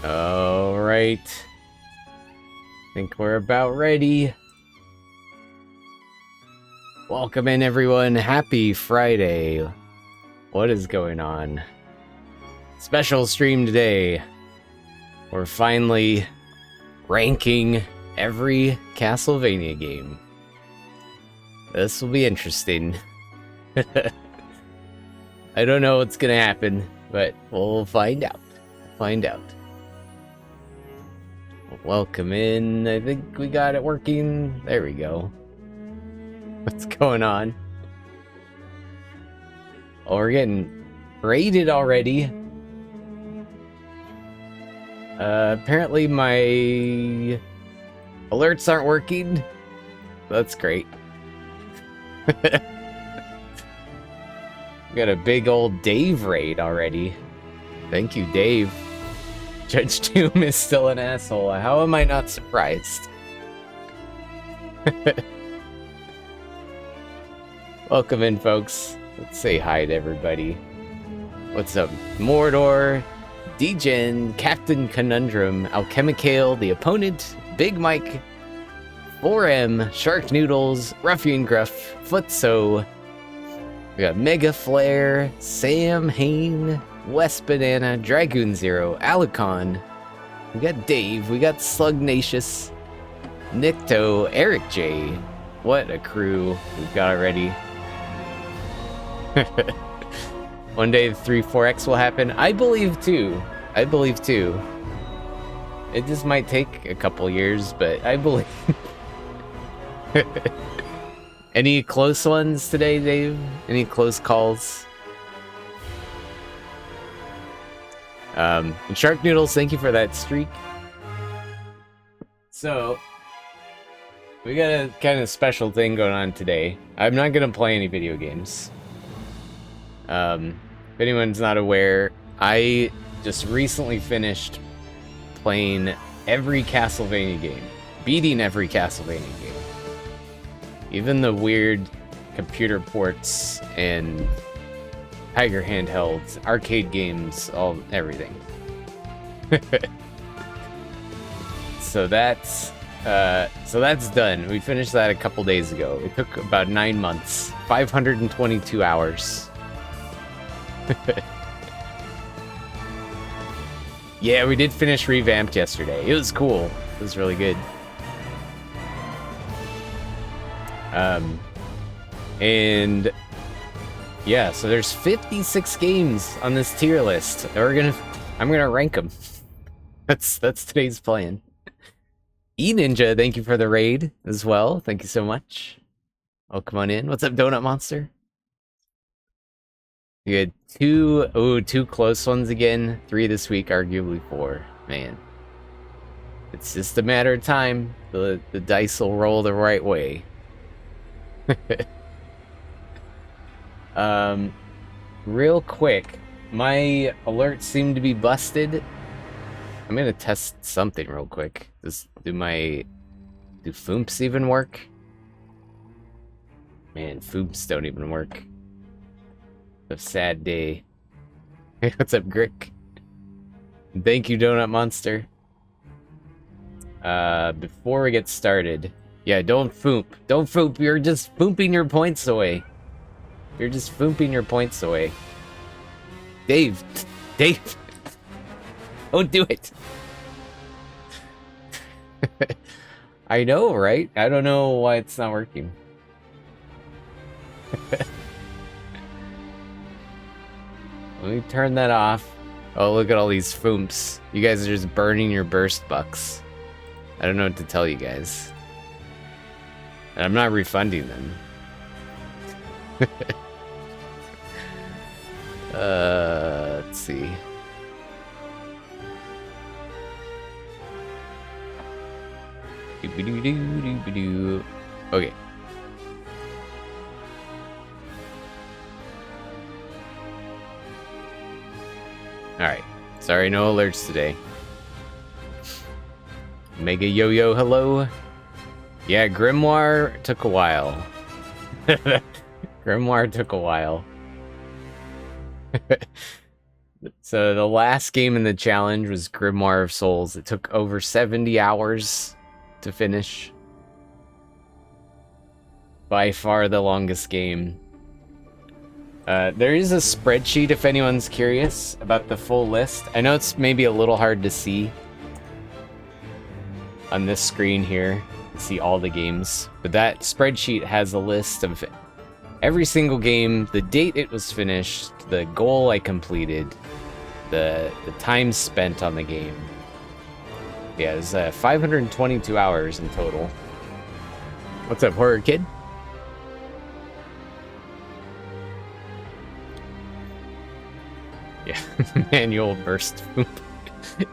All right. Think we're about ready. Welcome in, everyone. Happy Friday. What is going on? Special stream today. We're finally ranking every Castlevania game. This will be interesting. I don't know what's gonna happen, but we'll find out. Welcome in. I think we got it working. There we go. What's going on? Oh, we're getting raided already. Apparently my alerts aren't working. That's great. We got a big old Dave raid already. Thank you, Dave. Judge Doom is still an asshole. How am I not surprised? Welcome in, folks. Let's say hi to everybody. What's up? Mordor, Degen, Captain Conundrum, Alchemicale, The Opponent, Big Mike, 4M, Shark Noodles, Ruffian Gruff, Footso. We got Mega Flare, Sam Hain, West Banana, Dragoon Zero, Alucon. We got Dave, we got Slugnacious, Nicto, Eric J. What a crew we've got already. One day the 3-4X will happen. I believe too. It just might take a couple years, but I believe. Any close ones today, Dave? Any close calls? And Shark Noodles, thank you for that streak. So, we got a kind of special thing going on today. I'm not going to play any video games. If anyone's not aware, I just recently finished playing every Castlevania game. Beating every Castlevania game. Even the weird computer ports and Tiger handhelds, arcade games, everything. So that's done. We finished that a couple days ago. It took about 9 months, 522 hours. Yeah, we did finish Revamped yesterday. It was cool. It was really good. And yeah, so there's 56 games on this tier list. I'm gonna rank them. That's today's plan. E-Ninja, thank you for the raid as well. Thank you so much. Oh, come on in. What's up, Donut Monster? We had two close ones again. 3 this week, arguably 4. Man. It's just a matter of time. The dice will roll the right way. Real quick, my alerts seem to be busted. I'm gonna test something real quick. Do Foomps even work? Man, Foomps don't even work. A sad day. Hey, what's up, Grick? Thank you, Donut Monster. Before we get started, yeah, don't foomp. Don't foomp. You're just foomping your points away. Dave. Don't do it. I know, right? I don't know why it's not working. Let me turn that off. Oh, look at all these foomps. You guys are just burning your burst bucks. I don't know what to tell you guys. And I'm not refunding them. Let's see. Okay. Alright. Sorry, no alerts today. Mega Yo-Yo, hello. Yeah, Grimoire took a while. So the last game in the challenge was Grimoire of Souls. It took over 70 hours to finish. By far the longest game. There is a spreadsheet if anyone's curious about the full list. I know it's maybe a little hard to see on this screen here, to see all the games, but that spreadsheet has a list of every single game, the date it was finished, the goal I completed, the time spent on the game. Yeah, it was 522 hours in total. What's up, Horror Kid? Yeah, manual burst foomp.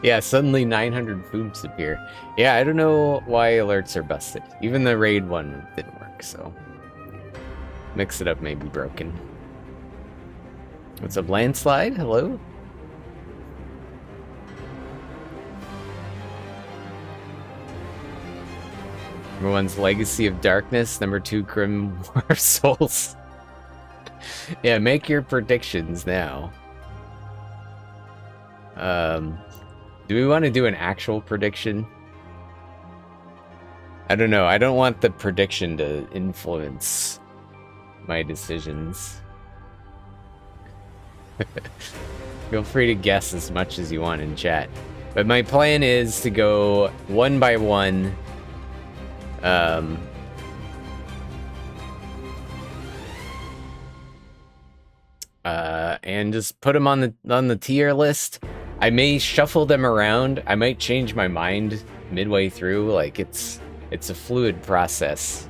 Yeah, suddenly 900 foomps appear. Yeah, I don't know why alerts are busted. Even the raid one didn't work, so... Mix it up may be broken. What's up, Landslide? Hello? Number 1's Legacy of Darkness. Number 2, Grimoire of Souls. Yeah, make your predictions now. Do we want to do an actual prediction? I don't know. I don't want the prediction to influence my decisions. Feel free to guess as much as you want in chat. But my plan is to go one by one. And just put them on the tier list. I may shuffle them around. I might change my mind midway through. Like it's a fluid process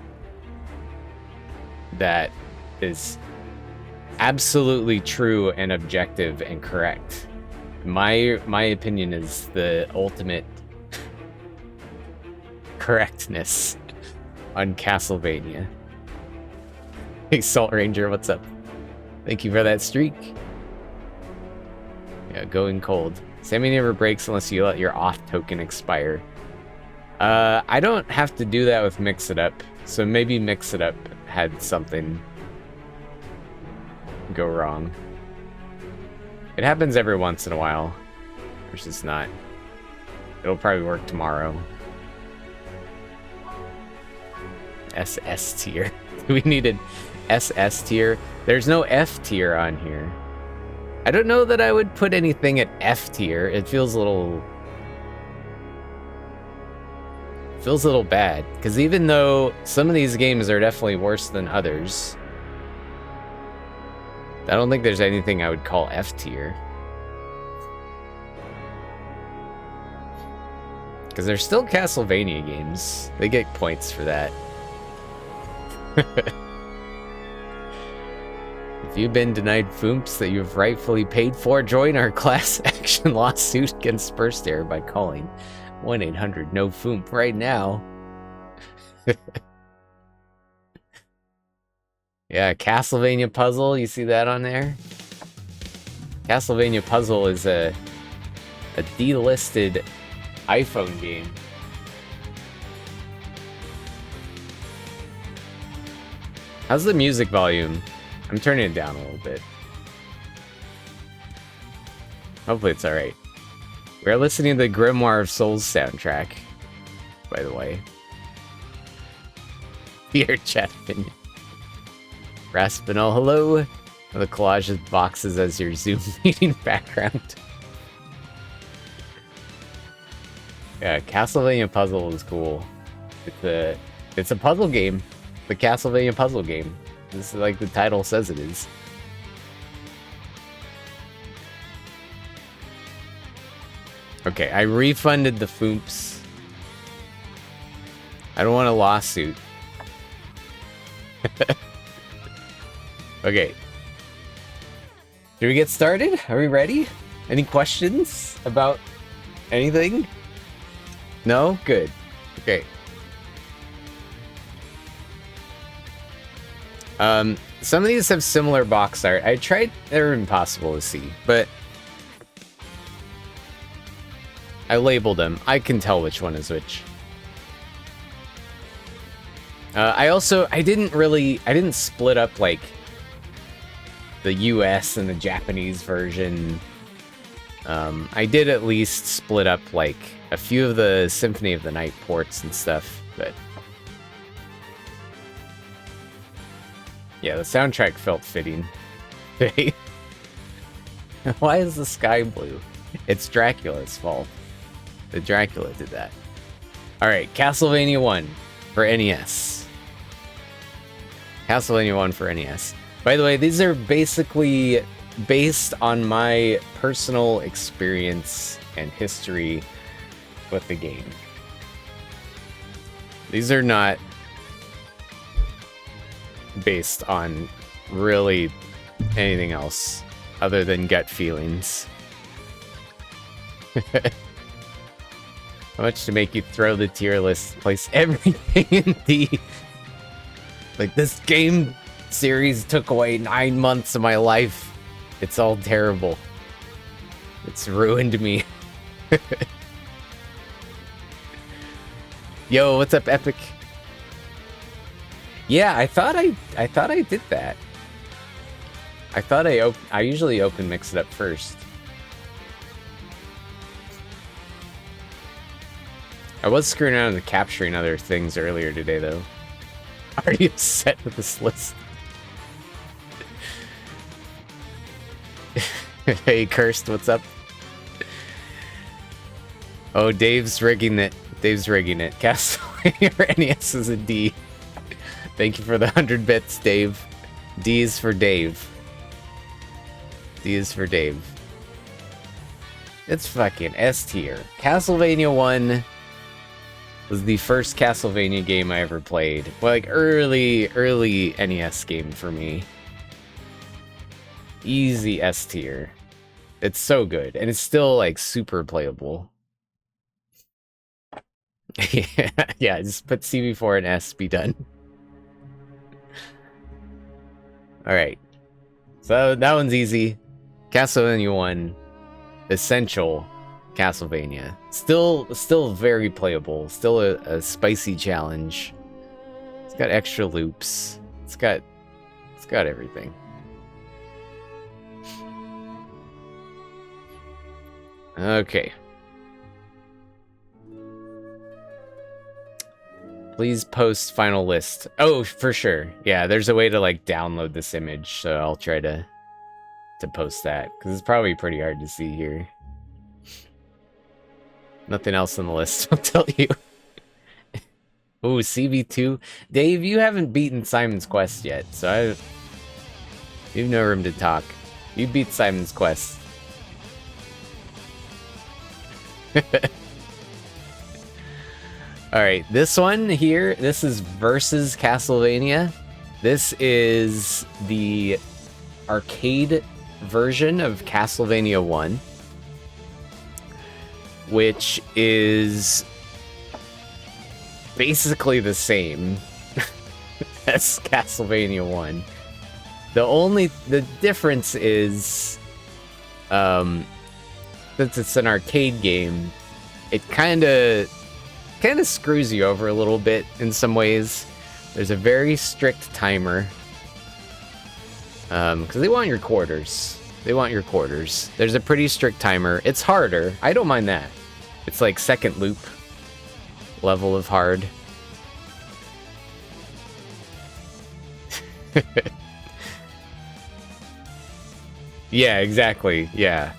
that is absolutely true and objective and correct. My opinion is the ultimate correctness on Castlevania. Hey, Salt Ranger, what's up? Thank you for that streak. Yeah, going cold. Sammy never breaks unless you let your off token expire. I don't have to do that with Mix It Up, so maybe Mix It Up had something go wrong. It happens every once in a while. It's just not. It'll probably work tomorrow. SS tier. We needed SS tier. There's no F tier on here. I don't know that I would put anything at F tier. It feels a little bad, because even though some of these games are definitely worse than others, I don't think there's anything I would call F tier. Because they're still Castlevania games. They get points for that. If you've been denied foomps that you've rightfully paid for, join our class action lawsuit against First Air by calling 1-800-NO-FOOMP right now. Yeah, Castlevania Puzzle, you see that on there? Castlevania Puzzle is a delisted iPhone game. How's the music volume? I'm turning it down a little bit. Hopefully it's alright. We're listening to the Grimoire of Souls soundtrack, by the way. Your chat opinion. Raspinol, hello. The collage of boxes as your Zoom meeting background. Yeah, Castlevania Puzzle is cool. It's a puzzle game. The Castlevania puzzle game. This is like the title says it is. Okay, I refunded the foomps. I don't want a lawsuit. Okay. Should we get started? Are we ready? Any questions about anything? No? Good. Okay. Some of these have similar box art. I tried, they're impossible to see, but I labeled them. I can tell which one is which. I didn't split up like the US and the Japanese version I did at least split up like a few of the Symphony of the Night ports and stuff, but yeah, the soundtrack felt fitting. Why is the sky blue? It's Dracula's fault. The Dracula did that. Alright, Castlevania 1 for NES. Castlevania 1 for NES. By the way, these are basically based on my personal experience and history with the game. These are not based on really anything else other than gut feelings. How much to make you throw the tier list, place everything in D. Like, this game series took away 9 months of my life. It's all terrible. It's ruined me. Yo, what's up, Epic? Yeah, I thought I did that. I thought I usually open mix it up first. I was screwing around with capturing other things earlier today, though. Are you upset with this list? Hey, Cursed, what's up? Oh, Dave's rigging it. Dave's rigging it. Castlevania NES is a D. Thank you for the 100 bits, Dave. D is for Dave. D is for Dave. It's fucking S tier. Castlevania 1 was the first Castlevania game I ever played. Well, like early NES game for me. Easy S tier. It's so good, and it's still like super playable. Yeah, just put CV4 and S, be done. Alright. So that one's easy. Castlevania 1. Essential Castlevania. Still very playable. Still a spicy challenge. It's got extra loops. It's got everything. Okay. Please post final list. Oh, for sure. Yeah, there's a way to like download this image, so I'll try to post that, because it's probably pretty hard to see here. Nothing else on the list, I'll tell you. Ooh, CV2. Dave, you haven't beaten Simon's Quest yet, so you've no room to talk. You beat Simon's Quest. Alright, this one here, this is Versus Castlevania. This is the arcade version of Castlevania 1, which is basically the same as Castlevania 1. The difference is, since it's an arcade game, it kind of screws you over a little bit in some ways. There's a very strict timer. Because they want your quarters. They want your quarters. There's a pretty strict timer. It's harder. I don't mind that. It's like second loop level of hard. Yeah, exactly. Yeah.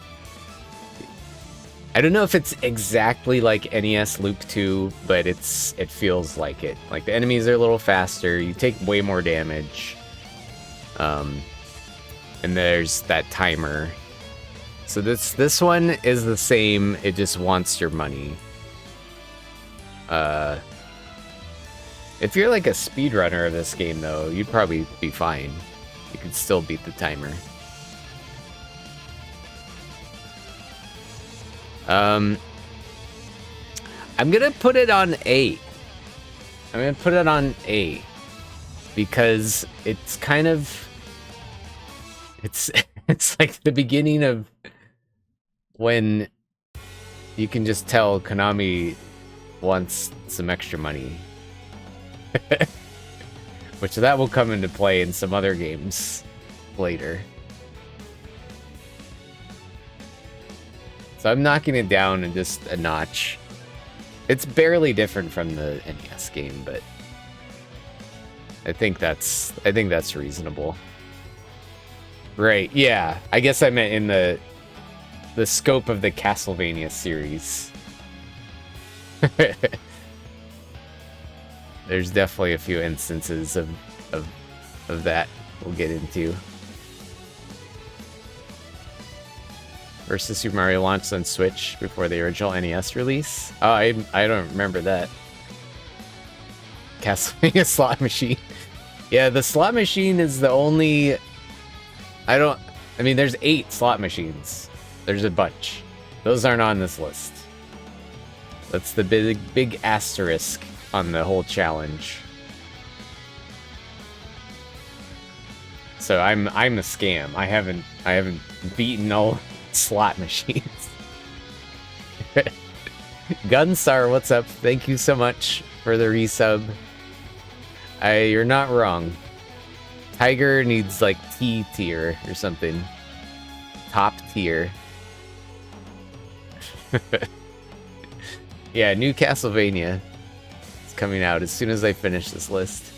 I don't know if it's exactly like NES Loop 2, but it feels like it. Like, the enemies are a little faster, you take way more damage. And there's that timer. So this one is the same, it just wants your money. If you're like a speedrunner of this game, though, you'd probably be fine. You could still beat the timer. I'm gonna put it on A. I'm gonna put it on A. Because it's kind of... It's like the beginning of when you can just tell Konami wants some extra money. Which that will come into play in some other games later. So I'm knocking it down in just a notch. It's barely different from the NES game, but I think that's reasonable. Right, yeah. I guess I meant in the scope of the Castlevania series. There's definitely a few instances of that we'll get into. Versus Super Mario launched on Switch before the original NES release. Oh, I don't remember that. Castlevania slot machine. Yeah, the slot machine is the only... I mean, there's 8 slot machines. There's a bunch. Those aren't on this list. That's the big asterisk on the whole challenge. So I'm a scam. I haven't beaten all slot machines. Gunstar, what's up? Thank you so much for the resub. You're not wrong. Tiger needs like T tier or something. Top tier. Yeah, new Castlevania is coming out as soon as I finish this list.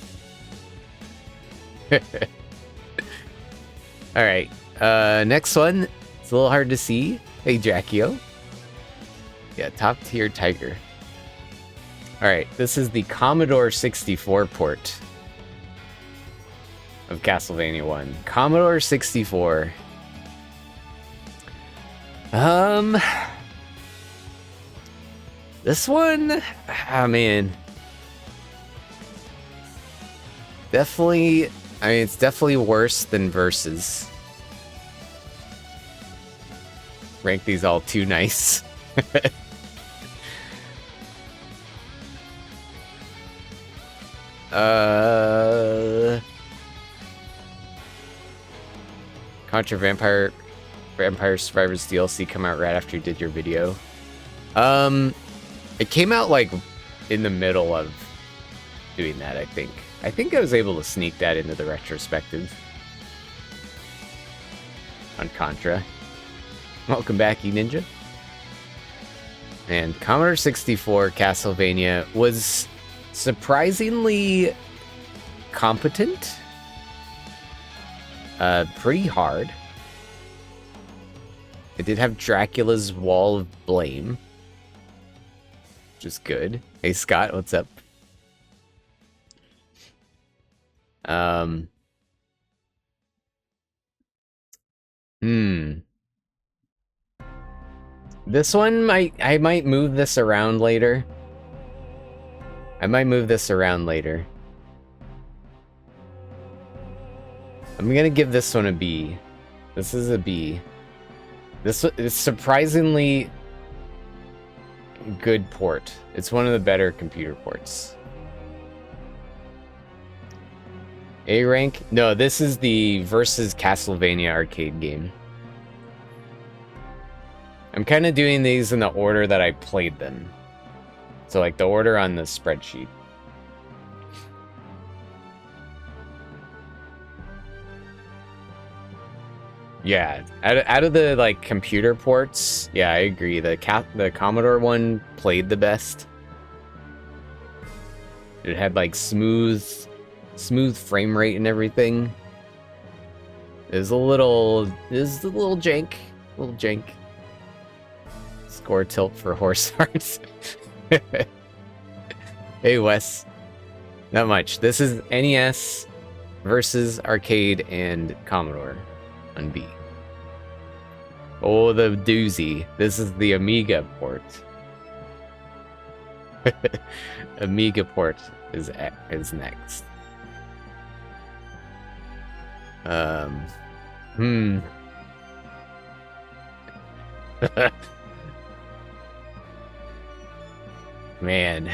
Alright, next one. It's a little hard to see. Hey, Jackio. Yeah, top tier Tiger. Alright, this is the Commodore 64 port of Castlevania 1. Commodore 64. This one, man. Definitely, I mean, it's definitely worse than Versus. Rank these all too nice. Contra Vampire Survivors DLC come out right after you did your video. It came out like in the middle of doing that, I think. I think I was able to sneak that into the retrospective on Contra. Welcome back, E-Ninja. And Commodore 64 Castlevania was surprisingly competent. Pretty hard. It did have Dracula's Wall of Blame, which is good. Hey, Scott, what's up? This one I might move this around later. I'm gonna give this one a B. This is a B. This is surprisingly good port. It's one of the better computer ports. A rank? No, this is the Versus Castlevania arcade game. I'm kind of doing these in the order that I played them. So like the order on the spreadsheet. Yeah, out of the like computer ports, yeah, I agree. The Commodore one played the best. It had like smooth frame rate and everything. It was a little jank, Score tilt for horse hearts. Hey Wes, not much. This is NES versus arcade and Commodore on B. Oh, the doozy. This is the Amiga port. Amiga port is next. Man.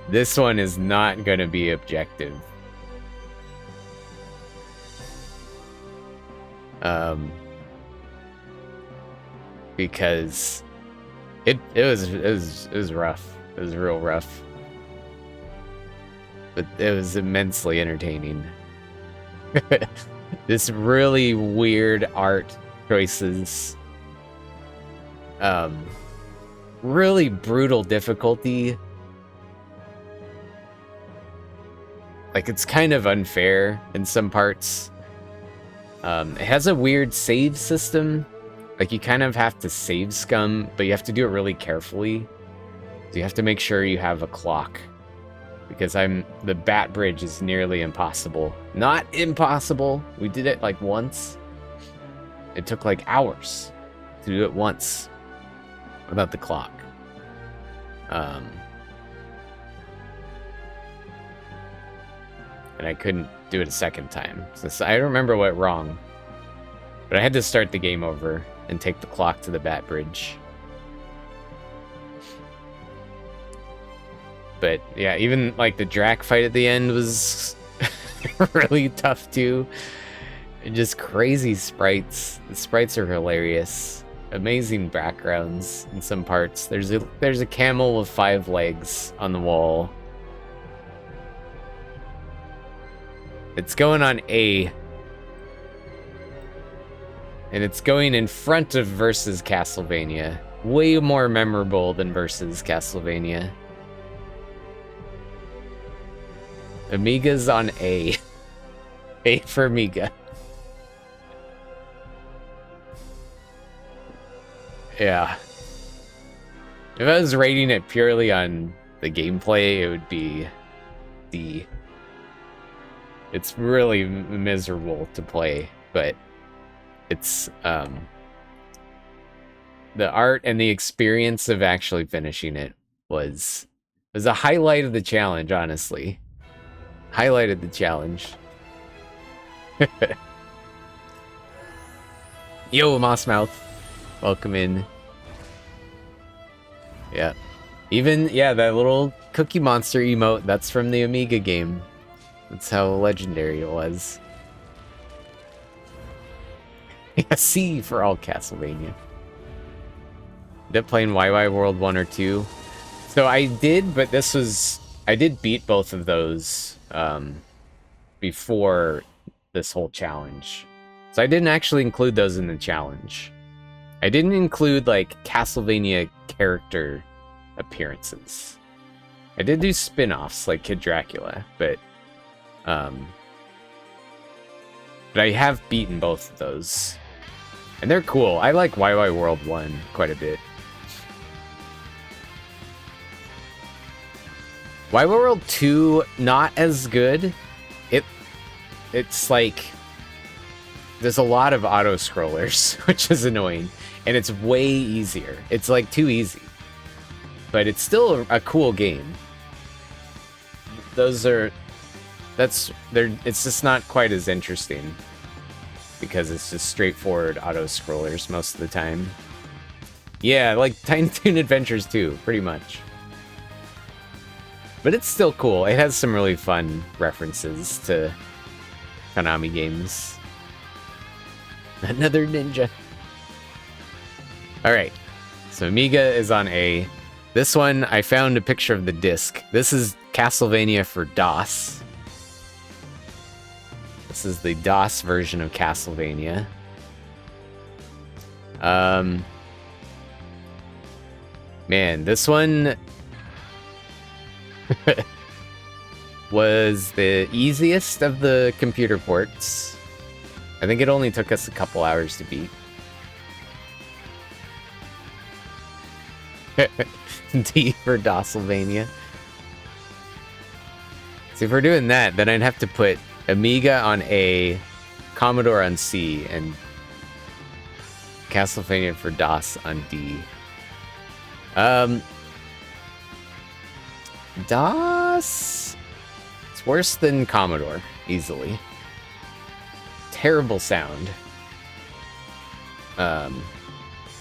This one is not gonna be objective. Because it was rough. It was real rough. But it was immensely entertaining. This really weird art choices. Really brutal difficulty. Like, it's kind of unfair in some parts. It has a weird save system. Like, you kind of have to save scum, but you have to do it really carefully. So you have to make sure you have a clock. Because the bat bridge is nearly impossible. Not impossible. We did it like once. It took like hours to do it once. Without the clock. And I couldn't do it a second time. So I don't remember what went wrong. But I had to start the game over and take the clock to the bat bridge. But yeah, even like the Drac fight at the end was really tough too. And just crazy sprites. The sprites are hilarious. Amazing backgrounds in some parts. There's a camel with 5 legs on the wall. It's going on A. And it's going in front of versus Castlevania. Way more memorable than versus Castlevania. Amiga's on A. A for Amiga. Yeah. If I was rating it purely on the gameplay, it would be D. It's really miserable to play, but it's the art and the experience of actually finishing it was a highlight of the challenge, honestly. Highlighted the challenge. Yo, Mossmouth. Welcome in. Yeah. Even, yeah, that little Cookie Monster emote, that's from the Amiga game. That's how legendary it was. Yeah, C for all Castlevania. Ended up playing YY World 1 or 2. So I did, but I did beat both of those before this whole challenge. So I didn't actually include those in the challenge. I didn't include, like, Castlevania character appearances. I did do spin-offs, like Kid Dracula, but I have beaten both of those. And they're cool. I like YY World 1 quite a bit. YY World 2, not as good. It's like... There's a lot of auto-scrollers, which is annoying. And it's way easier. It's like too easy. But it's still a cool game. It's just not quite as interesting. Because it's just straightforward auto-scrollers most of the time. Yeah, like Tiny Toon Adventures 2, pretty much. But it's still cool. It has some really fun references to Konami games. Another ninja. Alright, so Amiga is on A. This one, I found a picture of the disc. This is Castlevania for DOS. This is the DOS version of Castlevania. Man, this one was the easiest of the computer ports. I think it only took us a couple hours to beat. D for DOSylvania. So if we're doing that, then I'd have to put Amiga on A, Commodore on C, and Castlevania for DOS on D. DOS? It's worse than Commodore, easily. Terrible sound.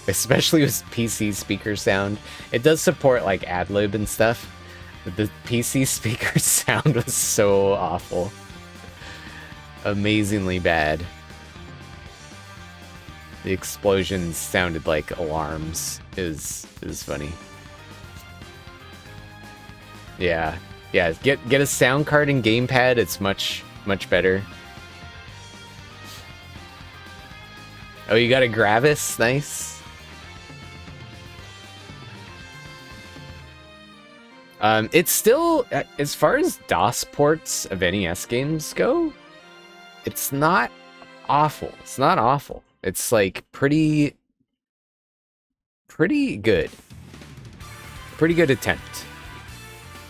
Especially with PC speaker sound. It does support like ad-lib and stuff, but the PC speaker sound was so awful. Amazingly bad. The explosions sounded like alarms. It was funny. Yeah. Yeah, get a sound card and gamepad, it's much better. Oh, you got a Gravis? Nice. It's still, as far as DOS ports of NES games go, it's not awful. It's not awful. It's like pretty good. Pretty good attempt.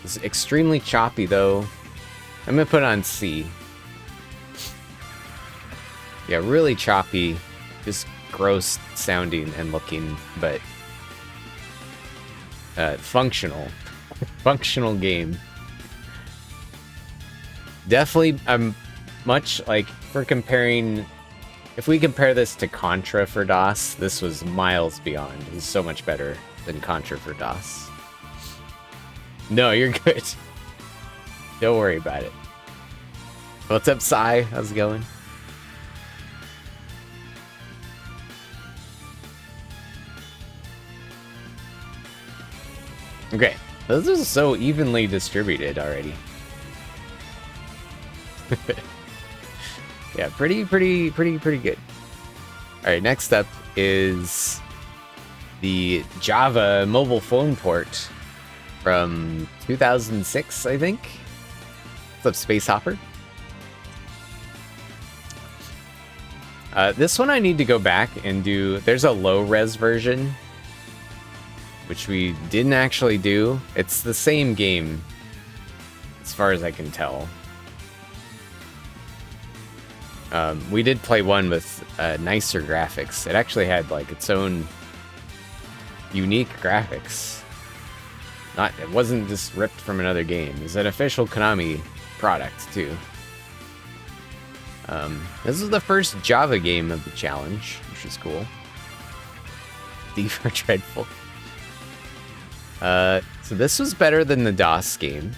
It's extremely choppy though. I'm gonna put it on C. Yeah, really choppy. Just gross sounding and looking, but functional. Functional game. Definitely, much like, for comparing, if we compare this to Contra for DOS, this was miles beyond. It was so much better than Contra for DOS. No, you're good. Don't worry about it. What's up, Sai? How's it going? Okay, those are so evenly distributed already. Yeah, pretty good. All right, next up is the Java mobile phone port from 2006, I think. What's up, Space Hopper? This one I need to go back and do. There's a low-res version, which we didn't actually do. It's the same game, as far as I can tell. We did play one with nicer graphics. It actually had like its own unique graphics. It wasn't just ripped from another game. It's an official Konami product too. This is the first Java game of the challenge, which is cool. D for Dreadful. So this was better than the DOS game.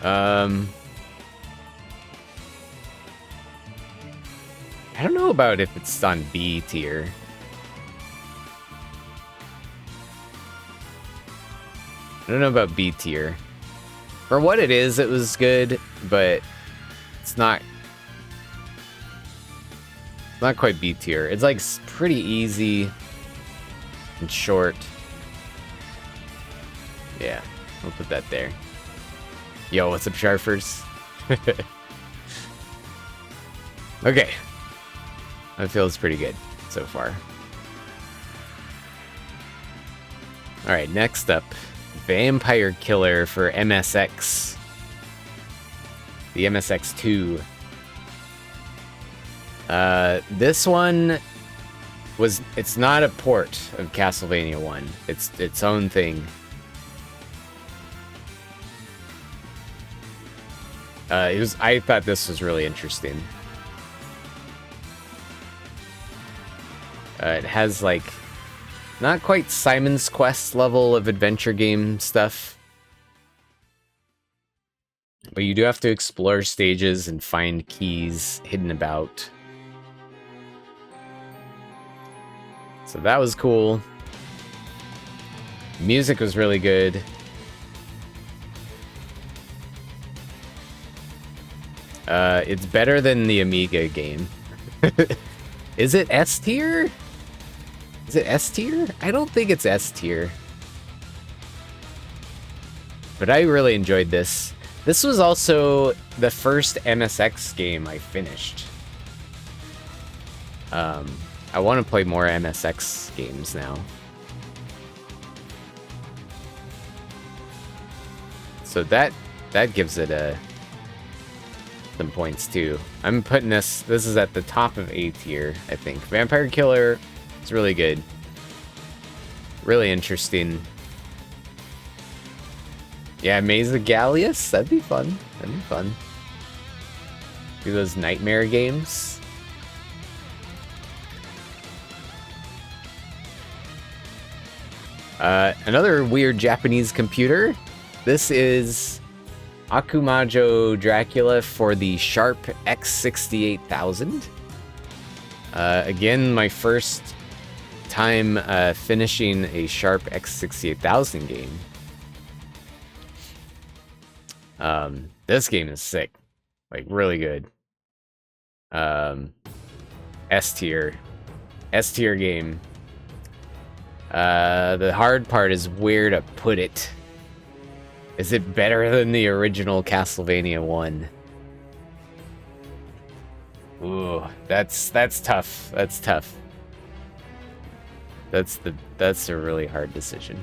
I don't know about if it's on B tier. I don't know about B tier. For what it is, it was good, but it's not quite B tier. It's like pretty easy and short. Yeah, we'll put that there. Yo, what's up, Sharfers? Okay. That feels pretty good so far. Alright, next up. Vampire Killer for MSX. The MSX2. This one it's not a port of Castlevania 1. It's its own thing. I thought this was really interesting. It has like not quite Simon's Quest level of adventure game stuff, but you do have to explore stages and find keys hidden about. So that was cool. Music was really good. It's better than the Amiga game. Is it S tier? Is it S tier? I don't think it's S tier. But I really enjoyed this. This was also the first MSX game I finished. I want to play more MSX games now. So that gives it some points too. I'm putting this is at the top of A tier, I think. Vampire Killer is really good. Really interesting. Yeah, Maze of Gallius, that'd be fun. That'd be fun. Do those nightmare games. Another weird Japanese computer. This is Akumajo Dracula for the Sharp X68000. Again, my first time finishing a Sharp X68000 game. This game is sick. Like, really good. S tier. S tier game. The hard part is where to put it. Is it better than the original Castlevania 1? Ooh, that's tough. That's tough. That's a really hard decision.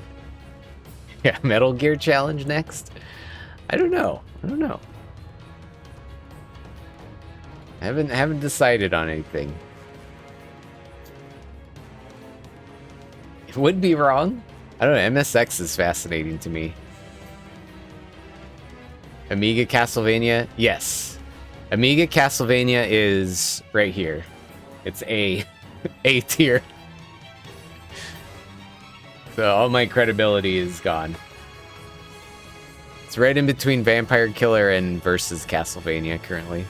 Yeah, Metal Gear Challenge next? I don't know. I haven't decided on anything. It would be wrong. I don't know. MSX is fascinating to me. Amiga Castlevania? Yes. Amiga Castlevania is right here. It's A tier. So all my credibility is gone. It's right in between Vampire Killer and versus Castlevania currently.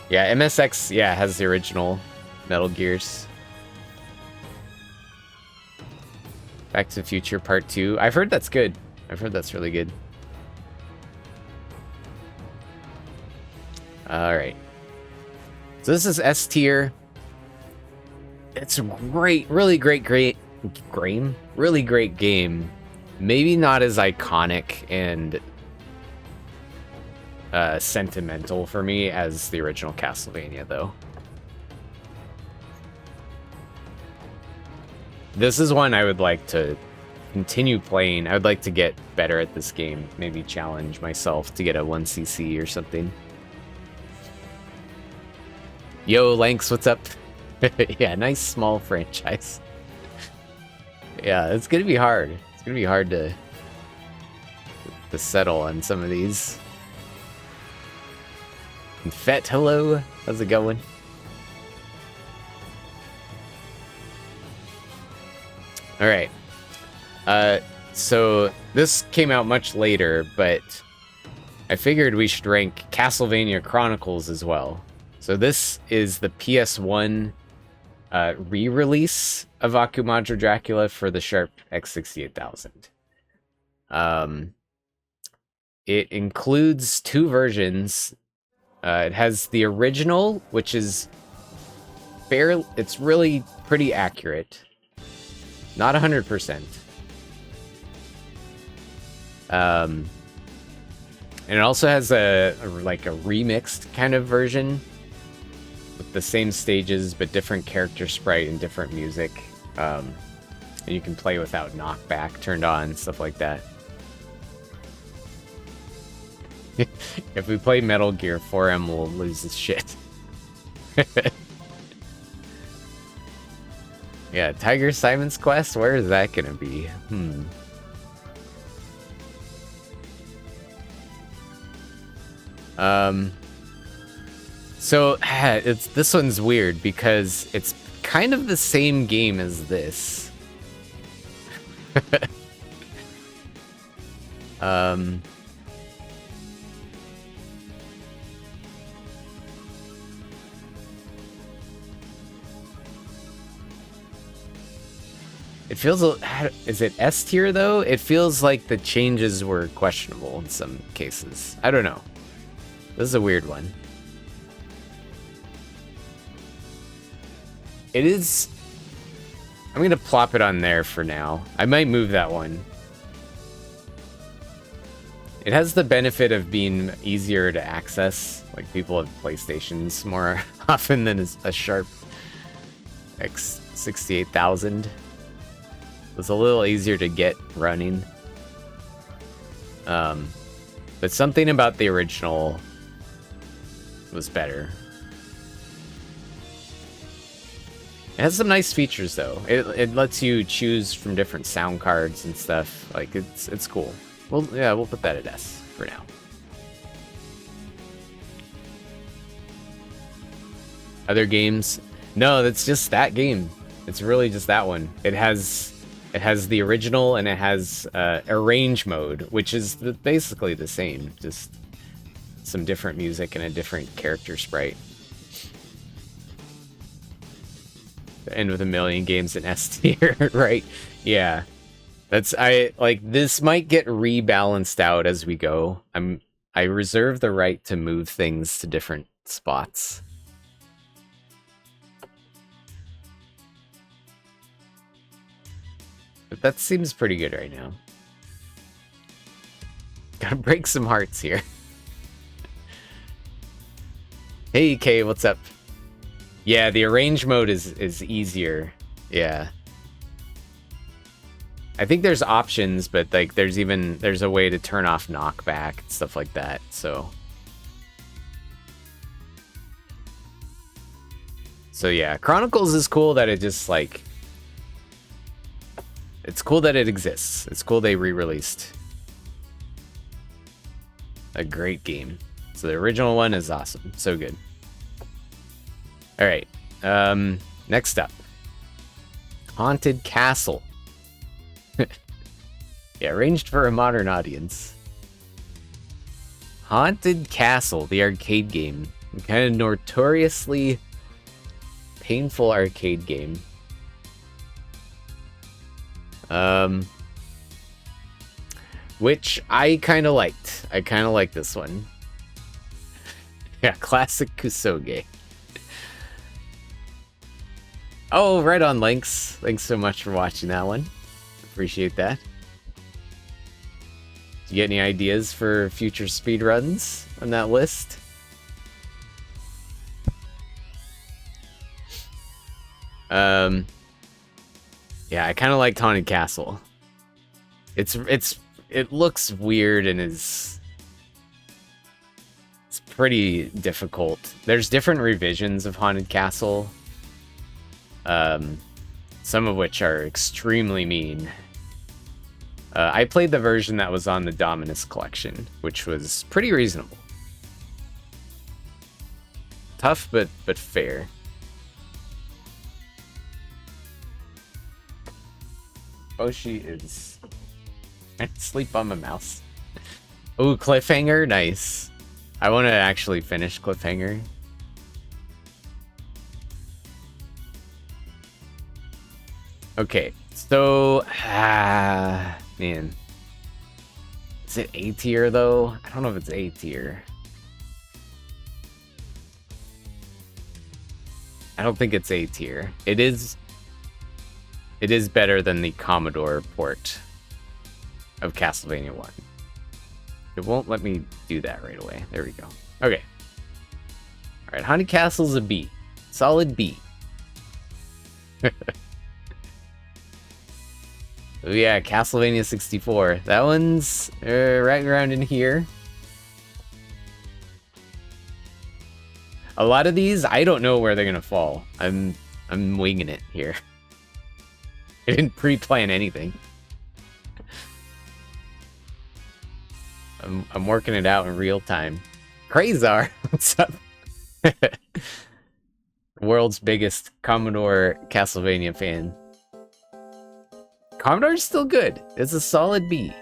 Yeah, MSX, yeah, has the original Metal Gears. Back to the Future Part 2. I've heard that's good. I've heard that's really good. Alright. So this is S tier. It's a great, really great game. Really great game. Maybe not as iconic and sentimental for me as the original Castlevania, though. This is one I would like to continue playing. I would like to get better at this game. Maybe challenge myself to get a 1cc or something. Yo, Lanks, what's up? Yeah, nice small franchise. Yeah, it's gonna be hard. It's gonna be hard to settle on some of these. And Fett, hello. How's it going? All right. So this came out much later, but I figured we should rank Castlevania Chronicles as well. So this is the PS1 re-release of Akumadra Dracula for the Sharp X68000. It includes two versions. It has the original, which is it's really pretty accurate. Not 100%. And it also has a remixed kind of version with the same stages but different character sprite and different music. And you can play without knockback turned on, stuff like that. If we play Metal Gear, 4M will lose his shit. Yeah, Tiger Simon's Quest? Where is that gonna be? So this one's weird because it's kind of the same game as this. It feels, is it S tier though? It feels like the changes were questionable in some cases. I don't know. This is a weird one. It is, I'm gonna plop it on there for now. I might move that one. It has the benefit of being easier to access. Like, people have PlayStations more often than a Sharp X68000. It's a little easier to get running. But something about the original was better. It has some nice features though. It lets you choose from different sound cards and stuff. Like, it's cool. Well, yeah, we'll put that at S for now. Other games? No, that's just that game. It's really just that one. It has the original and it has arrange mode, which is basically the same, just some different music and a different character sprite. End with a million games in S tier, right? Yeah. This might get rebalanced out as we go. I'm I reserve the right to move things to different spots. But that seems pretty good right now. Gotta break some hearts here. Hey, Kay, what's up? Yeah, the arrange mode is easier. Yeah. I think there's options, but like there's a way to turn off knockback and stuff like that, so. So yeah, Chronicles is cool that it just like, it's cool that it exists. It's cool they re-released a great game. So the original one is awesome. So good. All right. Next up. Haunted Castle. Yeah, arranged for a modern audience. Haunted Castle, the arcade game. Kind of notoriously painful arcade game. Which I kind of liked. I kind of like this one. Yeah, classic Kusoge. Oh, right on, Lynx. Thanks so much for watching that one. Appreciate that. Do you get any ideas for future speedruns on that list? Yeah, I kind of liked Haunted Castle. It looks weird and it's pretty difficult. There's different revisions of Haunted Castle. Some of which are extremely mean. I played the version that was on the Dominus collection, which was pretty reasonable. Tough, but fair. Boshi is trying to sleep on my mouse. Ooh, Cliffhanger, nice. I want to actually finish Cliffhanger. Okay, so man, is it A tier though? I don't know if it's A tier. I don't think it's A tier. It is better than the Commodore port of Castlevania 1. It won't let me do that right away. There we go. Okay. All right, Haunted Castle's a B. Solid B. Oh yeah, Castlevania 64. That one's right around in here. A lot of these, I don't know where they're gonna fall. I'm winging it here. I didn't pre-plan anything. I'm working it out in real time. Krazar, what's up? World's biggest Commodore Castlevania fan. Commodore's still good. It's a solid B.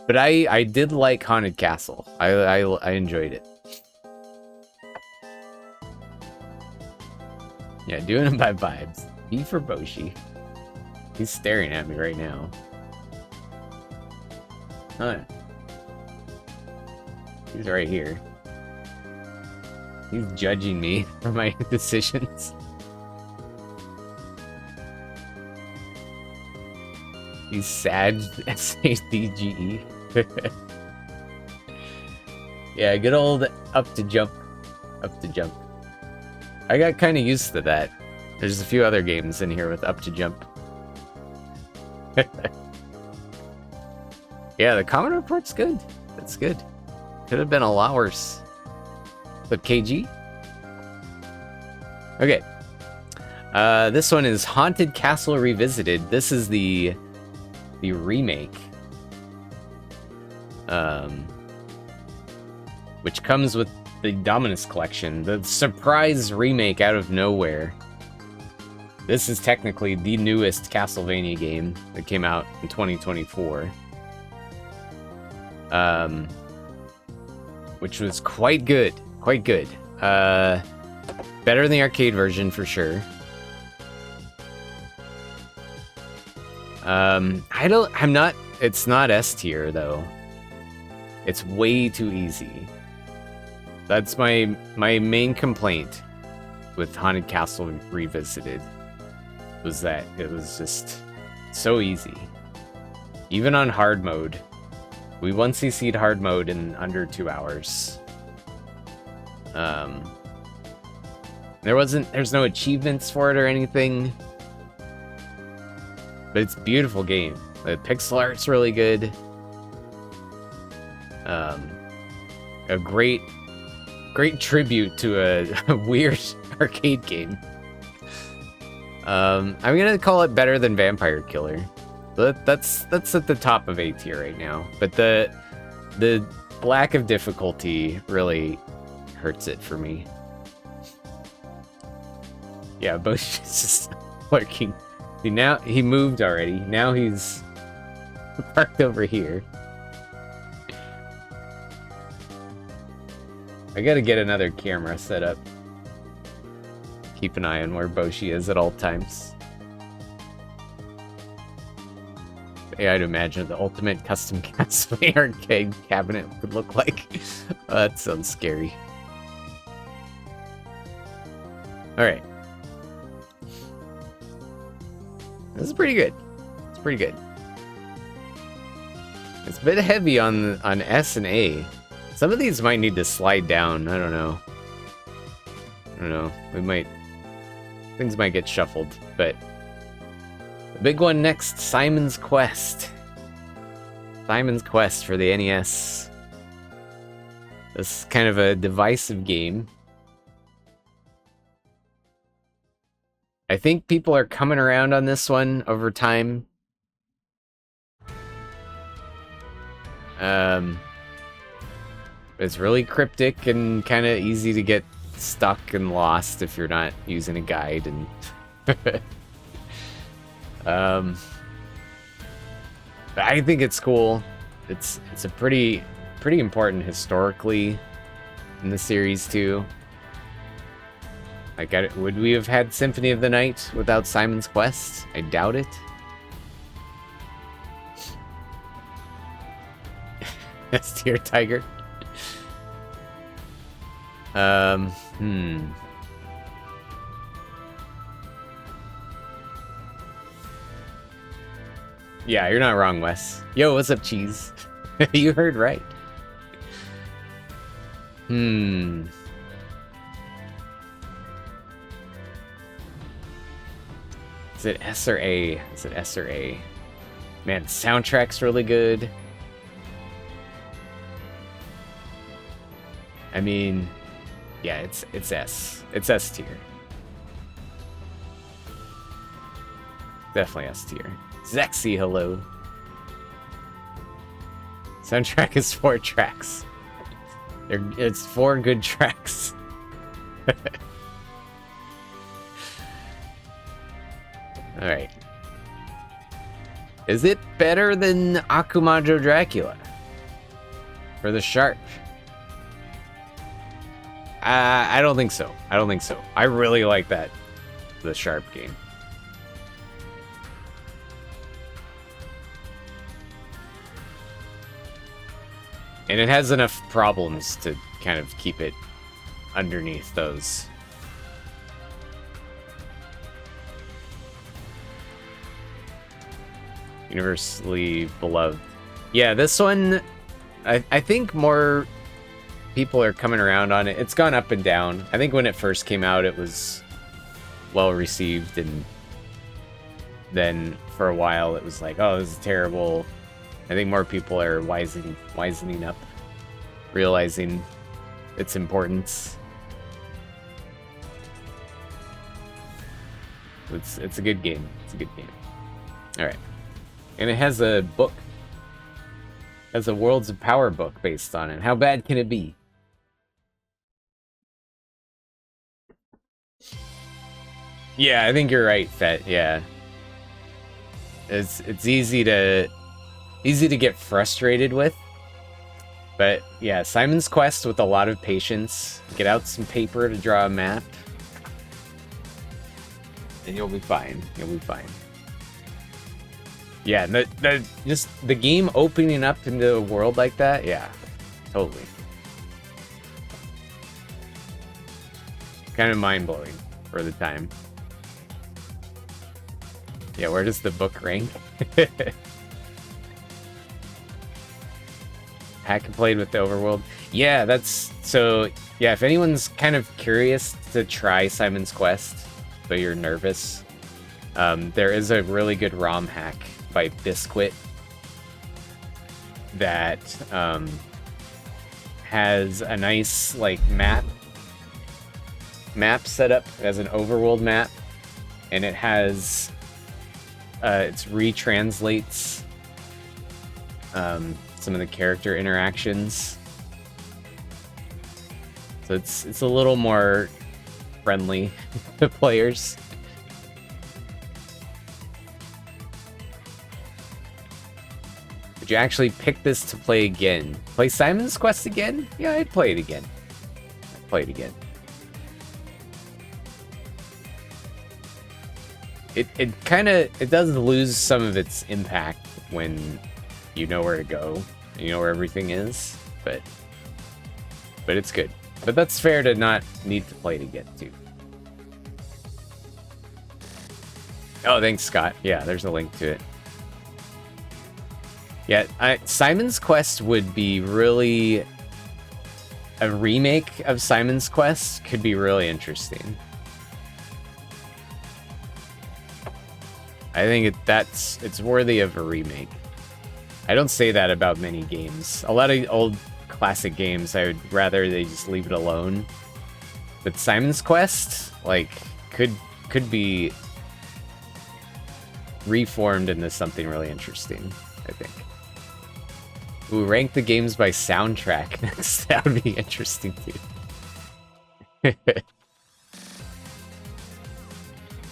But I did like Haunted Castle. I enjoyed it. Yeah, doing it by vibes. B for Boshi. He's staring at me right now. Huh. He's right here. He's judging me for my decisions. He's sad. SADGE. Yeah, good old up to jump. Up to jump. I got kind of used to that. There's a few other games in here with up to jump. Yeah, the Commodore port's good. That's good. Could have been a lot worse. But KG? Okay. This one is Haunted Castle Revisited. This is the remake. Which comes with the Dominus collection. The surprise remake out of nowhere. This is technically the newest Castlevania game that came out in 2024. Which was quite good. Quite good. Better than the arcade version for sure. It's not S tier though. It's way too easy. That's my main complaint with Haunted Castle Revisited, was that it was just so easy. Even on hard mode. We 1cc'd hard mode in under 2 hours. There's no achievements for it or anything. But it's a beautiful game. The pixel art's really good. A great tribute to a weird arcade game. I'm gonna call it better than Vampire Killer. That's at the top of A tier right now. But the lack of difficulty really hurts it for me. Yeah, Boshi's just lurking. See, now he moved already. Now he's parked over here. I gotta get another camera set up. Keep an eye on where Boshi is at all times. I'd imagine the ultimate custom Castlevania arcade cabinet would look like. That sounds scary. Alright. This is pretty good. It's pretty good. It's a bit heavy on S and A. Some of these might need to slide down. I don't know. Things might get shuffled, but the big one next, Simon's Quest. Simon's Quest for the NES. This is kind of a divisive game. I think people are coming around on this one over time. It's really cryptic and kind of easy to get stuck and lost if you're not using a guide, and I think it's cool. It's a pretty important historically in the series too. Like, would we have had Symphony of the Night without Simon's Quest? I doubt it. S tier Tiger. Yeah, you're not wrong, Wes. Yo, what's up, Cheese? You heard right. Is it S or A? Is it S or A? Man, the soundtrack's really good. I mean, yeah, it's S. It's S tier. Definitely S tier. Zexy, hello. Soundtrack is 4 tracks. It's 4 good tracks. Alright. Is it better than Akumajo Dracula? For the Sharp? I don't think so. I really like the Sharp game. And it has enough problems to kind of keep it underneath those. Universally beloved. Yeah, this one, I think more people are coming around on it. It's gone up and down. I think when it first came out, it was well received, and then for a while it was like, oh, this is terrible. I think more people are wisening up, realizing its importance. It's a good game. It's a good game. All right, and it has a book. It has a Worlds of Power book based on it. How bad can it be? Yeah, I think you're right, Fett. Yeah, it's easy to get frustrated with, but yeah, Simon's Quest with a lot of patience. Get out some paper to draw a map, and you'll be fine. You'll be fine. Yeah, just the game opening up into a world like that. Yeah, Totally. Kind of mind-blowing for the time. Yeah, where does the book rank? Hack and played with the overworld. Yeah, that's... So, yeah, if anyone's kind of curious to try Simon's Quest, but you're nervous, there is a really good ROM hack by Biscuit that has a nice, like, map set up. It has an overworld map, and it has... it retranslates some of the character interactions, so it's a little more friendly to players. Would you actually pick this to play again? Play Simon's Quest again? Yeah, I'd play it again. I'd play it again. It kind of, it does lose some of its impact when you know where to go, you know where everything is, but it's good. But that's fair to not need to play it again too. Oh, thanks, Scott. Yeah, there's a link to it. Yeah, Simon's Quest would be really... A remake of Simon's Quest could be really interesting. I think it's worthy of a remake. I don't say that about many games. A lot of old classic games, I would rather they just leave it alone. But Simon's Quest, like, could be reformed into something really interesting, I think. Ooh, rank the games by soundtrack next. That would be interesting too.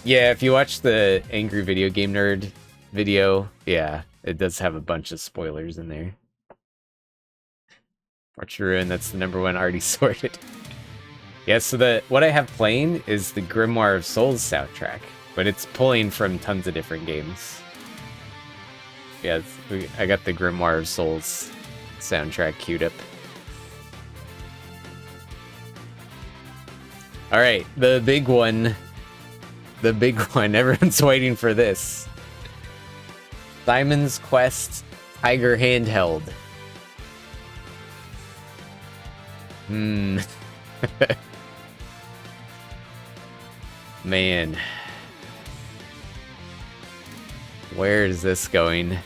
Yeah, if you watch the Angry Video Game Nerd video, yeah, it does have a bunch of spoilers in there. Fortune Ruin, that's the #1 already sorted. Yeah, so what I have playing is the Grimoire of Souls soundtrack, but it's pulling from tons of different games. Yeah, I got the Grimoire of Souls soundtrack queued up. Alright, the big one. The big one. Everyone's waiting for this. Simon's Quest Tiger Handheld. Man. Where is this going?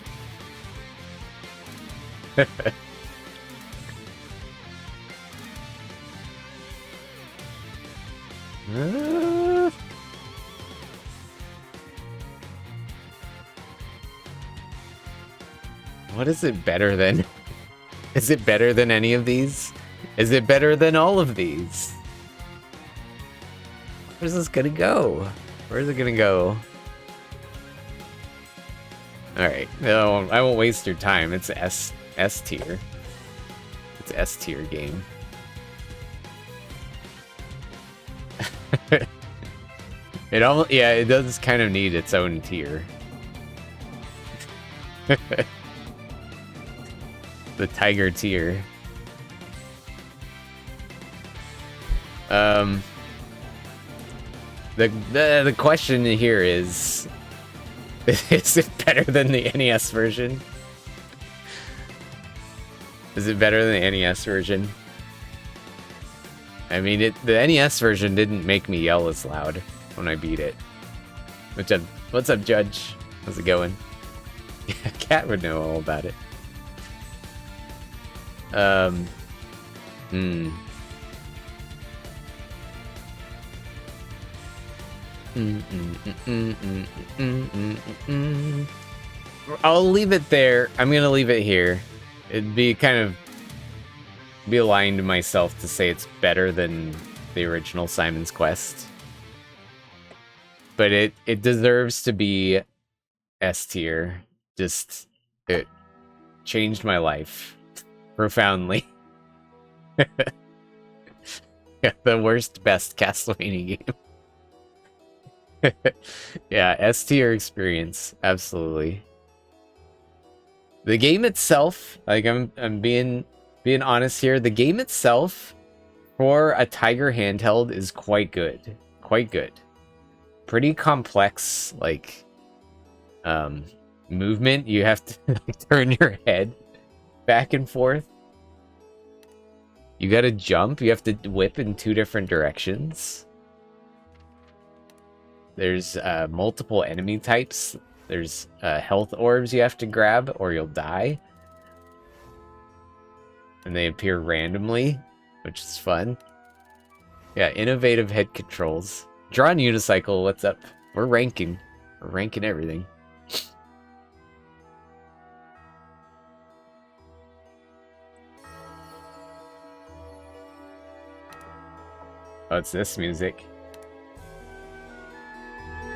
What is it better than? Is it better than any of these? Is it better than all of these? Where's this gonna go? Where's it gonna go? Alright, no, I won't waste your time. It's S tier. It's S tier game. It does kind of need its own tier. The Tiger tier. The question here is it better than the NES version? Is it better than the NES version? I mean, the NES version didn't make me yell as loud when I beat it. What's up, Judge? How's it going? Yeah, Cat would know all about it. I'll leave it there. I'm gonna leave it here. It'd be be lying to myself to say it's better than the original Simon's Quest. But it deserves to be S tier. Just, it changed my life profoundly. Yeah, the worst, best Castlevania game. Yeah, S tier experience, absolutely. The game itself, like I'm being being honest here, the game itself for a Tiger handheld is quite good. Quite good. Pretty complex, like, movement. You have to like, turn your head back and forth. You gotta jump. You have to whip in 2 different directions. There's multiple enemy types. There's health orbs you have to grab or you'll die. And they appear randomly, which is fun. Yeah, innovative head controls. Drawn Unicycle, what's up? We're ranking. We're ranking everything. Oh, it's this music.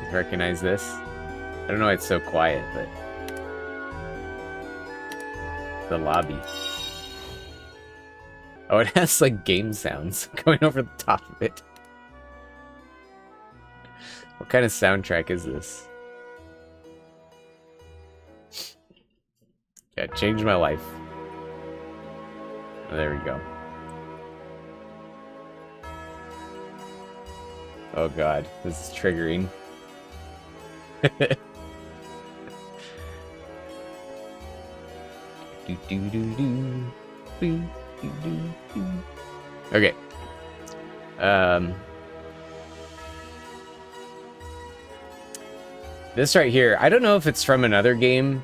You recognize this? I don't know why it's so quiet, but... The lobby. Oh, it has, like, game sounds going over the top of it. What kind of soundtrack is this? Yeah, it changed my life. Oh, there we go. Oh god, this is triggering. Okay. This right here, I don't know if it's from another game,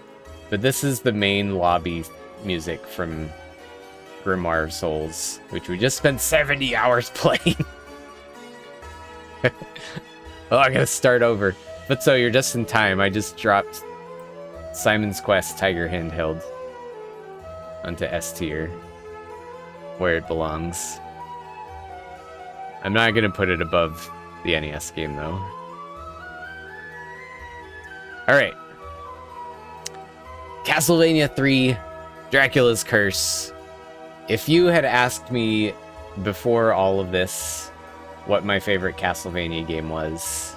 but this is the main lobby music from Grimoire of Souls, which we just spent 70 hours playing. Oh, I gotta start over. But so, you're just in time. I just dropped Simon's Quest Tiger handheld onto S tier, where it belongs. I'm not gonna put it above the NES game, though. Alright. Castlevania 3, Dracula's Curse. If you had asked me before all of this what my favorite Castlevania game was,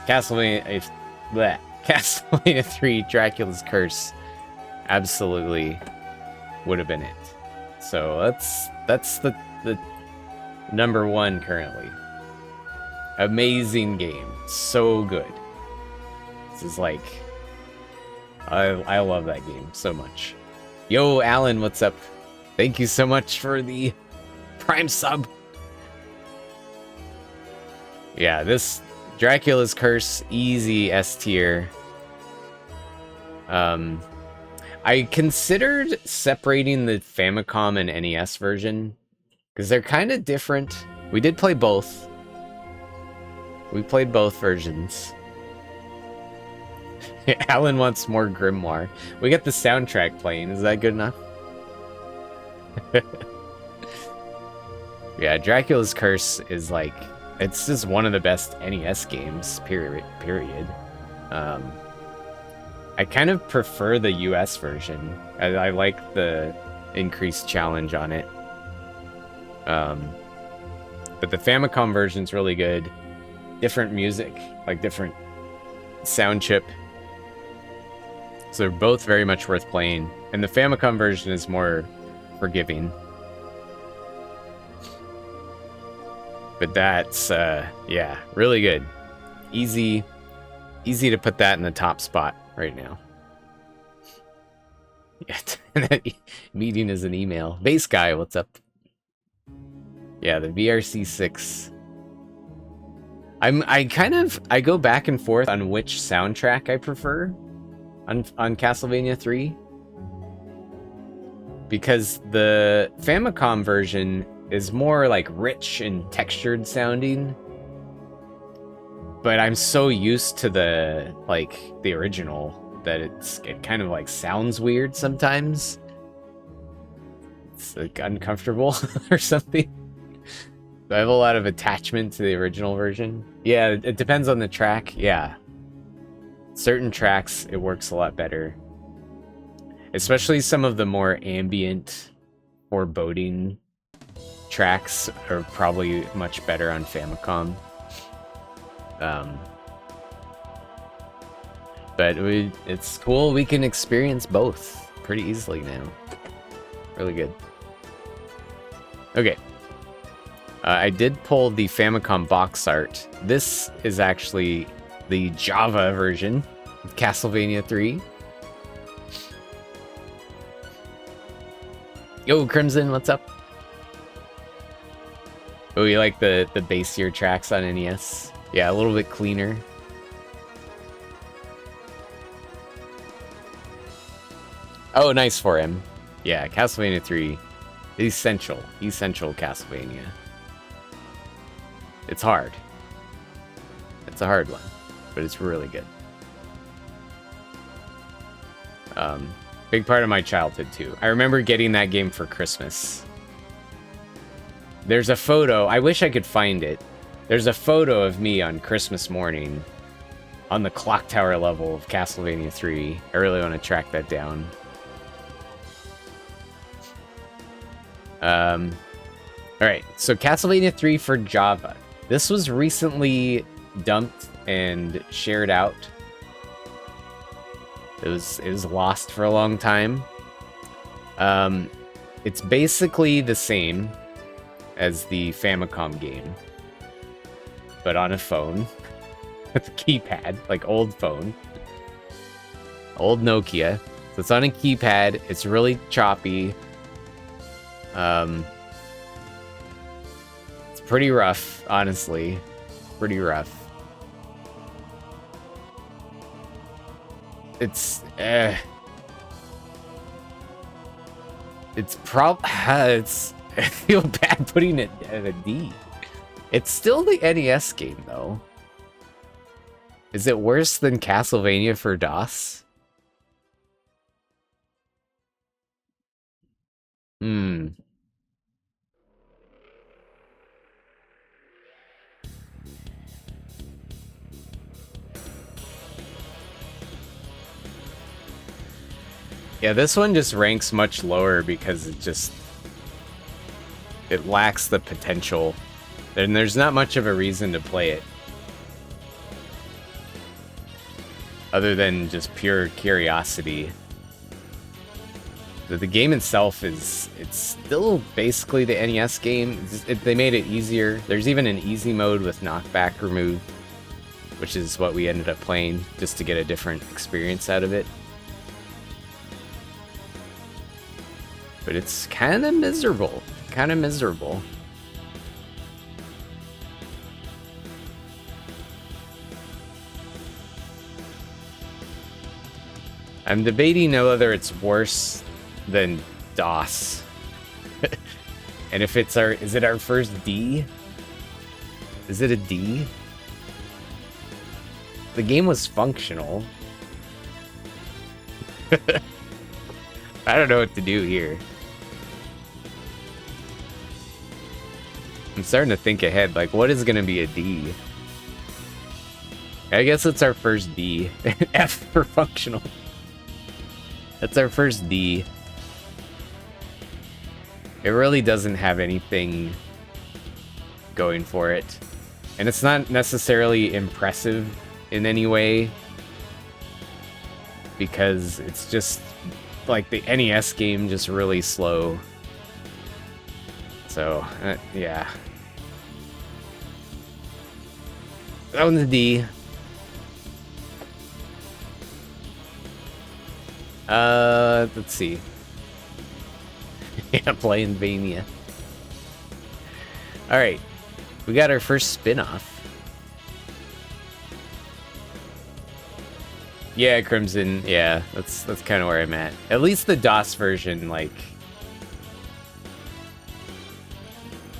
Castlevania 3, Dracula's Curse absolutely would have been it. So that's the number 1 currently. Amazing game. So good. This is like... I love that game so much. Yo, Alan, what's up? Thank you so much for the Prime sub. Yeah, this Dracula's Curse, easy S tier. I considered separating the Famicom and NES version because they're kind of different. We did play both. We played both versions. Alan wants more Grimoire. We got the soundtrack playing. Is that good enough? Yeah, Dracula's Curse is like... It's just one of the best NES games, period. I kind of prefer the US version. I like the increased challenge on it. But the Famicom version's really good. Different music, like different sound chip. So they're both very much worth playing. And the Famicom version is more forgiving. But that's, yeah, really good. Easy to put that in the top spot right now. Yeah, that meeting is an email. Base guy, what's up? Yeah, the VRC6. I go back and forth on which soundtrack I prefer on Castlevania 3. Because the Famicom version is more like rich and textured sounding. But I'm so used to the original that it kind of like sounds weird sometimes. It's like uncomfortable or something. I have a lot of attachment to the original version. Yeah, it depends on the track. Yeah. Certain tracks, it works a lot better. Especially some of the more ambient, foreboding tracks are probably much better on Famicom. But it's cool we can experience both. pretty easily now. Really good. Okay. I did pull the Famicom box art. This is actually the Java version of Castlevania 3. Yo, Crimson, what's up? Oh, you like the bassier tracks on NES? Yeah, a little bit cleaner. Oh, nice for him. Yeah, Castlevania 3. Essential Castlevania. It's hard. It's a hard one, but it's really good. Big part of my childhood, too. I remember getting that game for Christmas. There's a photo. I wish I could find it. There's a photo of me on Christmas morning on the clock tower level of Castlevania 3. I really want to track that down. Alright, so Castlevania 3 for Java. This was recently dumped and shared out. It was lost for a long time. It's basically the same as the Famicom game, but on a phone with a keypad, like old phone, old Nokia. So it's on a keypad. It's really choppy. It's pretty rough, honestly. Pretty rough. It's I feel bad putting it at a D. It's still the NES game, though. Is it worse than Castlevania for DOS? Yeah, this one just ranks much lower because it lacks the potential. And there's not much of a reason to play it. Other than just pure curiosity. The game itself it's still basically the NES game. They made it easier. There's even an easy mode with knockback removed, which is what we ended up playing just to get a different experience out of it. But it's kind of miserable. I'm debating whether it's worse than DOS. And if it's is it our first D? Is it a D? The game was functional. I don't know what to do here. I'm starting to think ahead, like, what is gonna be a D? I guess it's our first D. F for functional. That's our first D. It really doesn't have anything going for it. And it's not necessarily impressive in any way, because it's just like the NES game, just really slow. So, yeah. That one's a D. Let's see. Yeah, playing Vania. Alright. We got our first spin-off. Yeah, Crimson. Yeah, that's kind of where I'm at. At least the DOS version, like,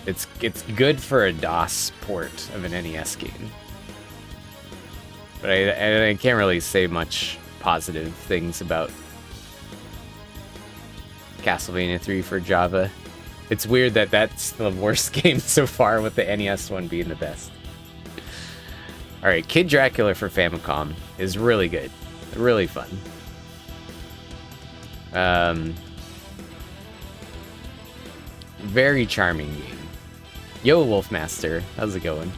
it's good for a DOS port of an NES game. But I can't really say much positive things about Castlevania 3 for Java. It's weird that that's the worst game so far, with the NES one being the best. Alright, Kid Dracula for Famicom is really good. Really fun. Very charming game. Yo, Wolfmaster. How's it going?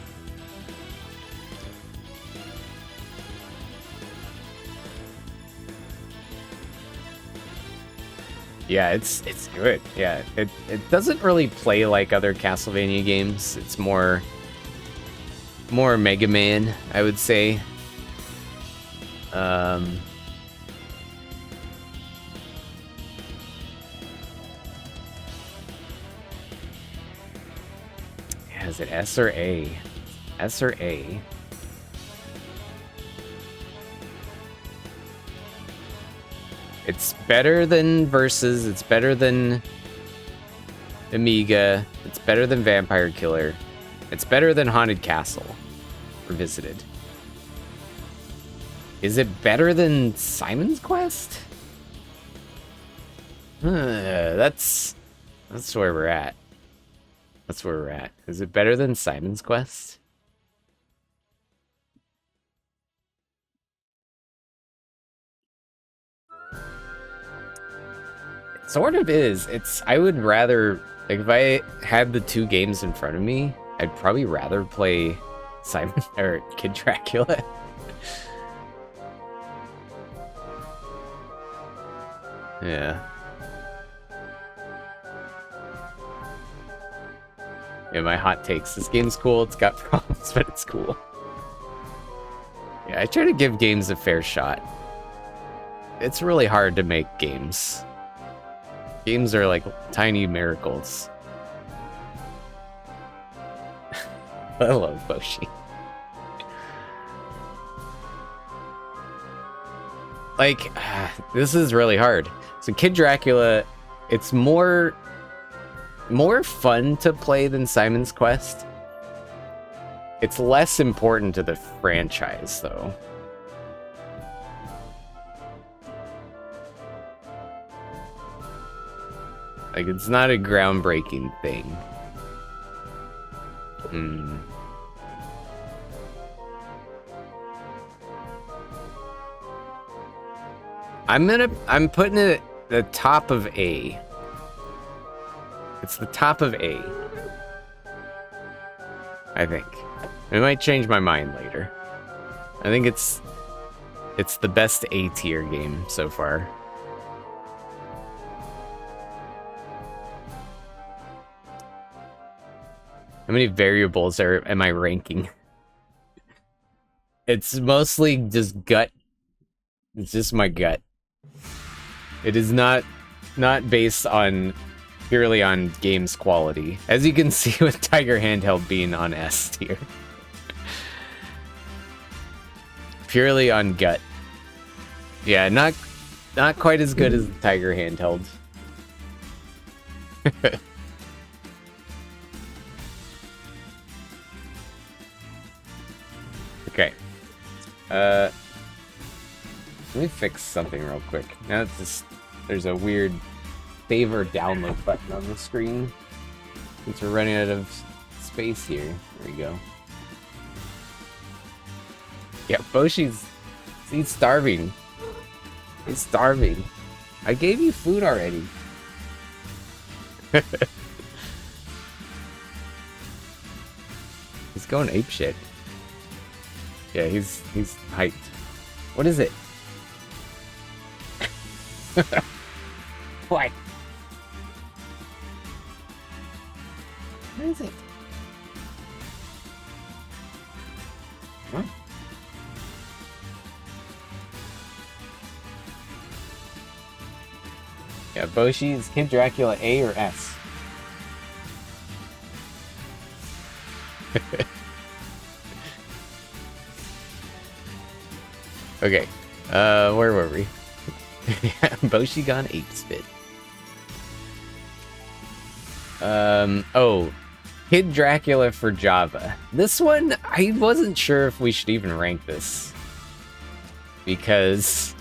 Yeah, it's good. Yeah, it doesn't really play like other Castlevania games. It's more Mega Man, I would say. Yeah, is it S or A? S or A? It's better than Versus. It's better than Amiga. It's better than Vampire Killer. It's better than Haunted Castle Revisited. Is it better than Simon's Quest? That's where we're at. That's where we're at. Is it better than Simon's Quest? It sort of is. I would rather, like, if I had the two games in front of me, I'd probably rather play Simon or Kid Dracula. Yeah. Yeah, my hot takes. This game's cool. It's got problems, but it's cool. Yeah, I try to give games a fair shot. It's really hard to make games. Games are like tiny miracles. I love Boshi. Like, this is really hard. So Kid Dracula, it's more fun to play than Simon's Quest. It's less important to the franchise, though. Like, it's not a groundbreaking thing. I'm putting it at the top of A. It's the top of A. I think. I might change my mind later. I think it's the best A tier game so far. How many variables am I ranking? It's mostly just gut. It's just my gut. It is not based on purely on game's quality, as you can see with Tiger Handheld being on S tier. Purely on gut. Yeah, not quite as good as the Tiger Handheld. Okay. Let me fix something real quick. Now it's just, there's a weird save or download button on the screen. Since we're running out of space here. There we go. Yeah, Boshi's... he's starving. He's starving. I gave you food already. He's going apeshit. Yeah, he's hyped. What is it? What? What is it? Huh? Yeah, Boshi, is Kid Dracula A or S? Okay, where were we? Boshi gone ape spit. Oh, Kid Dracula for Java. This one, I wasn't sure if we should even rank this. Because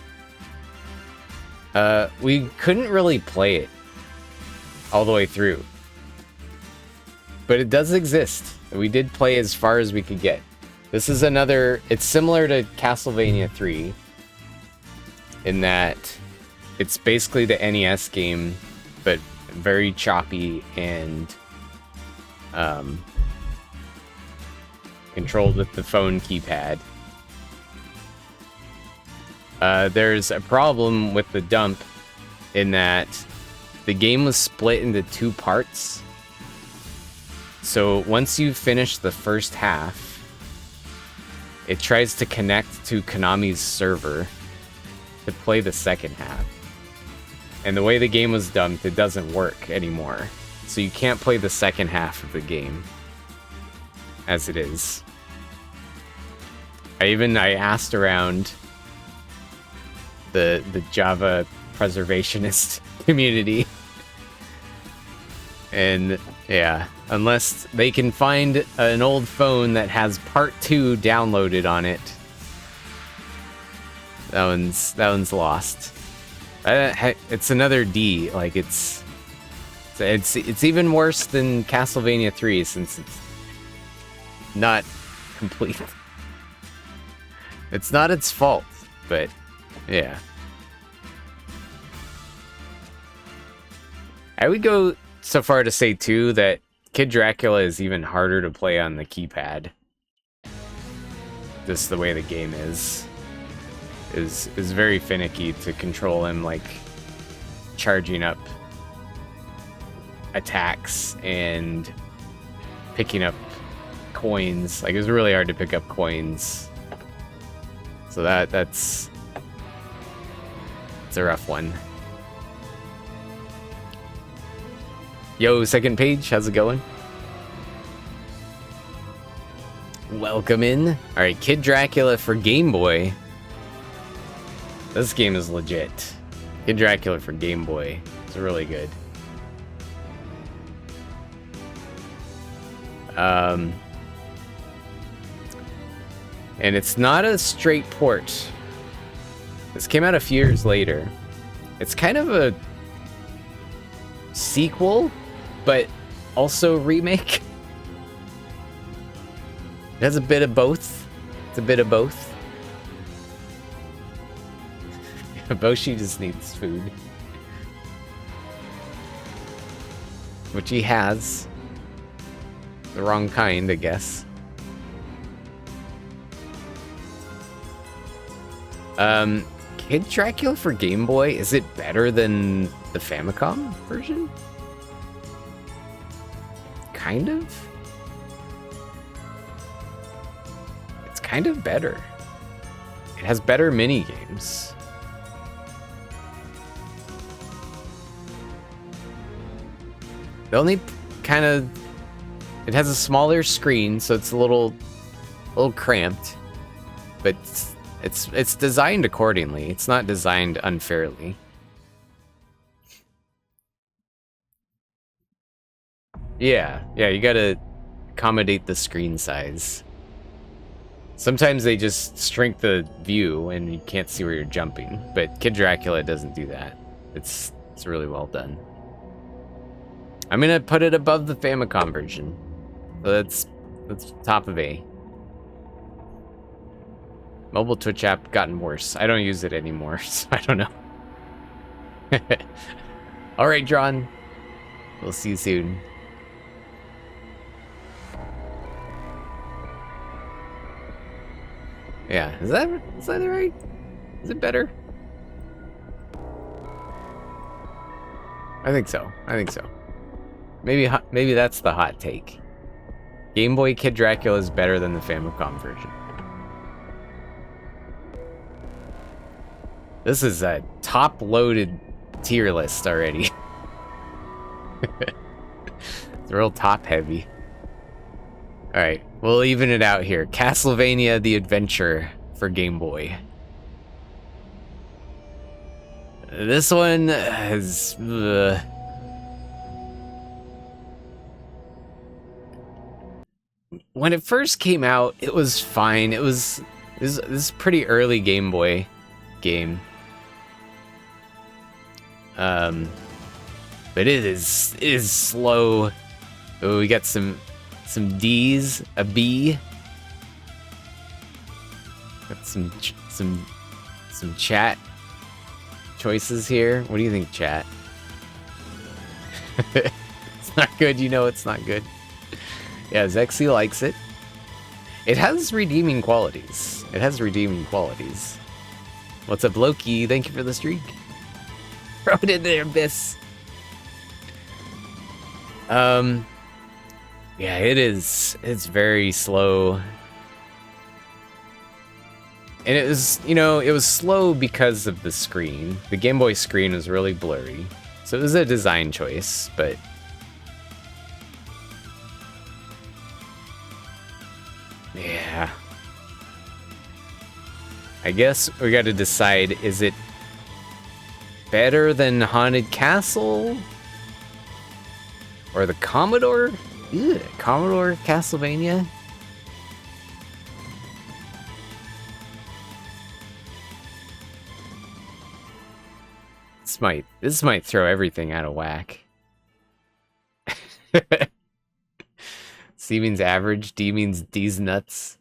we couldn't really play it all the way through. But it does exist. We did play as far as we could get. This is another, it's similar to Castlevania 3 in that it's basically the NES game, but very choppy and controlled with the phone keypad. There's a problem with the dump in that the game was split into 2 parts. So once you finish the first half, it tries to connect to Konami's server to play the second half. And the way the game was dumped, it doesn't work anymore. So you can't play the second half of the game as it is. I asked around the Java preservationist community. And yeah, unless they can find an old phone that has part 2 downloaded on it, that one's lost. It's another D. Like it's even worse than Castlevania 3 since it's not complete. It's not its fault, but yeah. I would go so far to say too that Kid Dracula is even harder to play on the keypad. Just the way the game is very finicky to control him, like charging up attacks and picking up coins. Like, it's really hard to pick up coins. So that's a rough one. Yo, second page, how's it going? Welcome in. Alright, Kid Dracula for Game Boy. This game is legit. Kid Dracula for Game Boy. It's really good. And it's not a straight port. This came out a few years later. It's kind of a sequel, but also remake. It has a bit of both. It's a bit of both. Boshi just needs food. Which he has. The wrong kind, I guess. Kid Dracula for Game Boy, is it better than the Famicom version? Kind of? It's kind of better. It has better mini games. The only kind of... It has a smaller screen, so it's a little cramped. But it's designed accordingly. It's not designed unfairly. Yeah, you gotta accommodate the screen size. Sometimes they just shrink the view and you can't see where you're jumping. But Kid Dracula doesn't do that. It's really well done. I'm gonna put it above the Famicom version. So that's top of A. Mobile Twitch app gotten worse. I don't use it anymore, so I don't know. Alright, Drawn. We'll see you soon. Yeah, is that right? Is it better? I think so. Maybe that's the hot take. Game Boy Kid Dracula is better than the Famicom version. This is a top-loaded tier list already. It's real top-heavy. Alright, we'll even it out here. Castlevania The Adventure for Game Boy. This one has... When it first came out, it was fine. This is pretty early Game Boy game. But it is slow. Oh, we got some D's, a B. Got some chat choices here. What do you think, chat? It's not good. You know it's not good. Yeah, Zexy likes it. It has redeeming qualities. What's up, Loki? Thank you for the streak. Throw it in there, Abyss. Yeah, it is. It's very slow. And it was, you know, it was slow because of the screen. The Game Boy screen was really blurry. So it was a design choice, but... yeah. I guess we gotta decide, is it better than Haunted Castle? Or the Commodore? Ew, Commodore Castlevania? This might throw everything out of whack. C means average, D means D's nuts.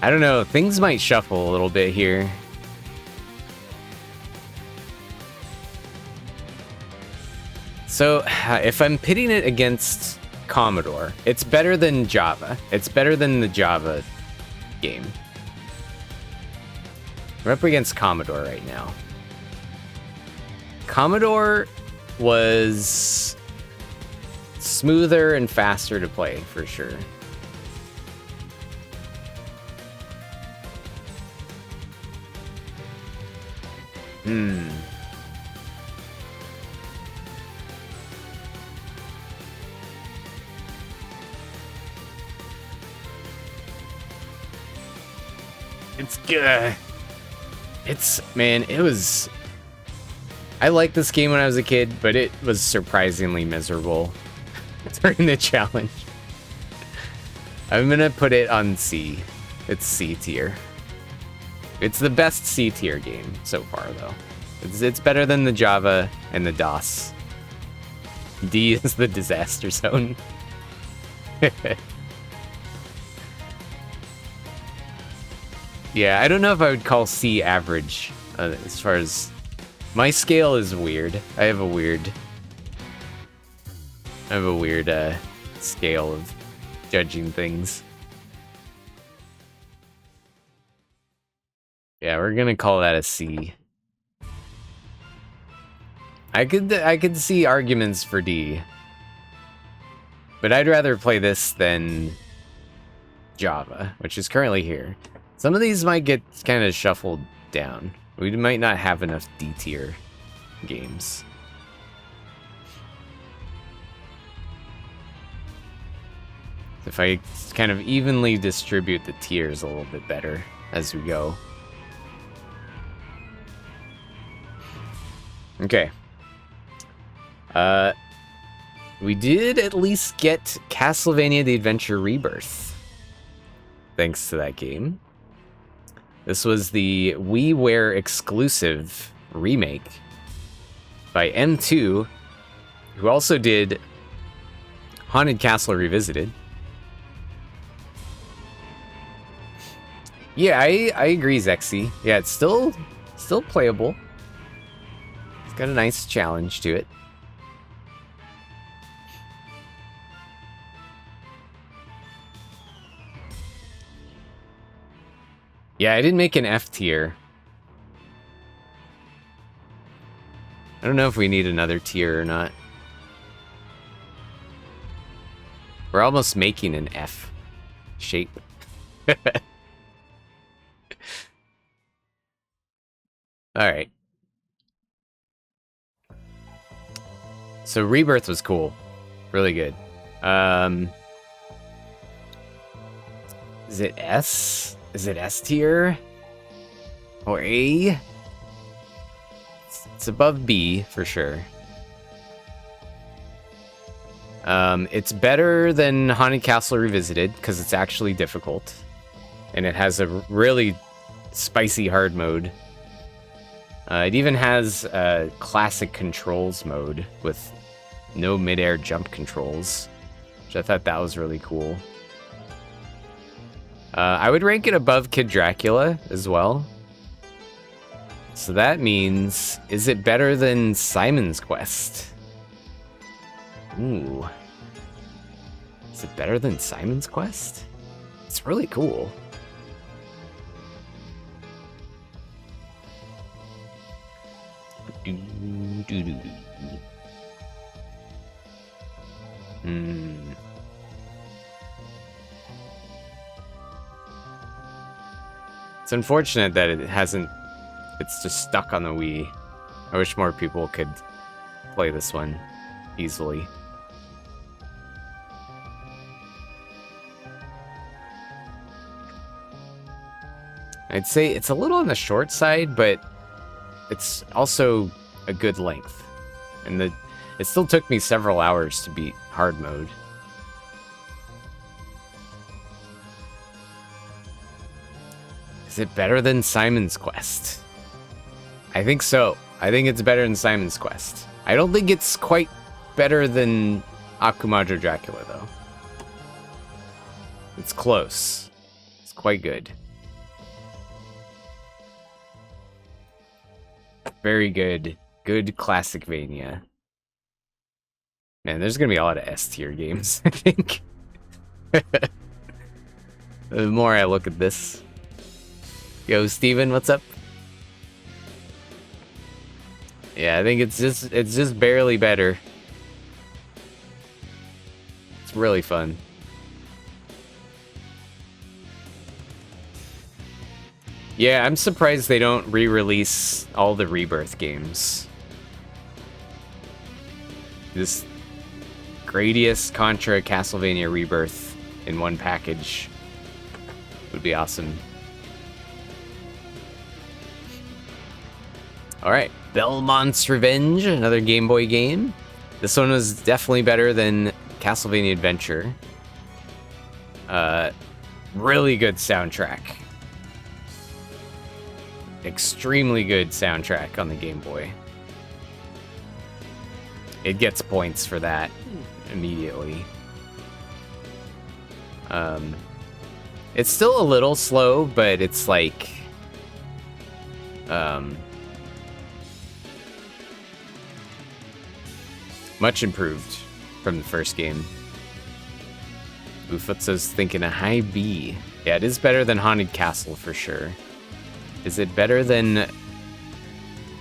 I don't know, things might shuffle a little bit here. So, if I'm pitting it against Commodore, it's better than Java. It's better than the Java game. We're up against Commodore right now. Commodore was smoother and faster to play, for sure. It's good. Man, it was... I liked this game when I was a kid, but it was surprisingly miserable during the challenge. I'm gonna put it on C. It's C tier. It's the best C tier game so far, though. It's better than the Java and the DOS. D is the disaster zone. Yeah, I don't know if I would call C average, as far as... my scale is weird. I have a weird scale of judging things. Yeah, we're gonna call that a C. I could see arguments for D. But I'd rather play this than Java, which is currently here. Some of these might get kind of shuffled down. We might not have enough D tier games. If I kind of evenly distribute the tiers a little bit better as we go. Okay. We did at least get Castlevania The Adventure Rebirth. Thanks to that game. This was the WiiWare exclusive remake by M2, who also did Haunted Castle Revisited. Yeah, I agree, Zexy. Yeah, it's still playable. It's got a nice challenge to it. Yeah, I didn't make an F tier. I don't know if we need another tier or not. We're almost making an F shape. Alright. So Rebirth was cool. Really good. Is it S? Is it S tier? Or A? It's above B, for sure. It's better than Haunted Castle Revisited, because it's actually difficult. And it has a really spicy hard mode. It even has a classic controls mode with no midair jump controls, which I thought that was really cool. I would rank it above Kid Dracula as well. So that means, is it better than Simon's Quest? Ooh. Is it better than Simon's Quest? It's really cool. It's unfortunate that it hasn't... It's just stuck on the Wii. I wish more people could play this one easily. I'd say it's a little on the short side, but it's also a good length. And it still took me several hours to beat hard mode. Is it better than Simon's Quest? I think so. I think it's better than Simon's Quest. I don't think it's quite better than Akumajo Dracula, though. It's close. It's quite good. Very good. Good Classicvania. Man, there's gonna be a lot of S-tier games, I think. The more I look at this. Yo, Steven, what's up? Yeah, I think it's just barely better. It's really fun. Yeah, I'm surprised they don't re-release all the Rebirth games. This Gradius, Contra, Castlevania Rebirth in one package would be awesome. Alright, Belmont's Revenge, another Game Boy game. This one was definitely better than Castlevania Adventure. Really good soundtrack. Extremely good soundtrack on the Game Boy. It gets points for that immediately. It's still a little slow, but it's like... much improved from the first game. Ufutsu's thinking a high B. Yeah, it is better than Haunted Castle for sure. Is it better than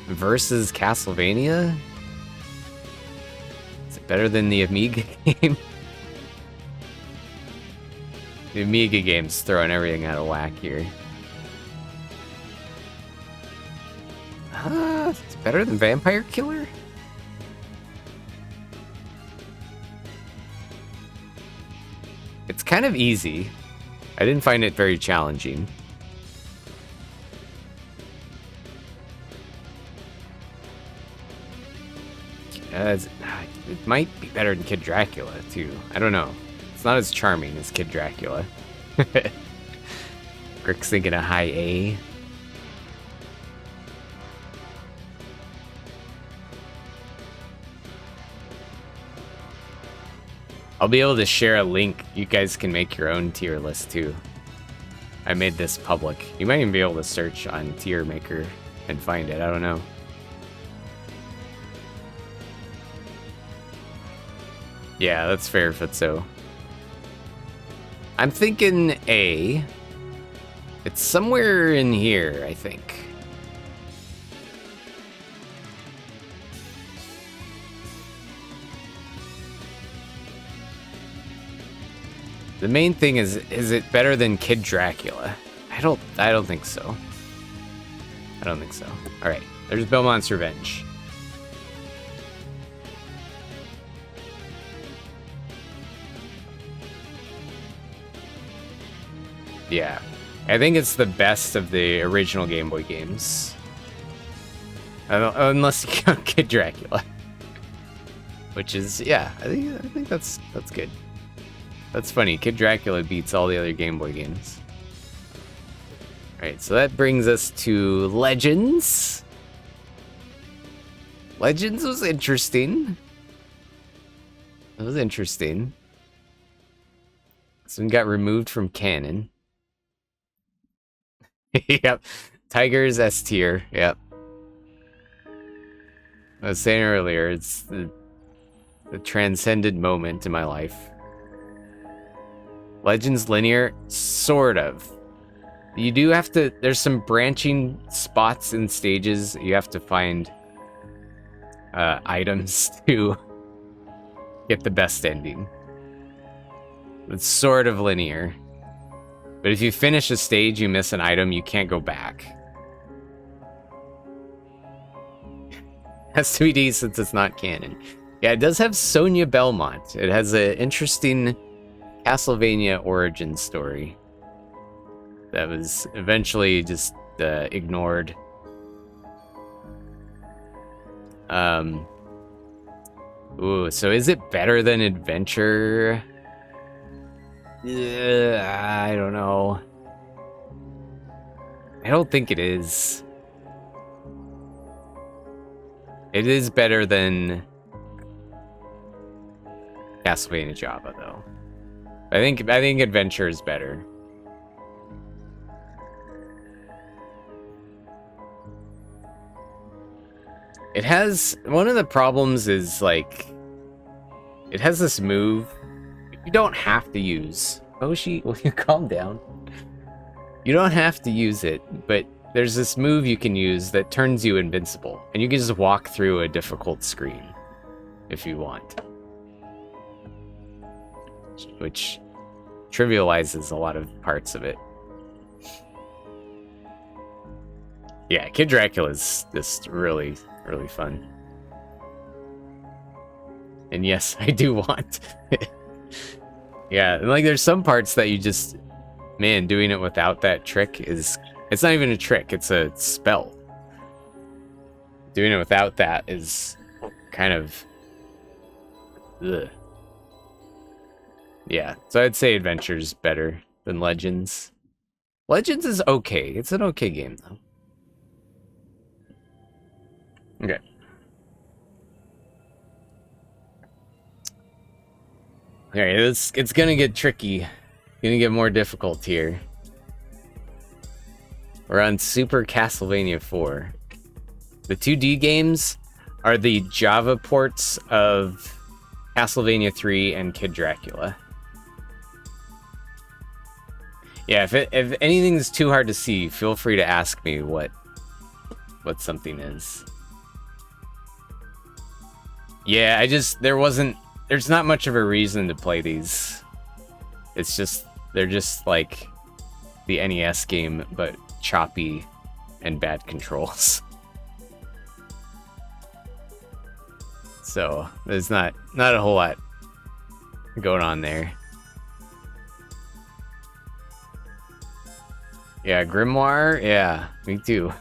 versus Castlevania? Is it better than the Amiga game? The Amiga game's throwing everything out of whack here. It's better than Vampire Killer? It's kind of easy. I didn't find it very challenging. It might be better than Kid Dracula, too. I don't know. It's not as charming as Kid Dracula. Rick's thinking a high A. I'll be able to share a link. You guys can make your own tier list, too. I made this public. You might even be able to search on Tier Maker and find it. I don't know. Yeah, that's fair, Futso. I'm thinking A. It's somewhere in here, I think. The main thing is it better than Kid Dracula? I don't think so. I don't think so. All right, there's Belmont's Revenge. Yeah, I think it's the best of the original Game Boy games. Unless you count Kid Dracula, which is, yeah, I think that's good. That's funny. Kid Dracula beats all the other Game Boy games. Alright, so that brings us to Legends. Legends was interesting. It was interesting. This one got removed from canon. Yep. Tiger's S tier. Yep. I was saying earlier, it's the transcendent moment in my life. Legends linear, sort of. You do have to, there's some branching spots and stages. You have to find items to get the best ending. It's sort of linear. But if you finish a stage, you miss an item, you can't go back. Has to be D since it's not canon. Yeah, it does have Sonia Belmont. It has an interesting Castlevania origin story that was eventually just ignored. Ooh, so is it better than Adventure? I don't know. I don't think it is. It is better than Castlevania Java, though. I think Adventure is better. It has, one of the problems is like, it has this move you don't have to use. Oshi, will you calm down? You don't have to use it, but there's this move you can use that turns you invincible, and you can just walk through a difficult screen if you want. Which trivializes a lot of parts of it. Yeah, Kid Dracula is just really, really fun. And yes, I do want. Yeah, and like there's some parts that you just, man, doing it without that trick is, it's not even a trick, it's a spell. Doing it without that is kind of, ugh. Yeah, so I'd say Adventure's better than Legends. Legends is okay. It's an okay game, though. Okay. Alright, it's gonna get tricky. Gonna get more difficult here. We're on Super Castlevania 4. The 2D games are the Java ports of Castlevania 3 and Kid Dracula. Yeah, if anything's too hard to see, feel free to ask me what something is. Yeah, there's not much of a reason to play these. It's just, they're just like the NES game, but choppy and bad controls. So, there's not a whole lot going on there. Yeah, Grimoire? Yeah, me too.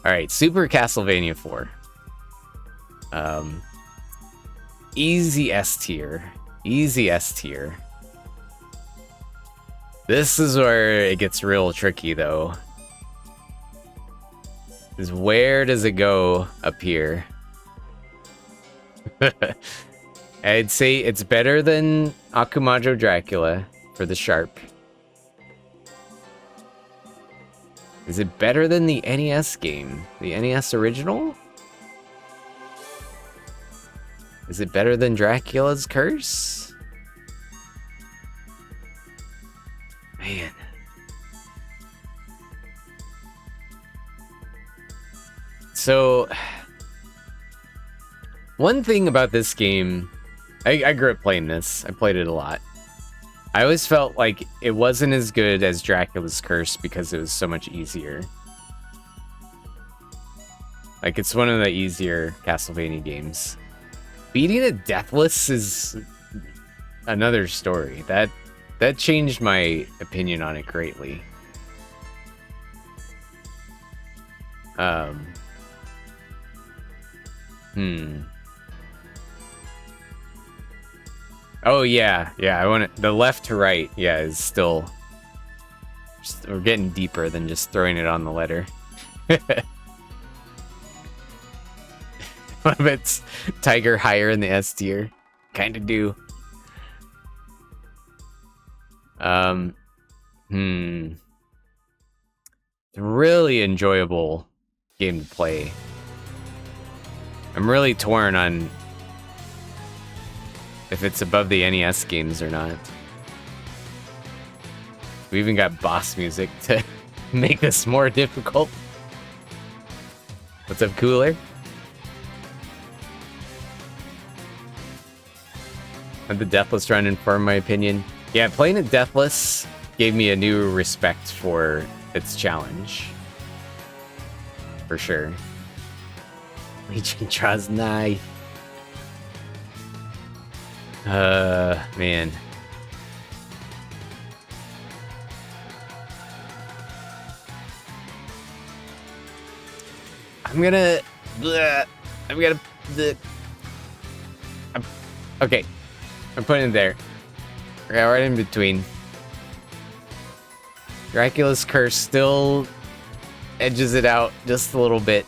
Alright, Super Castlevania 4. Easy S tier. Easy S tier. This is where it gets real tricky, though. Is where does it go up here? I'd say it's better than Akumajo Dracula for the Sharp. Is it better than the NES game? The NES original? Is it better than Dracula's Curse? Man. So, one thing about this game, I grew up playing this. I played it a lot. I always felt like it wasn't as good as Dracula's Curse because it was so much easier. Like, it's one of the easier Castlevania games. Beating it deathless is another story. That changed my opinion on it greatly. Oh yeah, I want it. The left to right, yeah, is still. We're getting deeper than just throwing it on the letter. One of it's Tiger higher in the S tier. Kinda do. Really enjoyable game to play. I'm really torn on if it's above the NES games or not. We even got boss music to make this more difficult. What's up, Cooler? And the Deathless run informed my opinion. Yeah, playing it Deathless gave me a new respect for its challenge. For sure. Legion draws nigh. Man. I'm gonna... okay. I'm putting it there. Yeah, right in between. Dracula's Curse still edges it out just a little bit.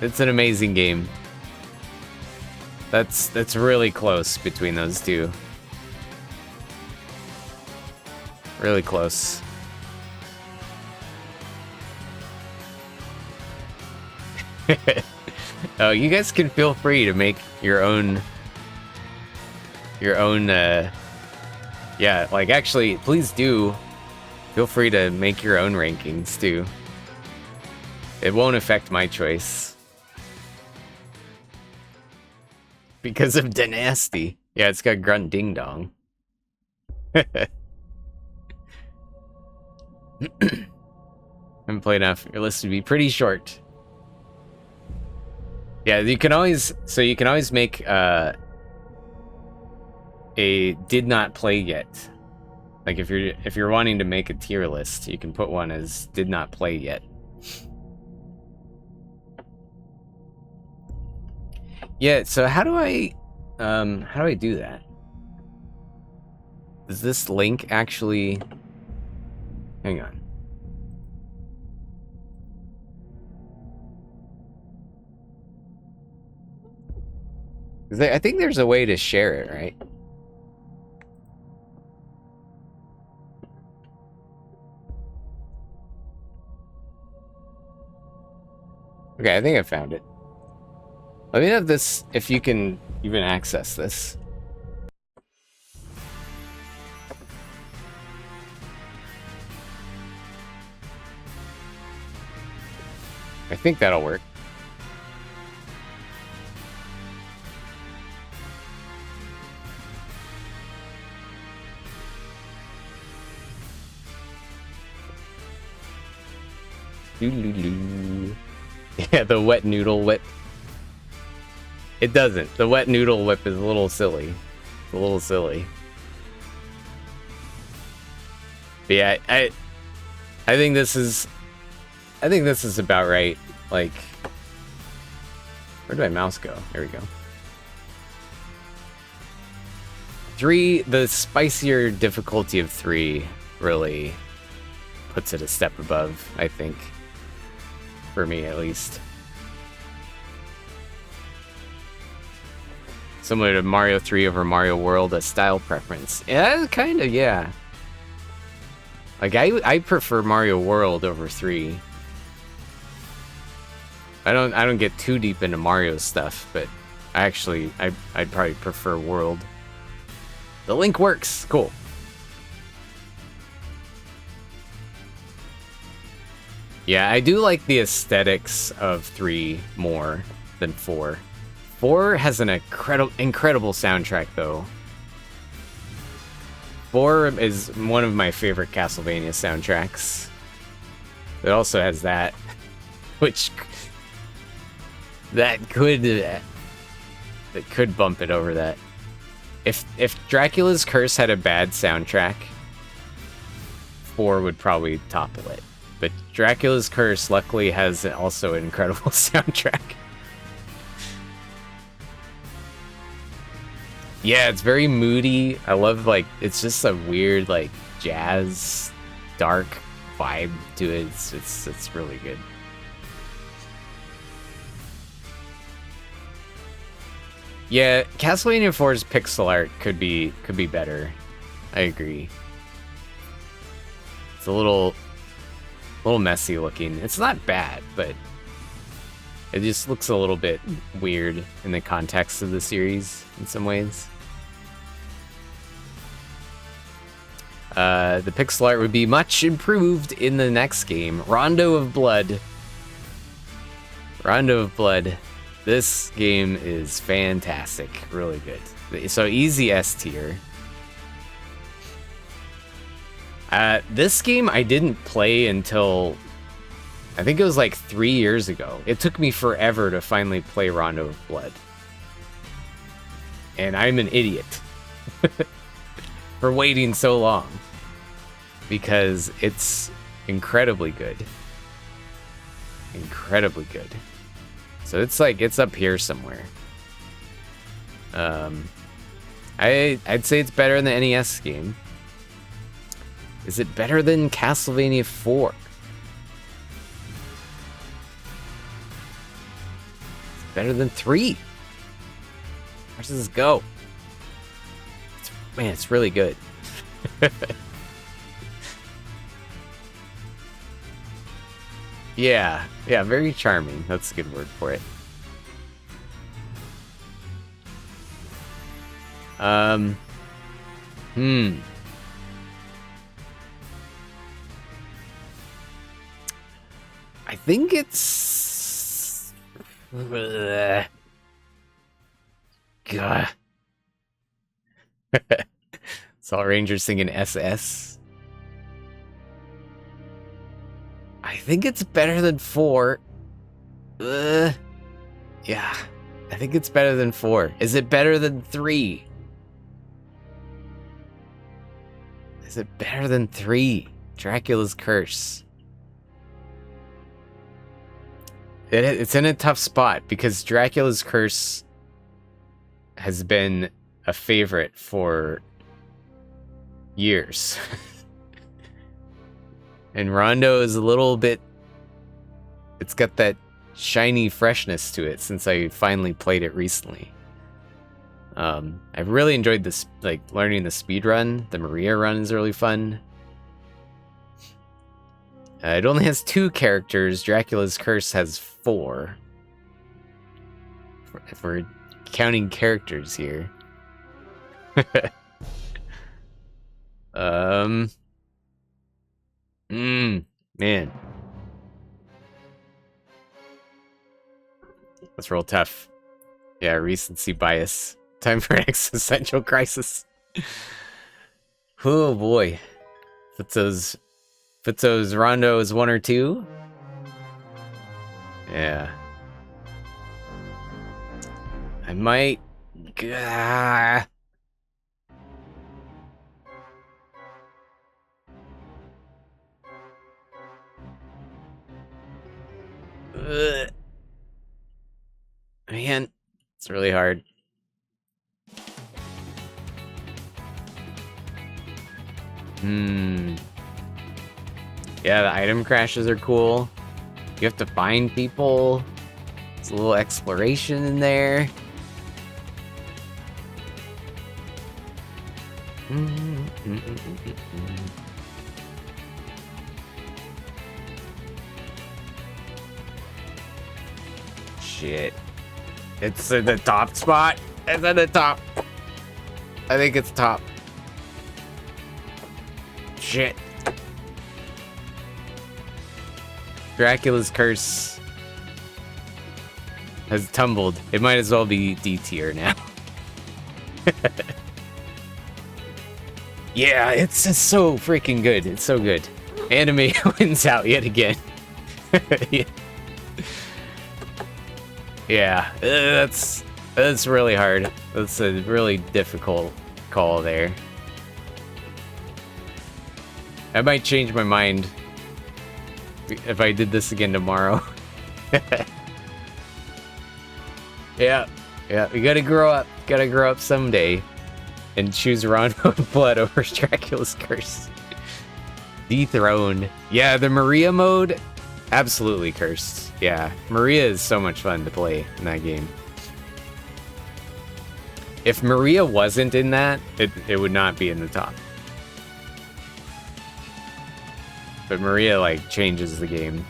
It's an amazing game. That's really close between those two. Really close. Oh, you guys can feel free to make your own yeah, like actually please do feel free to make your own rankings too. It won't affect my choice because of Dynasty. Yeah, it's got Grunt Ding Dong. Haven't played enough. Your list would be pretty short. Yeah, you can always make a did not play yet. Like if you're wanting to make a tier list, you can put one as did not play yet. Yeah, so how do I do that? Does this link actually... Hang on. I think there's a way to share it, right? Okay, I think I found it. Let me know if you can even access this. I think that'll work. Doo-doo-doo. Yeah, the wet noodle whip. It doesn't. The wet noodle whip is a little silly. It's a little silly. But yeah, I think this is about right. Like, where did my mouse go? There we go. 3, the spicier difficulty of 3 really puts it a step above, I think. For me, at least. Similar to Mario 3 over Mario World, a style preference. Yeah, kind of, yeah. Like, I prefer Mario World over 3. I don't get too deep into Mario stuff, but I'd probably prefer World. The link works. Cool. Yeah, I do like the aesthetics of 3 more than 4. 4 has an incredible soundtrack, though. 4 is one of my favorite Castlevania soundtracks. It also has that, which that could bump it over that. If Dracula's Curse had a bad soundtrack, 4 would probably topple it. But Dracula's Curse luckily has also an incredible soundtrack. Yeah, it's very moody. I love, like, it's just a weird, like, jazz, dark vibe to it. It's really good. Yeah, Castlevania 4's pixel art could be better. I agree. It's a little messy looking. It's not bad, but it just looks a little bit weird in the context of the series in some ways. The pixel art would be much improved in the next game. Rondo of Blood. Rondo of Blood. This game is fantastic. Really good. So easy S tier. This game I didn't play until, I think it was like 3 years ago. It took me forever to finally play Rondo of Blood. And I'm an idiot for waiting so long. Because it's incredibly good. Incredibly good. So it's like, it's up here somewhere. I'd say it's better than the NES game. Is it better than Castlevania 4? It's better than 3. Where does this go? Man, it's really good. Yeah, very charming. That's a good word for it. I think it's... God. Saw Rangers singing SS. I think it's better than 4. Yeah, I think it's better than 4. Is it better than 3? Is it better than 3? Dracula's Curse. It's in a tough spot because Dracula's Curse has been a favorite for years. And Rondo is a little bit... It's got that shiny freshness to it since I finally played it recently. I've really enjoyed this, like, learning the speed run. The Maria run is really fun. It only has 2 characters. Dracula's Curse has 4. If we're counting characters here. Man. That's real tough. Yeah, recency bias. Time for an existential crisis. Oh boy. Fitzo's Rondo is 1 or 2? Yeah. I might... Man, it's really hard. Yeah, the item crashes are cool. You have to find people. There's a little exploration in there. Shit. It's in the top spot. It's in the top. I think it's top. Shit. Dracula's Curse has tumbled. It might as well be D tier now. Yeah, it's so freaking good. It's so good. Anime wins out yet again. Yeah, that's really hard. That's a really difficult call there. I might change my mind if I did this again tomorrow. Yeah, we gotta grow up. Gotta grow up someday and choose Rondo of Blood over Dracula's Curse. Dethroned. Yeah, the Maria mode, absolutely cursed. Yeah, Maria is so much fun to play in that game. If Maria wasn't in that, it would not be in the top. But Maria, like, changes the game.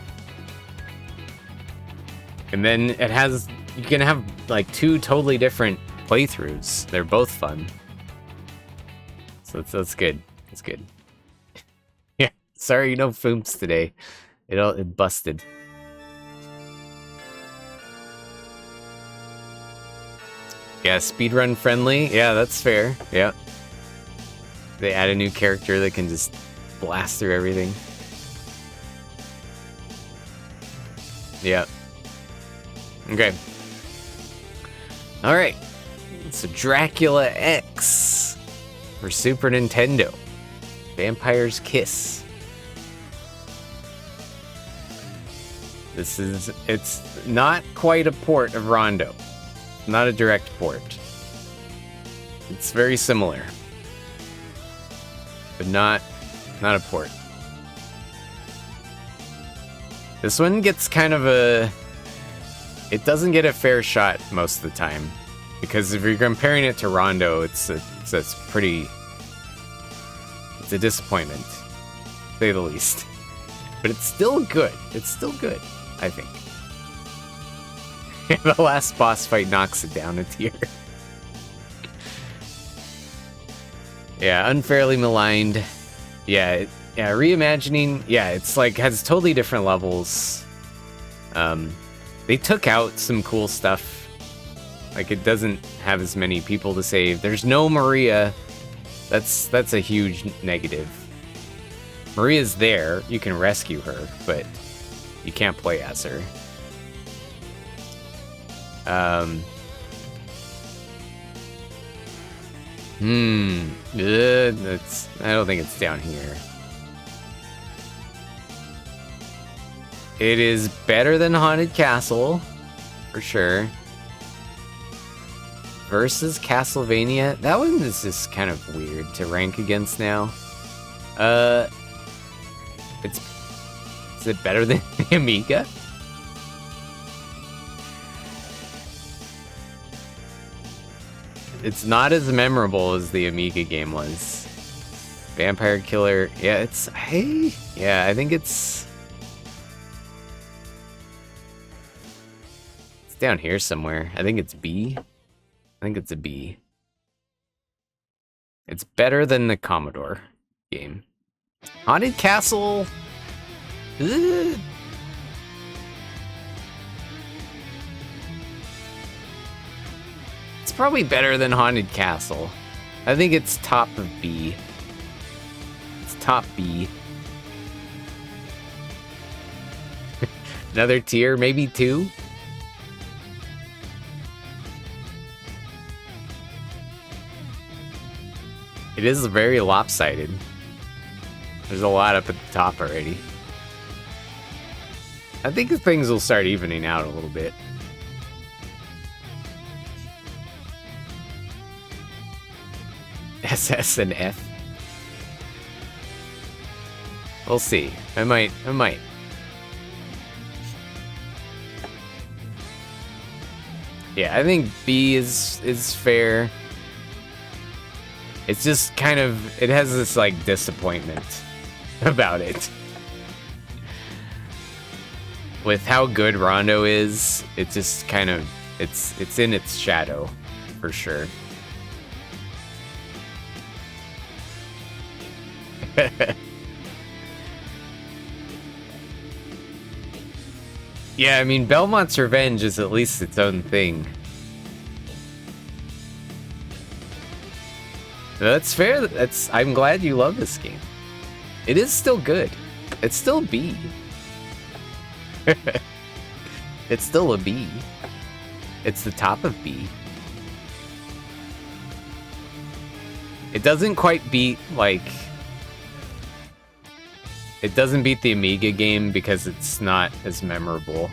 And then it has... You can have, like, 2 totally different playthroughs. They're both fun. So that's good. That's good. Sorry, no foomps today. It busted. Yeah, speedrun friendly. Yeah, that's fair. Yeah. They add a new character that can just blast through everything. Yeah. Okay. Alright. So Dracula X for Super Nintendo. Vampire's Kiss. It's not quite a port of Rondo. Not a direct port. It's very similar. But not a port. This one gets kind of a... It doesn't get a fair shot most of the time. Because if you're comparing it to Rondo, it's a disappointment, to say the least. But it's still good. It's still good, I think. The last boss fight knocks it down a tier. Yeah, unfairly maligned. Yeah, reimagining. Yeah, it's like has totally different levels. They took out some cool stuff. Like it doesn't have as many people to save. There's no Maria. That's a huge negative. Maria's there. You can rescue her, but you can't play as her. I don't think it's down here. It is better than Haunted Castle, for sure. Versus Castlevania. That one is just kind of weird to rank against now. Is it better than the Amiga? It's not as memorable as the Amiga game was. Vampire Killer, yeah, I think it's down here somewhere. I think it's B. I think it's a B. It's better than the Commodore game. Haunted Castle. Ugh. It's probably better than Haunted Castle. I think it's top of B. It's top B. Another tier, maybe 2. It is very lopsided. There's a lot up at the top already. I think things will start evening out a little bit. SS and F. We'll see. I might. Yeah, I think B is fair. It's just kind of, it has this like disappointment about it. With how good Rondo is, it just kind of, it's in its shadow, for sure. Yeah, I mean, Belmont's Revenge is at least its own thing. That's fair. I'm glad you love this game. It is still good. It's still B. It's still a B. It's the top of B. It doesn't quite beat, like... It doesn't beat the Amiga game because it's not as memorable.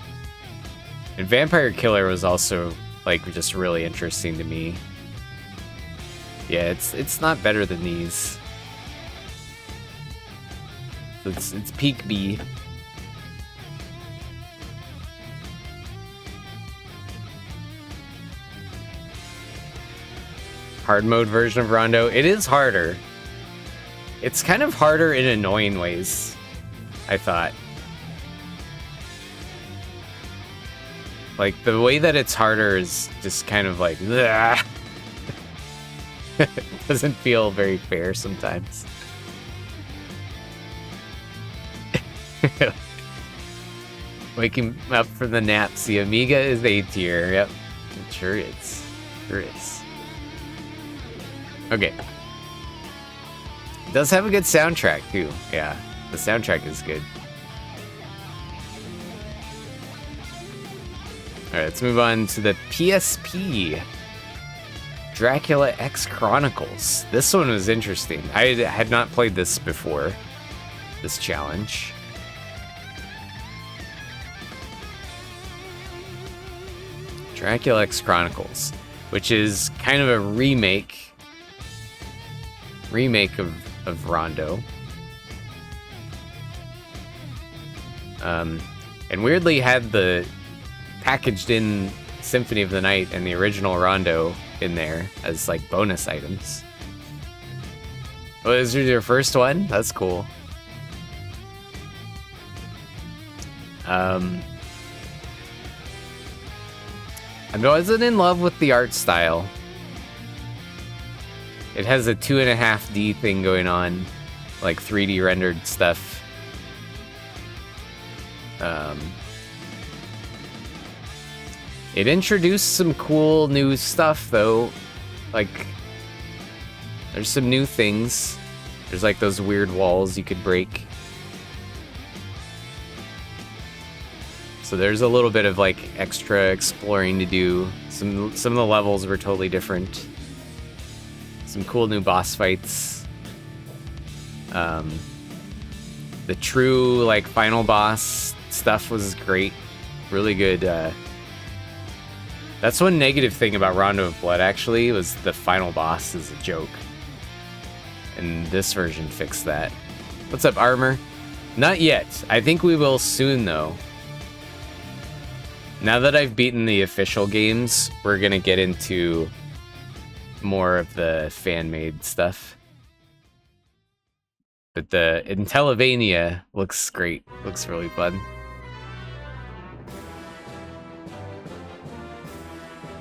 And Vampire Killer was also, like, just really interesting to me. Yeah, it's not better than these. It's peak B. Hard mode version of Rondo. It is harder. It's kind of harder in annoying ways, I thought. Like, the way that it's harder is just kind of like, ugh. It doesn't feel very fair sometimes. Waking up from the naps. The Amiga is A tier. Yep. It sure is. Sure is. Okay. It does have a good soundtrack, too. Yeah. The soundtrack is good. Alright, let's move on to the PSP. Dracula X Chronicles. This one was interesting. I had not played this before. This challenge. Dracula X Chronicles, which is kind of a remake of Rondo. And weirdly had the packaged in Symphony of the Night and the original Rondo in there as like bonus items. Oh, this is your first one? That's cool. I wasn't in love with the art style. It has a 2.5D thing going on, like 3D rendered stuff. It introduced some cool new stuff though. Like, there's some new things. There's like those weird walls you could break. So there's a little bit of like extra exploring to do. Some of the levels were totally different. Some cool new boss fights. The true like final boss stuff was great. Really good. That's one negative thing about Rondo of Blood actually, was the final boss is a joke. And this version fixed that. What's up, Armor? Not yet. I think we will soon though. Now that I've beaten the official games, we're gonna get into more of the fan-made stuff. But the Castlevania looks great. Looks really fun.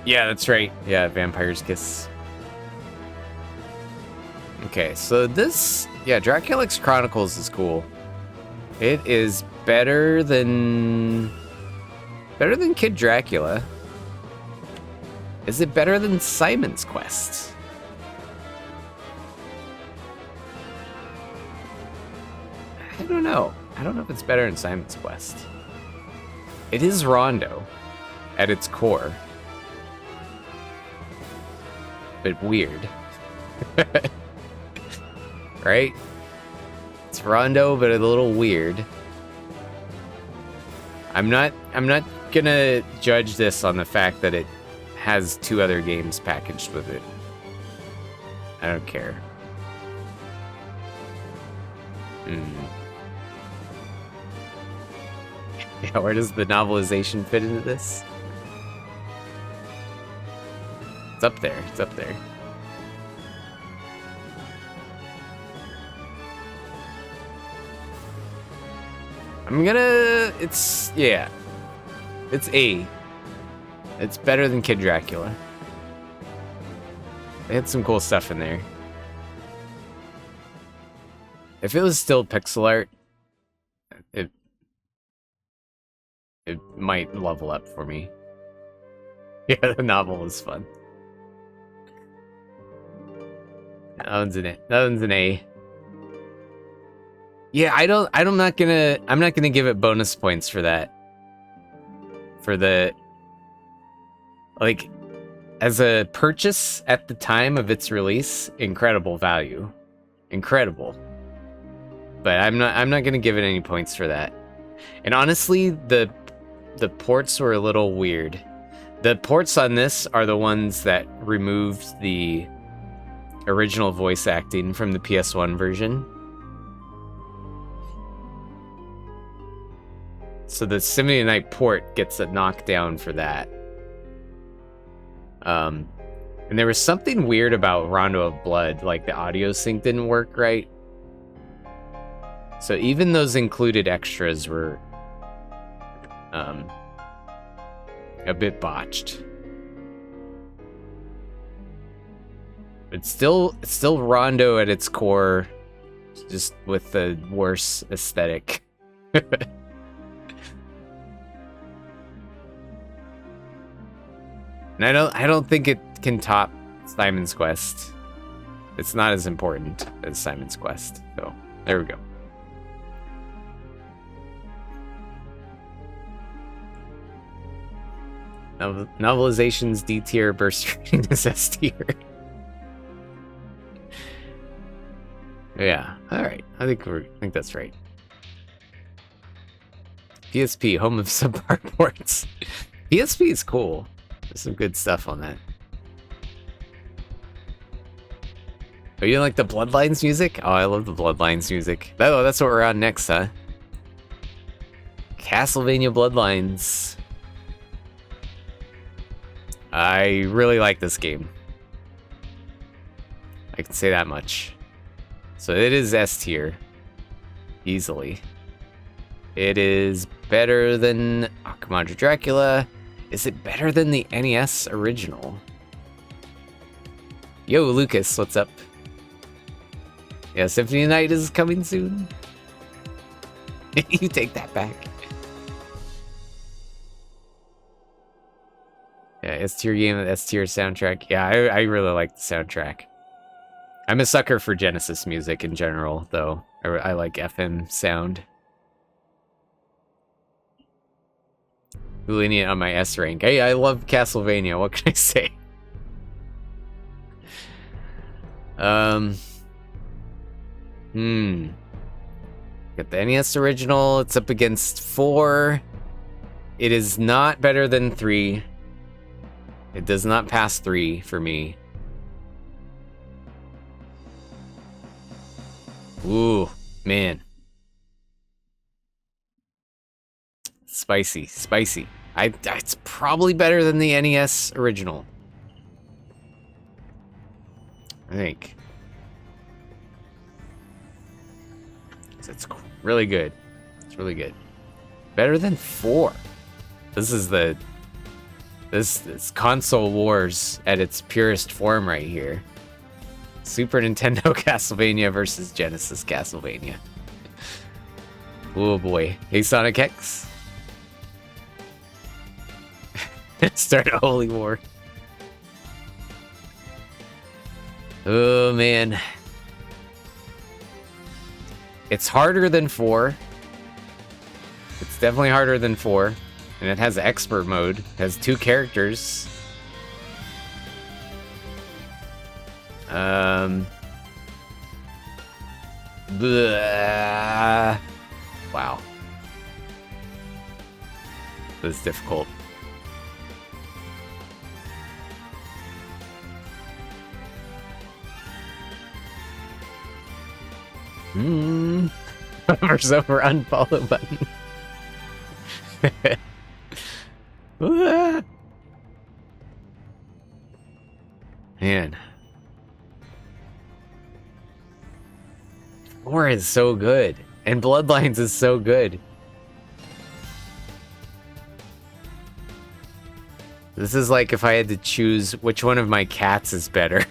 Yeah, that's right. Yeah, Vampire's Kiss. Okay, so this... Yeah, Dracula X Chronicles is cool. It is better than Kid Dracula. Is it better than Simon's Quest? I don't know. I don't know if it's better than Simon's Quest. It is Rondo at its core. But weird. Right? It's Rondo, but a little weird. I'm not gonna judge this on the fact that it has 2 other games packaged with it. I don't care. Yeah, where does the novelization fit into this? It's up there. It's up there. Yeah. It's A. It's better than Kid Dracula. They had some cool stuff in there. If it was still pixel art, it might level up for me. Yeah, the novel is fun. That one's an A. Yeah, I'm not gonna give it bonus points for that. For the, like, as a purchase at the time of its release, incredible value. Incredible. But I'm not gonna give it any points for that. And honestly, the ports were a little weird. The ports on this are the ones that removed the original voice acting from the PS1 version. So the Symphony of the Night port gets a knockdown for that. And there was something weird about Rondo of Blood, like the audio sync didn't work right. So even those included extras were a bit botched. It's still Rondo at its core, just with the worse aesthetic. And I don't think it can top Simon's Quest. It's not as important as Simon's Quest. So there we go. Novelization's D tier, burst rating is S tier. Yeah, all right. I think that's right. PSP, home of subpar ports. PSP is cool. There's some good stuff on that. Oh, you like the Bloodlines music? Oh, I love the Bloodlines music. Oh, that's what we're on next, huh? Castlevania Bloodlines. I really like this game. I can say that much. So it is S tier. Easily. It is better than Akamandra Dracula. Is it better than the NES original? Yo, Lucas, what's up? Yeah, Symphony of Night is coming soon. You take that back. Yeah, S tier game, S tier soundtrack. Yeah, I really like the soundtrack. I'm a sucker for Genesis music in general, though. I like FM sound. Lenient on my S rank. Hey, I love Castlevania. What can I say? Got the NES original. It's up against 4. It is not better than 3. It does not pass 3 for me. Ooh, man. Spicy, spicy. It's probably better than the NES original. I think. It's really good. It's really good. Better than 4. This is this console wars at its purest form right here. Super Nintendo Castlevania versus Genesis Castlevania. Oh boy. Hey, Sonic X. Start a holy war. Oh man. It's harder than 4. It's definitely harder than 4. And it has expert mode. It has 2 characters. Wow. This is difficult. Hover's over unfollow button. Man. 4 is so good. And Bloodlines is so good. This is like if I had to choose which one of my cats is better.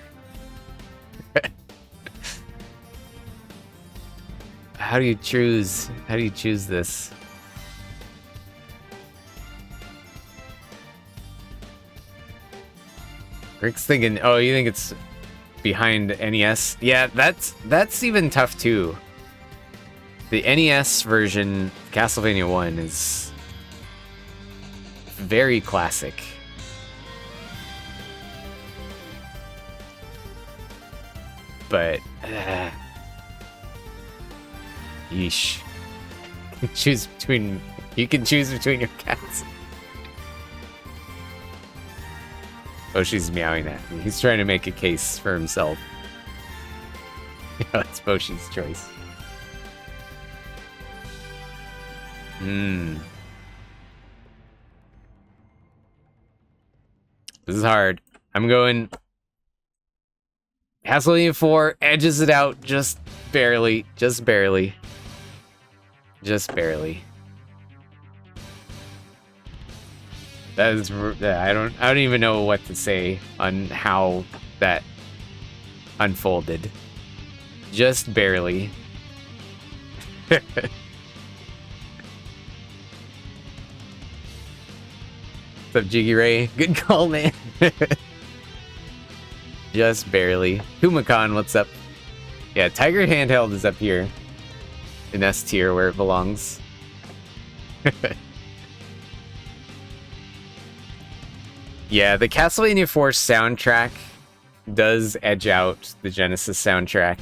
How do you choose this? Rick's thinking, oh, you think it's behind NES? Yeah, that's even tough too. The NES version, Castlevania 1, is very classic. But yeesh. You can choose between your cats. Boshi's meowing at me. He's trying to make a case for himself. It's Boshi's choice. This is hard. I'm going Castlevania 4 edges it out just barely. Just barely. Just barely. That is, I don't even know what to say on how that unfolded. Just barely. What's up, Jiggy Ray? Good call, man. Just barely. Humacan, what's up? Yeah, Tiger Handheld is up here. In S tier where it belongs. Yeah, the Castlevania 4 soundtrack does edge out the Genesis soundtrack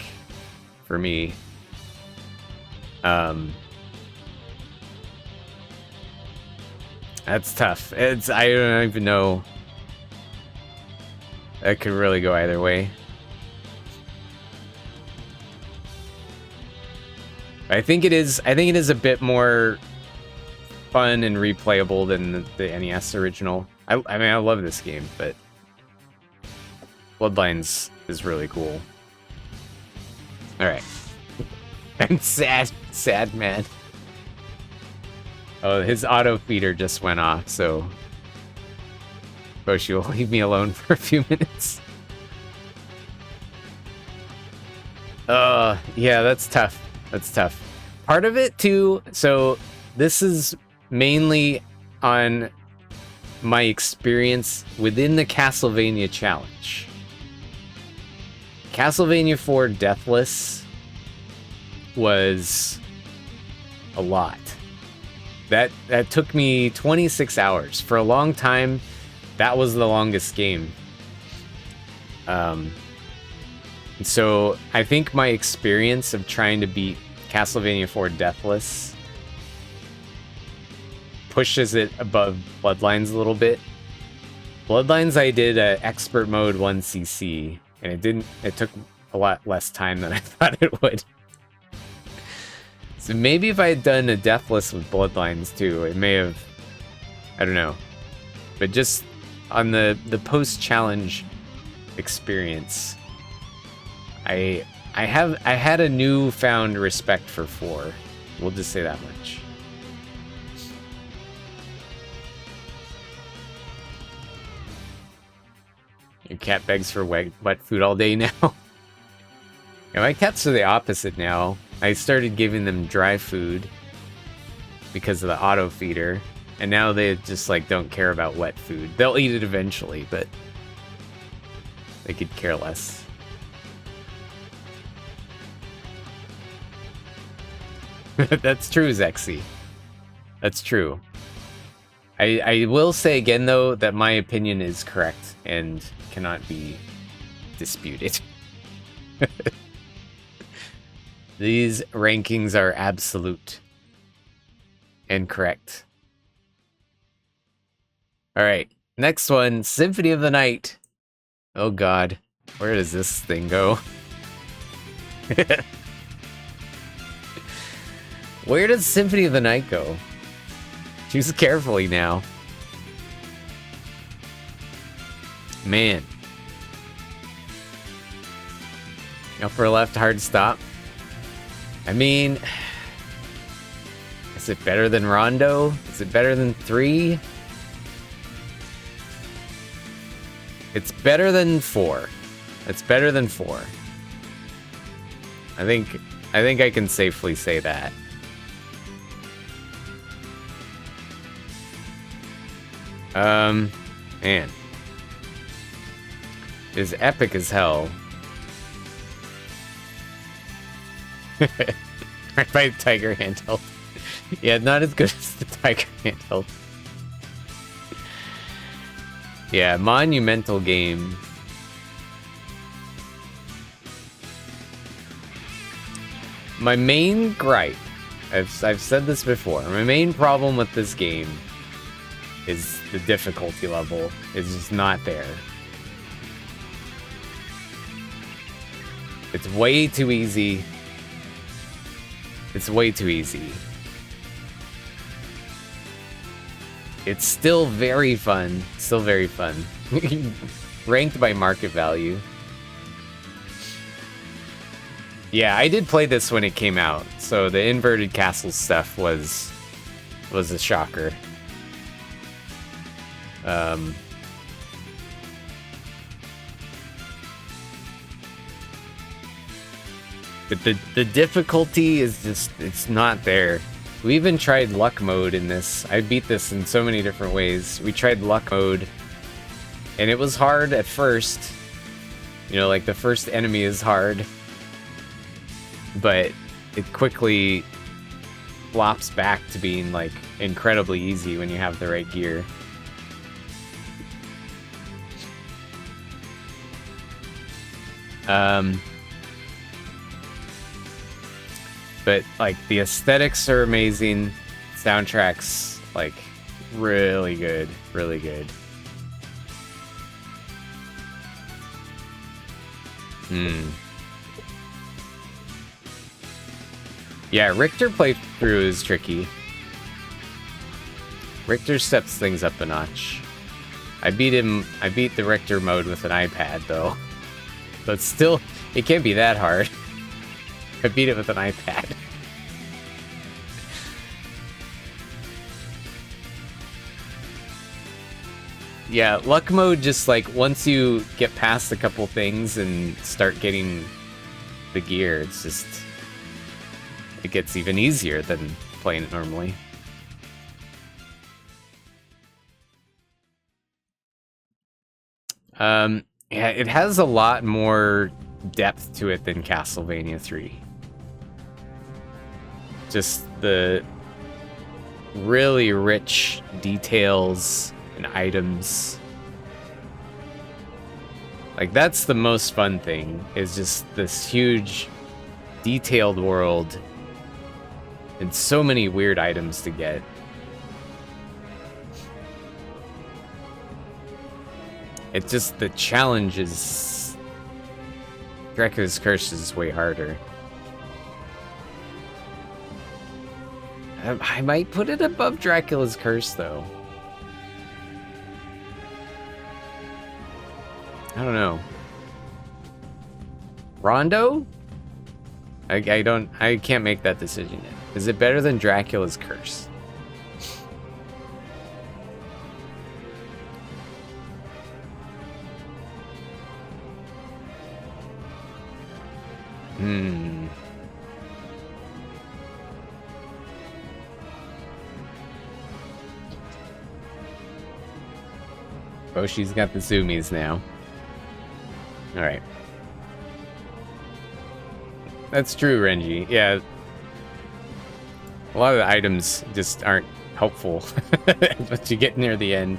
for me. That's tough. I don't even know. That could really go either way. I think it is a bit more fun and replayable than the NES original. I mean, I love this game, but Bloodlines is really cool. Alright. I'm sad man. Oh, his auto feeder just went off, so Boshi will leave me alone for a few minutes. Yeah, that's tough. That's tough. Part of it too, so this is mainly on my experience within the Castlevania challenge. Castlevania 4 Deathless was a lot. That took me 26 hours. For a long time, that was the longest game. So I think my experience of trying to beat Castlevania 4 Deathless pushes it above Bloodlines a little bit. Bloodlines I did expert mode 1cc, and it took a lot less time than I thought it would. So maybe if I had done a Deathless with Bloodlines too, it may have, I don't know. But just on the post-challenge experience, I had a newfound respect for 4. We'll just say that much. Your cat begs for wet food all day now. Yeah, my cats are the opposite now. I started giving them dry food because of the auto feeder, and now they just like don't care about wet food. They'll eat it eventually, but they could care less. That's true, Zexy. That's true. I will say again, though, that my opinion is correct and cannot be disputed. These rankings are absolute and correct. All right, next one, Symphony of the Night. Oh God, where does this thing go? Where does Symphony of the Night go? Choose carefully now. Man. Upper left, hard stop. I mean, is it better than Rondo? Is it better than 3? It's better than 4. It's better than 4. I think I can safely say that. Man. Is epic as hell. Right by the Tiger Handheld. Yeah, not as good as the Tiger Handheld. Yeah, monumental game. My main gripe, I've said this before, my main problem with this game is the difficulty level is just not there. It's way too easy. It's way too easy. It's still very fun. Still very fun. Ranked by market value. Yeah, I did play this when it came out, so the inverted castle stuff was a shocker. But the difficulty is just, it's not there. We even tried luck mode in this. I beat this in so many different ways. We tried luck mode, and it was hard at first. You know, like the first enemy is hard, but it quickly flops back to being like incredibly easy when you have the right gear. But like the aesthetics are amazing, soundtracks like really good, really good. Yeah, Richter playthrough is tricky. Richter steps things up a notch. I beat the Richter mode with an iPad though. But still, it can't be that hard. I beat it with an iPad. Yeah, luck mode just like once you get past a couple things and start getting the gear, it's just it gets even easier than playing it normally. Yeah, it has a lot more depth to it than Castlevania 3. Just the really rich details and items. Like, that's the most fun thing, is just this huge, detailed world and so many weird items to get. It's just the challenge is... Dracula's Curse is way harder. I might put it above Dracula's Curse, though. I don't know. Rondo? I can't make that decision yet. Is it better than Dracula's Curse? Oh, she's got the zoomies now. Alright. That's true, Renji. Yeah. A lot of the items just aren't helpful once you get near the end.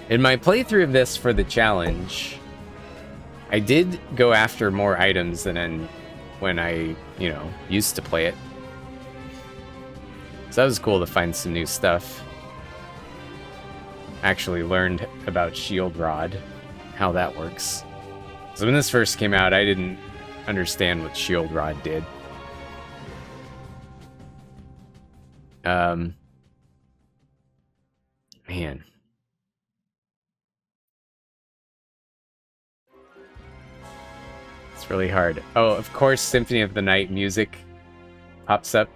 In my playthrough of this for the challenge, I did go after more items than when I, you know, used to play it. So that was cool to find some new stuff. Actually learned about Shield Rod, how that works. So when this first came out, I didn't understand what Shield Rod did. Man. It's really hard. Oh, of course, Symphony of the Night music pops up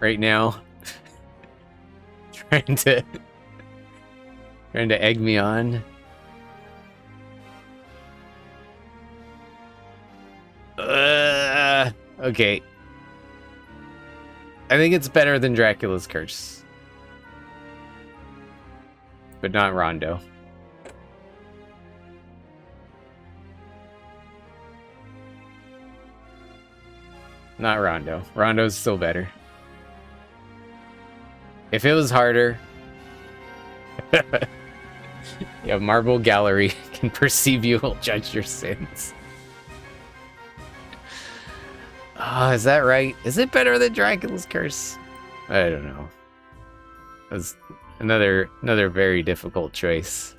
right now. trying to egg me on. Okay. I think it's better than Dracula's Curse. But not Rondo. Not Rondo. Rondo's still better. If it was harder... Yeah, Marble Gallery can perceive you, will judge your sins. Oh, is that right? Is it better than Dracula's Curse? I don't know. That's another very difficult choice.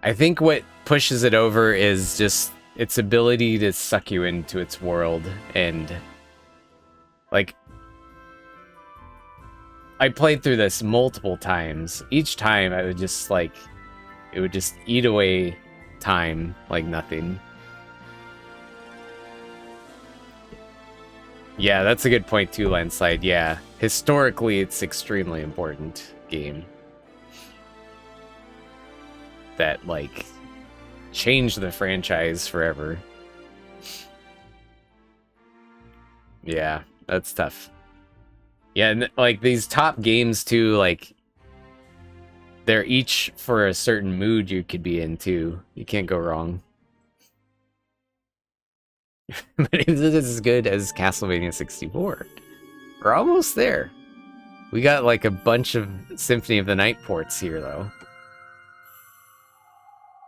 I think what pushes it over is just its ability to suck you into its world, and like I played through this multiple times. Each time I would just like it would just eat away time like nothing. Yeah, that's a good point too, Landslide. Yeah, historically it's extremely important game. That like change the franchise forever. Yeah, that's tough. Yeah, and like these top games too, like they're each for a certain mood you could be in too. You can't go wrong. But is it as good as Castlevania 64? We're almost there. We got like a bunch of Symphony of the Night ports here though.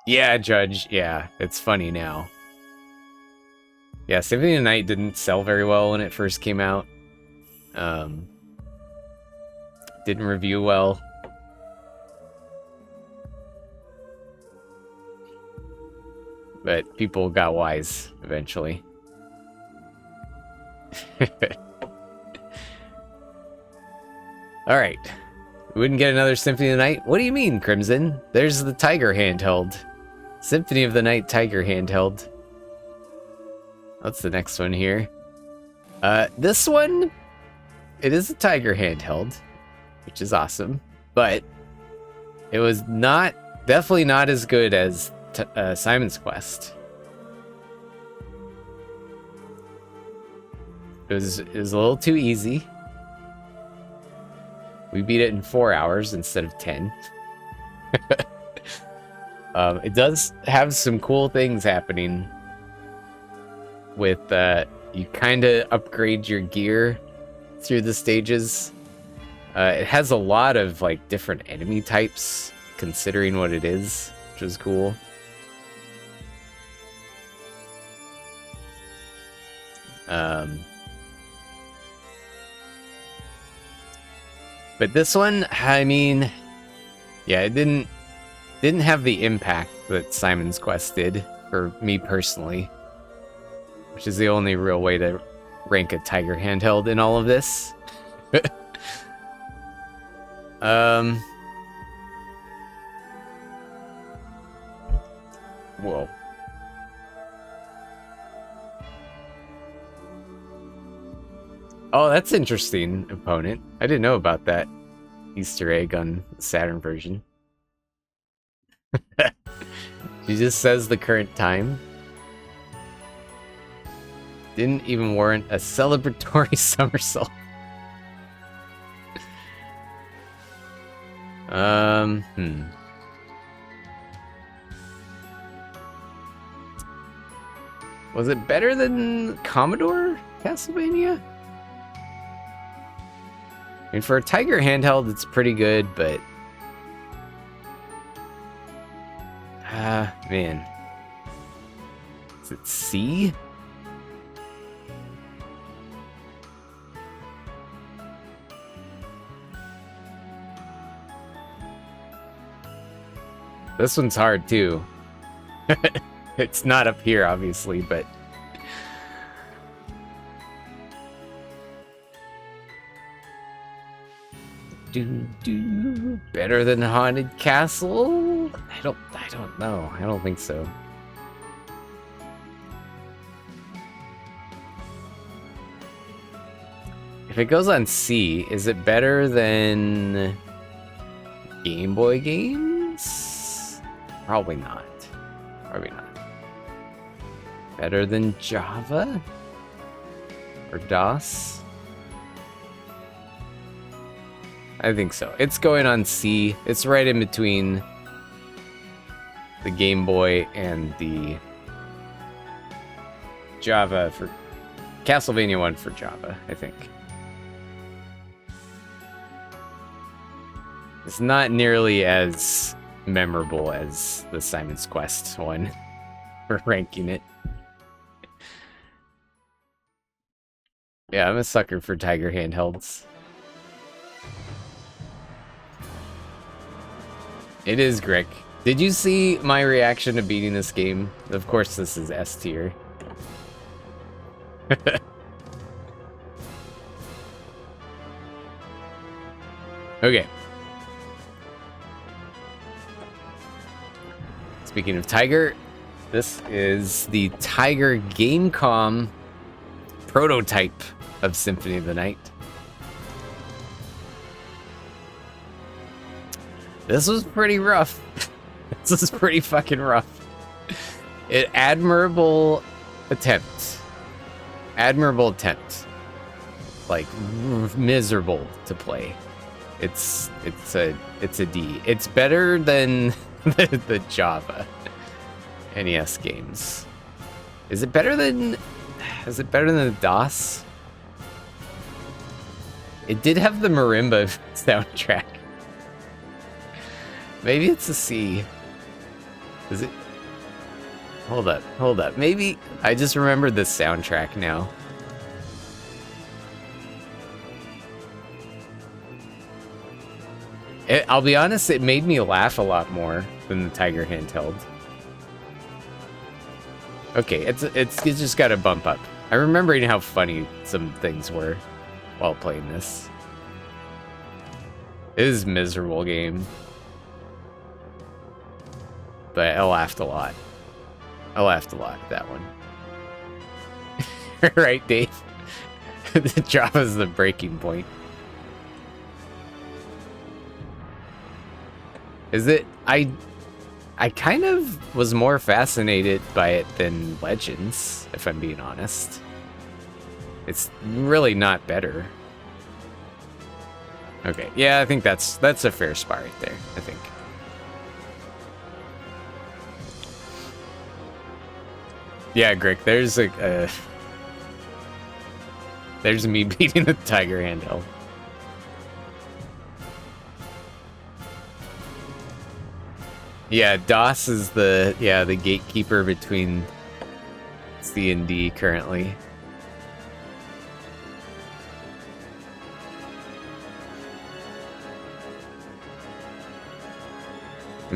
Yeah, Judge, yeah, it's funny now. Yeah, Symphony of the Night didn't sell very well when it first came out. Didn't review well. But people got wise eventually. Alright. We wouldn't get another Symphony of the Night? What do you mean, Crimson? There's the Tiger handheld. Symphony of the Night Tiger handheld. What's the next one here? This one, it is a Tiger handheld, which is awesome, but it was definitely not as good as Simon's Quest. It was a little too easy. We beat it in 4 hours instead of 10. It does have some cool things happening with you kind of upgrade your gear through the stages. It has a lot of like different enemy types considering what it is, which is cool. But this one, I mean, yeah, it didn't have the impact that Simon's Quest did for me personally, which is the only real way to rank a Tiger handheld in all of this. Whoa. Oh, that's interesting, opponent. I didn't know about that Easter egg on the Saturn version. She just says the current time. Didn't even warrant a celebratory somersault. Was it better than Commodore Castlevania? I mean, for a Tiger handheld, it's pretty good, but... man. Is it C? This one's hard, too. It's not up here, obviously, but... Better than Haunted Castle? I don't know. I don't think so. If it goes on C, is it better than Game Boy games? Probably not. Probably not. Better than Java? Or DOS? I think so. It's going on C. It's right in between the Game Boy and the Java for Castlevania 1 for Java, I think. It's not nearly as memorable as the Simon's Quest one for ranking it. Yeah, I'm a sucker for Tiger handhelds. It is Grick. Did you see my reaction to beating this game? Of course this is S tier. Okay. Speaking of Tiger, this is the Tiger Gamecom prototype of Symphony of the Night. This was pretty rough. This was pretty fucking rough. Admirable attempt. Admirable attempt. Like miserable to play. It's a D. It's better than the Java NES games. Is it better than the DOS? It did have the marimba soundtrack. Maybe it's a C. Is it? Hold up. Maybe I just remembered the soundtrack now. I'll be honest, it made me laugh a lot more than the Tiger handheld. Okay, it's just got to bump up. I'm remembering how funny some things were while playing this. It is a miserable game. But I laughed a lot. At that one. Right, Dave? The Java's the breaking point. Is it? I kind of was more fascinated by it than Legends, if I'm being honest. It's really not better. Okay, yeah, I think that's a fair spot right there, I think. Yeah, Greg, there's me beating the Tiger handheld. Yeah, DOS is the gatekeeper between C and D currently.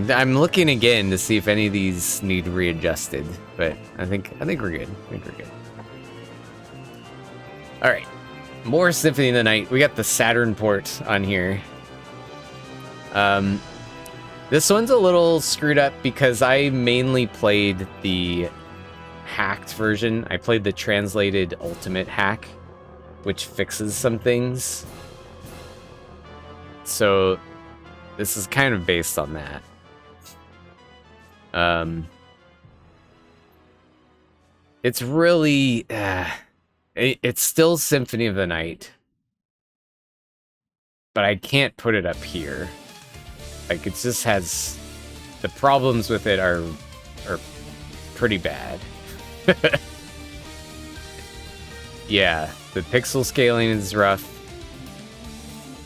I'm looking again to see if any of these need readjusted, but I think we're good. All right, more Symphony of the Night. We got the Saturn port on here. This one's a little screwed up because I mainly played the hacked version. I played the translated Ultimate hack, which fixes some things. So this is kind of based on that. It's really, it's still Symphony of the Night, but I can't put it up here. Like, it just has, the problems with it are pretty bad. Yeah, the pixel scaling is rough.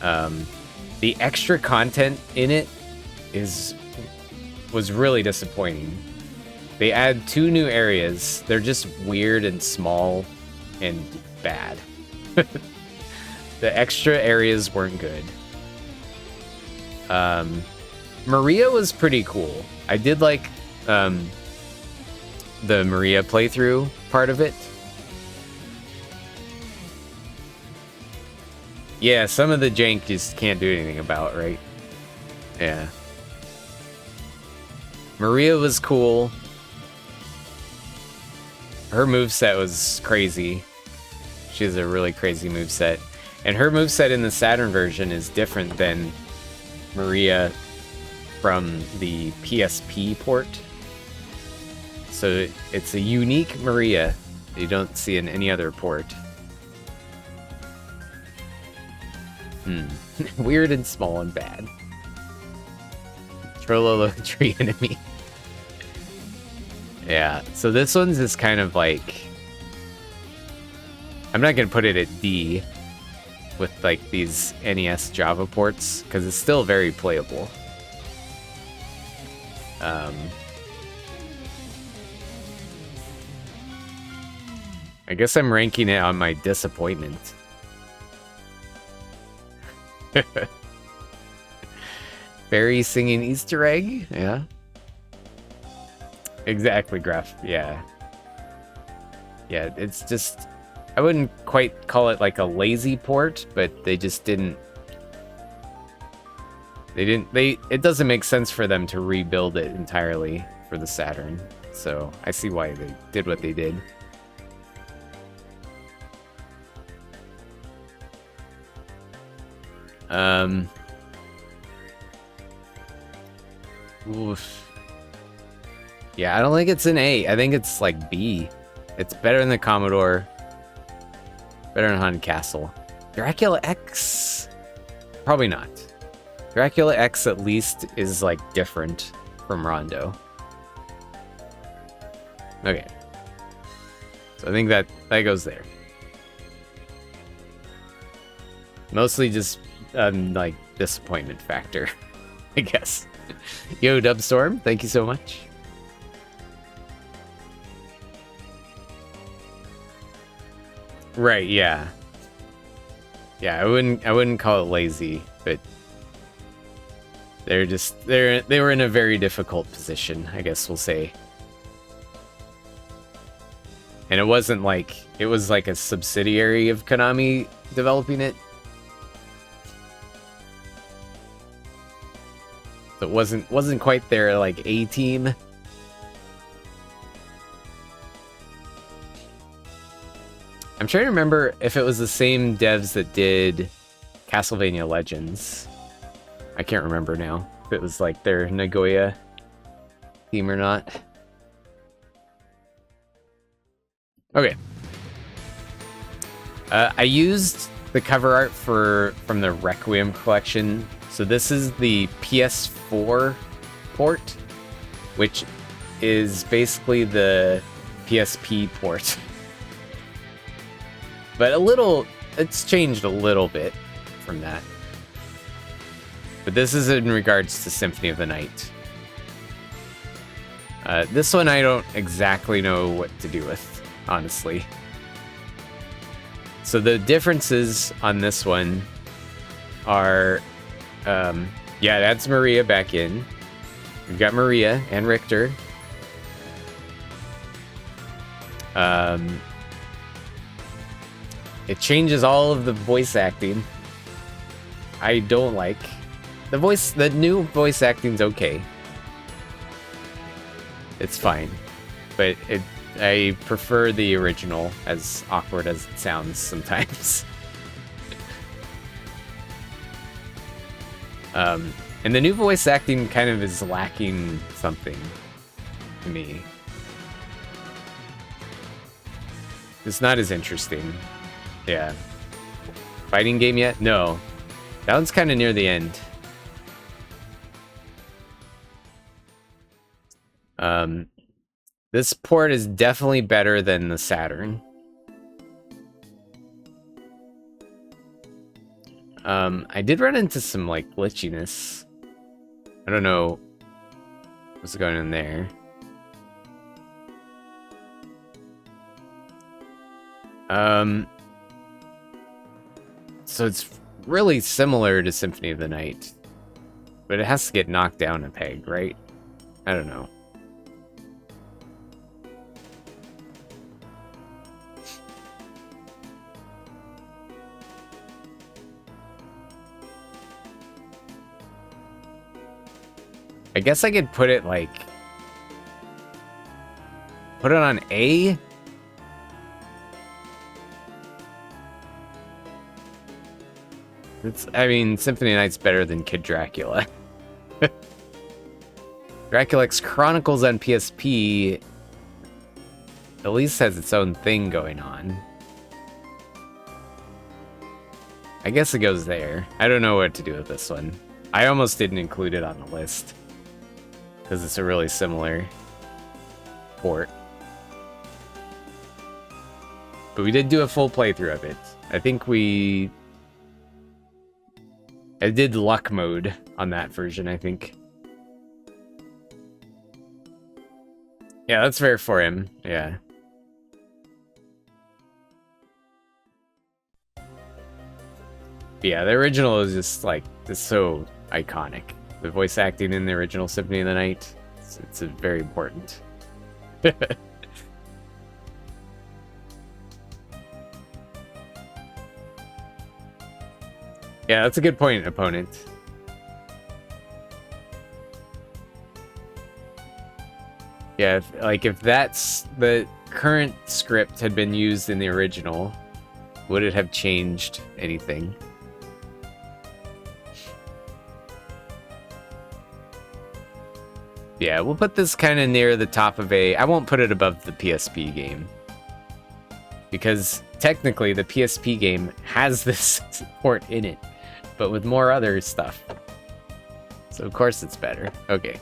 The extra content in it was really disappointing. They add 2 new areas. They're just weird and small and bad. The extra areas weren't good. Maria was pretty cool. I did like the Maria playthrough part of it. Yeah, some of the jank just can't do anything about, right? Yeah. Maria was cool. Her moveset was crazy. She has a really crazy moveset. And her moveset in the Saturn version is different than Maria from the PSP port. So it's a unique Maria that you don't see in any other port. Weird and small and bad. Trololo tree enemy. Yeah, so this one's just kind of like, I'm not gonna put it at D with like these NES Java ports because it's still very playable. I guess I'm ranking it on my disappointment. Fairy singing Easter egg? Yeah. Exactly, Graf. Yeah. Yeah, it's just, I wouldn't quite call it like a lazy port, but they just didn't, it doesn't make sense for them to rebuild it entirely for the Saturn. So I see why they did what they did. Oof. Yeah, I don't think it's an A. I think it's like B. It's better than the Commodore. Better than Haunted Castle. Dracula X? Probably not. Dracula X at least is like different from Rondo. Okay. So I think that goes there. Mostly just like disappointment factor, I guess. Yo, Dubstorm, thank you so much. Right, yeah. Yeah, I wouldn't call it lazy, but they were in a very difficult position, I guess we'll say. And it wasn't like it was like a subsidiary of Konami developing it. So it wasn't quite their like A team. I'm trying to remember if it was the same devs that did Castlevania Legends. I can't remember now if it was like their Nagoya team or not. Okay. I used the cover art from the Requiem collection. So this is the PS4 port, which is basically the PSP port. But it's changed a little bit from that. But this is in regards to Symphony of the Night. This one I don't exactly know what to do with, honestly. So the differences on this one are, yeah, it adds Maria back in. We've got Maria and Richter. It changes all of the voice acting. I don't like the new voice acting's okay. It's fine, but I prefer the original, as awkward as it sounds sometimes. And the new voice acting kind of is lacking something to me. It's not as interesting. Yeah. Fighting game yet? No. That one's kind of near the end. This port is definitely better than the Saturn. I did run into some like glitchiness. I don't know what's going on there. So it's really similar to Symphony of the Night, but it has to get knocked down a peg, right? I don't know. I guess I could put it on A. I mean, Symphony of the Night's better than Kid Dracula. Dracula X Chronicles on PSP at least has its own thing going on. I guess it goes there. I don't know what to do with this one. I almost didn't include it on the list, because it's a really similar port. But we did do a full playthrough of it. I think I did luck mode on that version, I think. Yeah, that's fair for him. Yeah. Yeah, the original is just like, it's so iconic. The voice acting in the original Symphony of the Night, it's very important. Yeah, that's a good point, opponent. Yeah, if that's the current script had been used in the original, would it have changed anything? Yeah, we'll put this kind of near the top of I won't put it above the PSP game. Because technically the PSP game has this port in it, but with more other stuff. So of course it's better. Okay.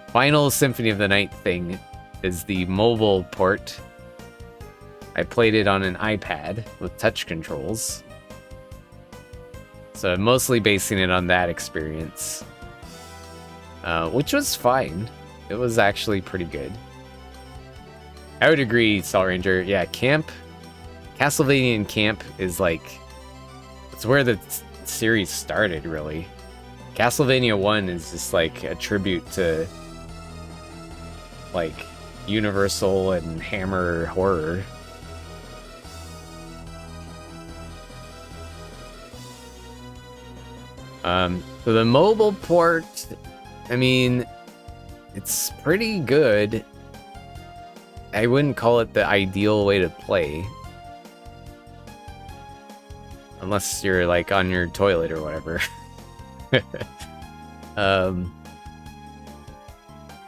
Final Symphony of the Night thing is the mobile port. I played it on an iPad with touch controls. So I'm mostly basing it on that experience. Which was fine. It was actually pretty good. I would agree, Salt Ranger. Yeah, Camp, Castlevania and Camp is like, it's where the series started, really. Castlevania 1 is just like a tribute to like Universal and Hammer horror. So the mobile port, I mean, it's pretty good. I wouldn't call it the ideal way to play. Unless you're like on your toilet or whatever.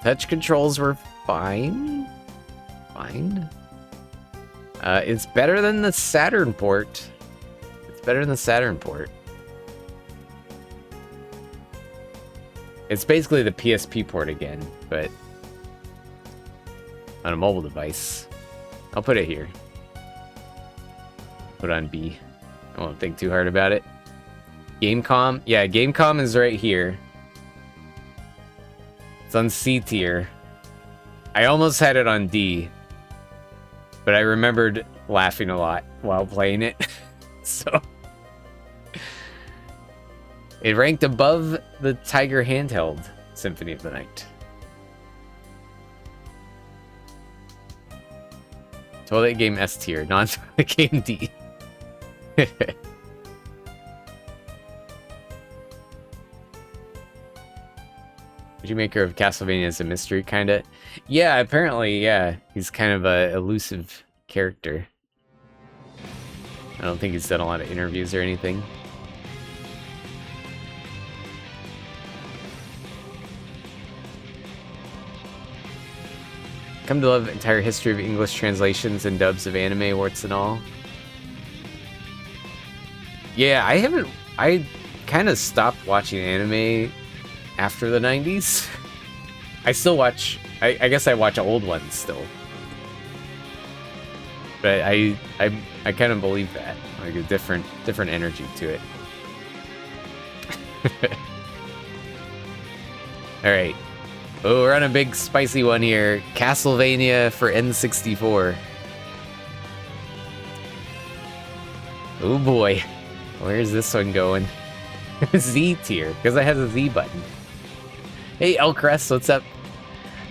Touch controls were fine. It's better than the Saturn port. It's better than the Saturn port. It's basically the PSP port again, but on a mobile device. I'll put it here. Put on B. I won't think too hard about it. Gamecom? Yeah, Gamecom is right here. It's on C tier. I almost had it on D, but I remembered laughing a lot while playing it. So it ranked above the Tiger handheld Symphony of the Night. Toilet game S tier, non-toilet game D. Would you make her of Castlevania as a mystery, kinda? Yeah, apparently, yeah. He's kind of a elusive character. I don't think he's done a lot of interviews or anything. Come to love the entire history of English translations and dubs of anime, warts and all. Yeah, I kind of stopped watching anime after the 90s. I still watch, I guess I watch old ones still. But I kind of believe that. Like a different energy to it. Alright. Oh, we're on a big spicy one here. Castlevania for N64. Oh boy. Where's this one going? Z tier, because it has a Z button. Hey, Elcrest, what's up?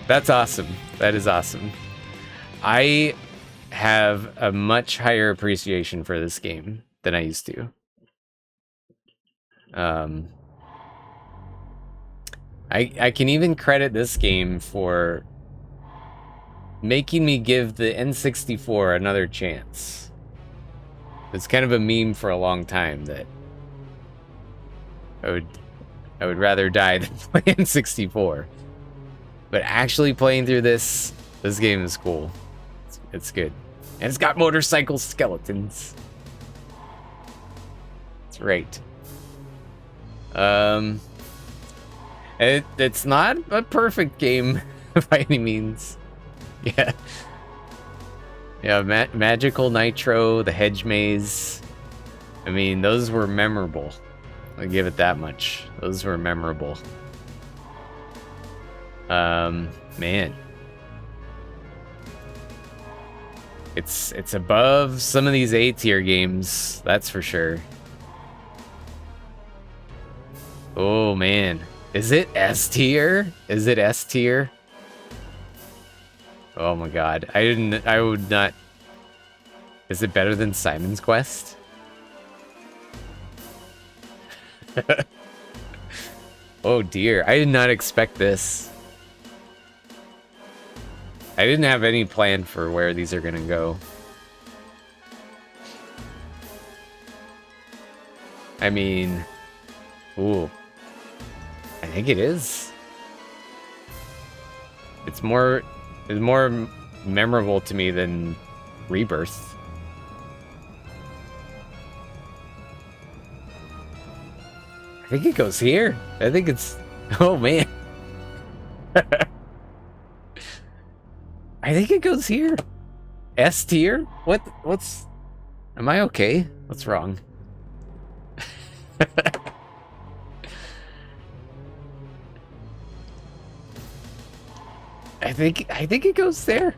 That's awesome. That is awesome. I have a much higher appreciation for this game than I used to. I can even credit this game for making me give the N64 another chance. It's kind of a meme for a long time that I would rather die than play N64. But actually playing through this game is cool. It's good. And it's got motorcycle skeletons. That's right. It's not a perfect game by any means. Yeah. Yeah, Magical Nitro, the Hedge Maze. I mean, those were memorable. I'll give it that much. Those were memorable. Man. It's above some of these A tier games, that's for sure. Oh man. Is it S tier? Is it S tier? Oh my god. I would not. Is it better than Simon's Quest? Oh dear. I did not expect this. I didn't have any plan for where these are gonna go. I mean, ooh. I think it is. It's more memorable to me than Rebirth. I think it goes here. I think it's... Oh, man. I think it goes here. S tier? What's... Am I okay? What's wrong? I think it goes there.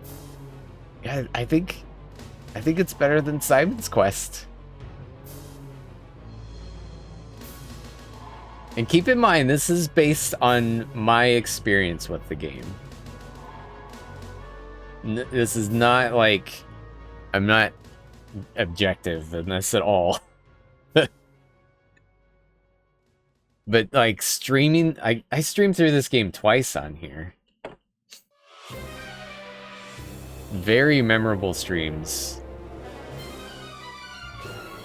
Yeah, I think it's better than Simon's Quest. And keep in mind, this is based on my experience with the game. This is not like... I'm not objective in this at all. But, like, streaming... I streamed through this game twice on here. Very memorable streams.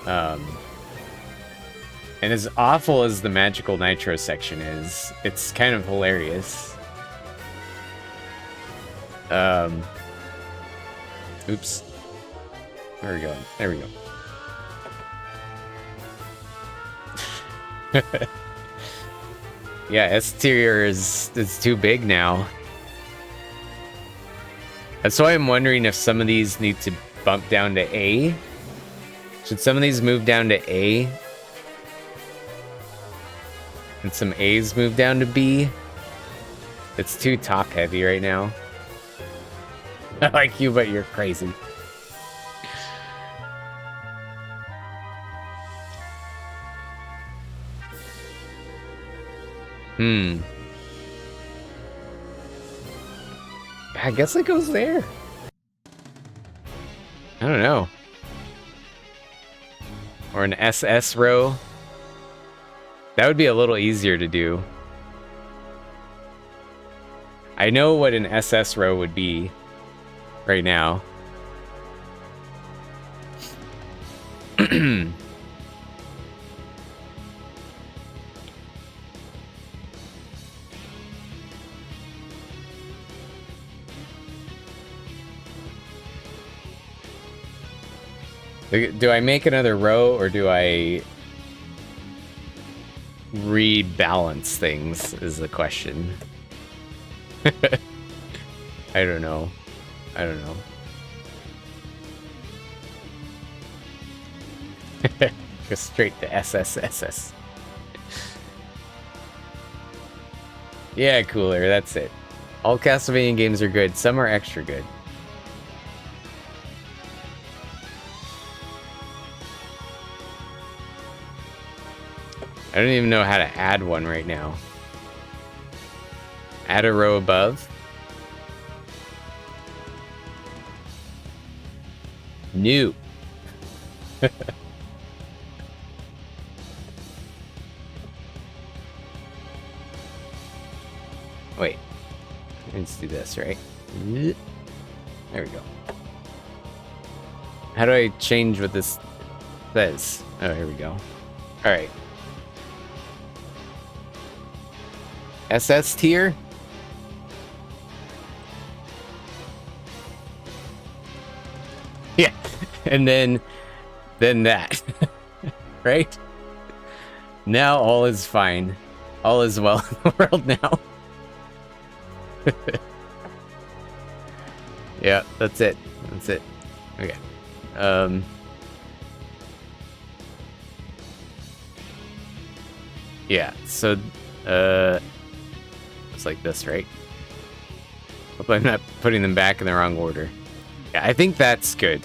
And as awful as the Magical Nitro section is, it's kind of hilarious. Oops. Where are we going? There we go. Yeah, S tier is too big now. That's why I'm wondering if some of these need to bump down to A. Should some of these move down to A? And some A's move down to B? It's too top heavy right now. I like you, but you're crazy. I guess it goes there. I don't know. Or an SS row. That would be a little easier to do. I know what an SS row would be right now. Do I make another row, or do I rebalance things, is the question. I don't know. Go straight to SSSS. Yeah, cooler, that's it. All Castlevania games are good, some are extra good. I don't even know how to add one right now. Add a row above. New. Wait. Let's do this, right? There we go. How do I change what this says? Oh, here we go. Alright. SS tier? Yeah. And then that. Right? Now all is fine. All is well in the world now. Yeah, that's it. That's it. Okay. Yeah, so it's like this, right? Hope I'm not putting them back in the wrong order. Yeah, I think that's good.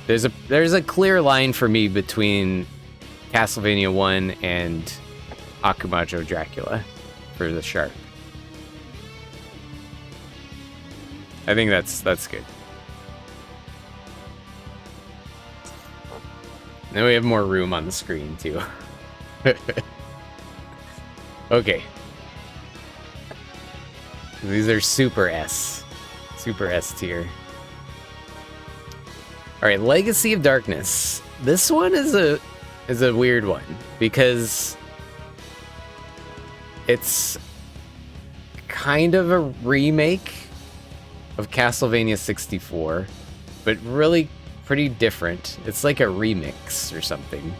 There's a clear line for me between Castlevania 1 and Akumajo Dracula for the shark. I think that's good. Now we have more room on the screen too. Okay. These are Super S tier. All right, Legacy of Darkness. This one is a weird one because it's kind of a remake of Castlevania 64, but really pretty different. It's like a remix or something.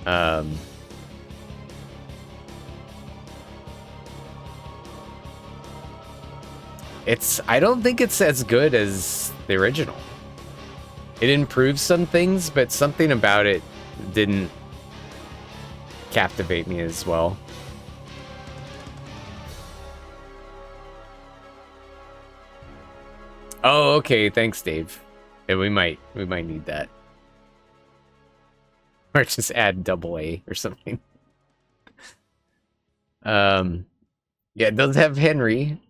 I don't think it's as good as the original. It improves some things, but something about it didn't captivate me as well. Oh, okay. Thanks, Dave. Yeah, we might need that. Or just add AA or something. Yeah, it does have Henry.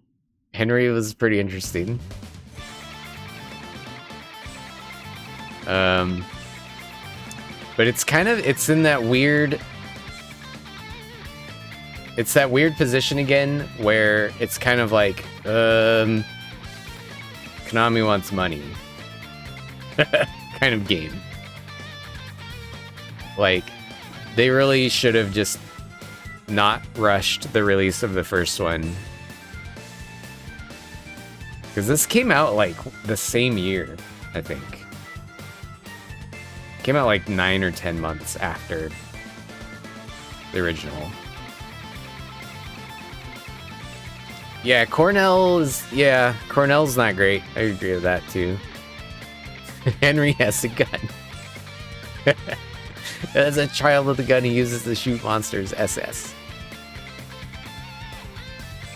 Henry was pretty interesting. But it's in that weird... It's that weird position again where it's kind of like, Konami wants money. kind of game. Like, they really should have just not rushed the release of the first one. Because this came out, like, the same year, I think. Came out, like, 9 or 10 months after the original. Yeah, Cornell's not great. I agree with that, too. Henry has a gun. As a child with a gun, he uses to shoot monsters. SS.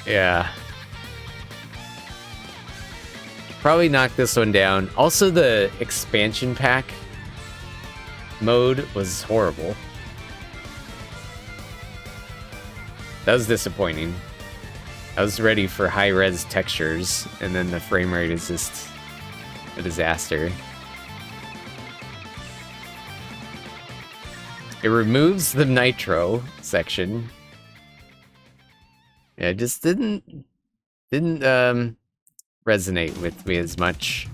Yeah. Probably knock this one down. Also, the expansion pack mode was horrible. That was disappointing. I was ready for high-res textures, and then the frame rate is just a disaster. It removes the nitro section. Yeah, it just didn't resonate with me as much.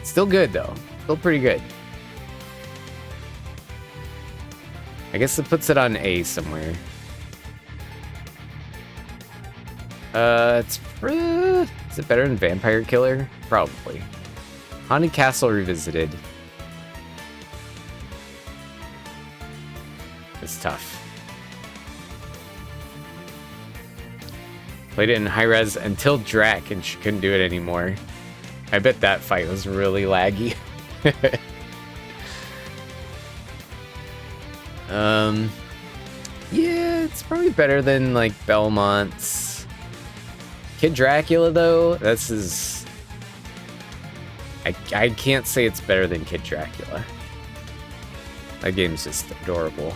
Still good though. Still pretty good. I guess it puts it on A somewhere. Is it better than Vampire Killer? Probably. Haunted Castle Revisited. It's tough. Played it in high res until Drac and she couldn't do it anymore. I bet that fight was really laggy. Yeah, it's probably better than like Belmont's. Kid Dracula though, this is... I can't say it's better than Kid Dracula. That game's just adorable.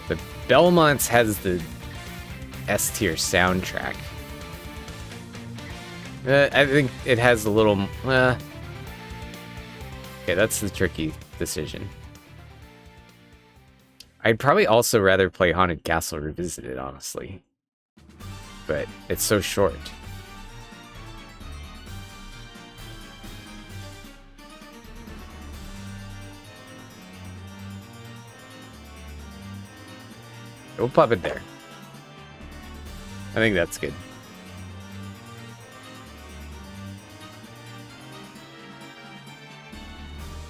But Belmont's has the S-tier soundtrack. I think it has a little... okay, that's the tricky decision. I'd probably also rather play Haunted Castle Revisited, honestly. But it's so short. We'll pop it there. I think that's good.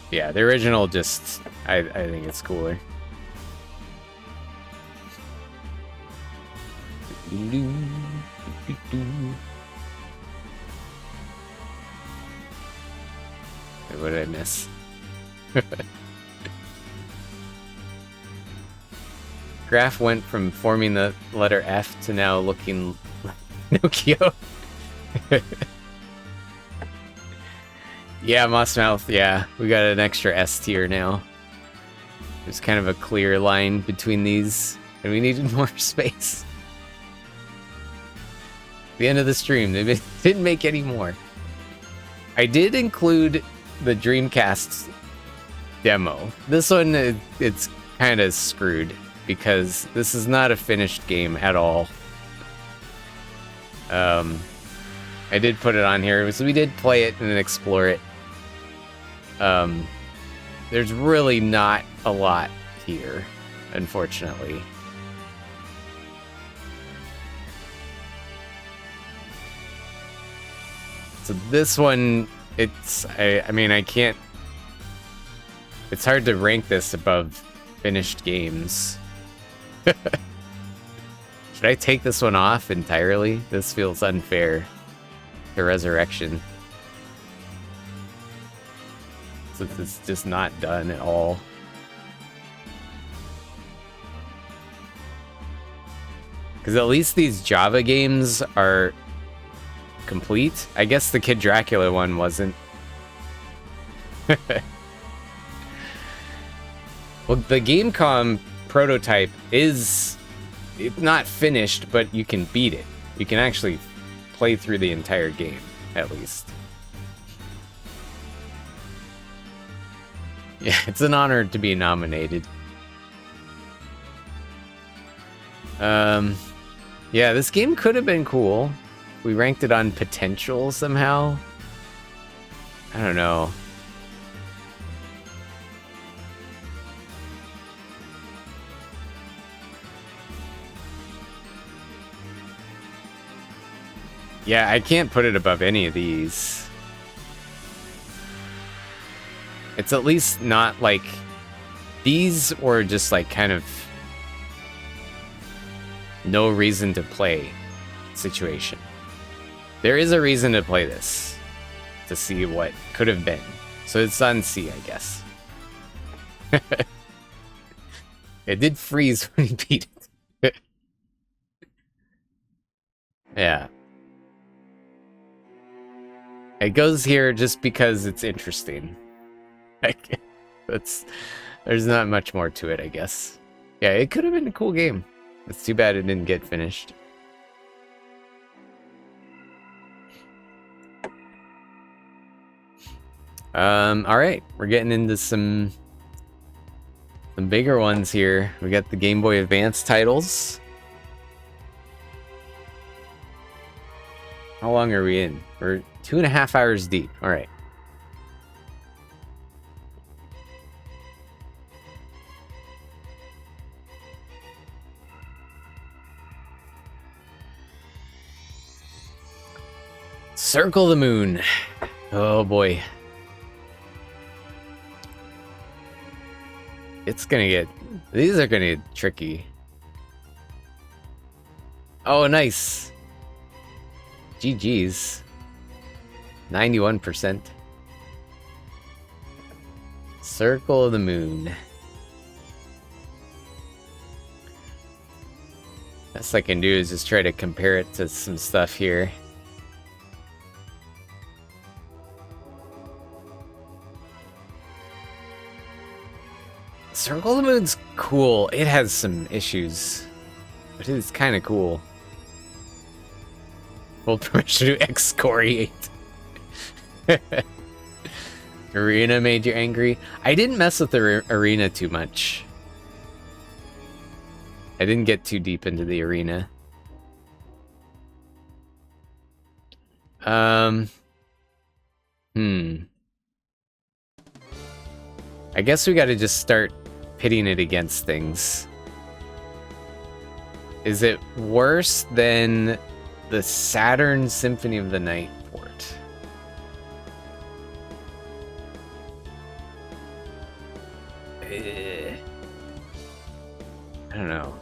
Yeah, the original just... I think it's cooler. What did I miss? Graph went from forming the letter F to now looking like Pinocchio. Yeah, Mossmouth, yeah. We got an extra S tier now. There's kind of a clear line between these, and we needed more space. The end of the stream, they didn't make any more. I did include the Dreamcast demo. This one, it's kind of screwed because this is not a finished game at all. I did put it on here, so we did play it and explore it. There's really not a lot here, unfortunately. So this one, I mean, I can't... It's hard to rank this above finished games. Should I take this one off entirely? This feels unfair to Resurrection. Since it's just not done at all. Because at least these Java games are complete. I guess the Kid Dracula one wasn't. Well, the Gamecom prototype is... It's not finished, but you can beat it. You can actually play through the entire game, at least. Yeah, it's an honor to be nominated. Yeah, this game could have been cool. We ranked it on potential somehow. I don't know. Yeah, I can't put it above any of these. It's at least not like these, or just like kind of no reason to play situation. There is a reason to play this, to see what could have been. So it's on C, I guess. It did freeze when he beat it. Yeah. It goes here just because it's interesting. Like, there's not much more to it, I guess. Yeah, it could have been a cool game. It's too bad it didn't get finished. All right, we're getting into some bigger ones here. We got the Game Boy Advance titles. How long are we in? We're 2.5 hours deep. All right. Circle the Moon. Oh boy. It's gonna get... These are gonna get tricky. Oh, nice. GG's. 91%. Circle of the Moon. Best I can do is just try to compare it to some stuff here. Circle of the Moon's cool. It has some issues, but it's kind of cool. Full permission to excoriate. Arena made you angry? I didn't mess with the arena too much. I didn't get too deep into the arena. I guess we gotta just start pitting it against things. Is it worse than the Saturn Symphony of the Night port? I don't know.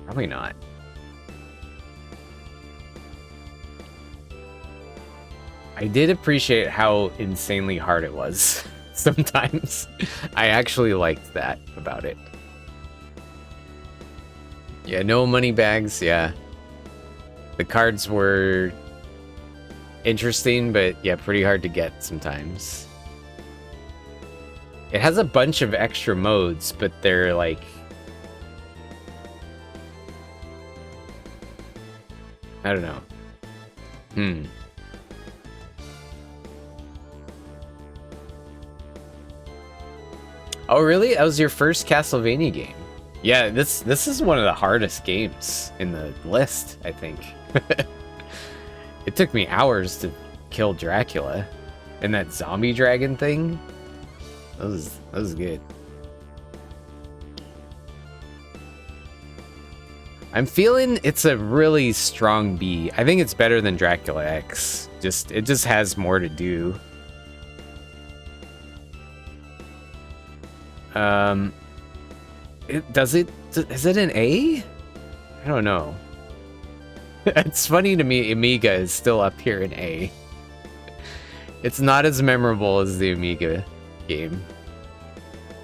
Probably not. I did appreciate how insanely hard it was. Sometimes. I actually liked that about it. Yeah, no money bags, yeah. The cards were interesting, but yeah, pretty hard to get sometimes. It has a bunch of extra modes, but they're like... I don't know. Oh, really? That was your first Castlevania game? Yeah, this is one of the hardest games in the list, I think. It took me hours to kill Dracula. And that zombie dragon thing? That was good. I'm feeling it's a really strong B. I think it's better than Dracula X. it just has more to do. Is it an A? I don't know. It's funny to me, Amiga is still up here in A. It's not as memorable as the Amiga game.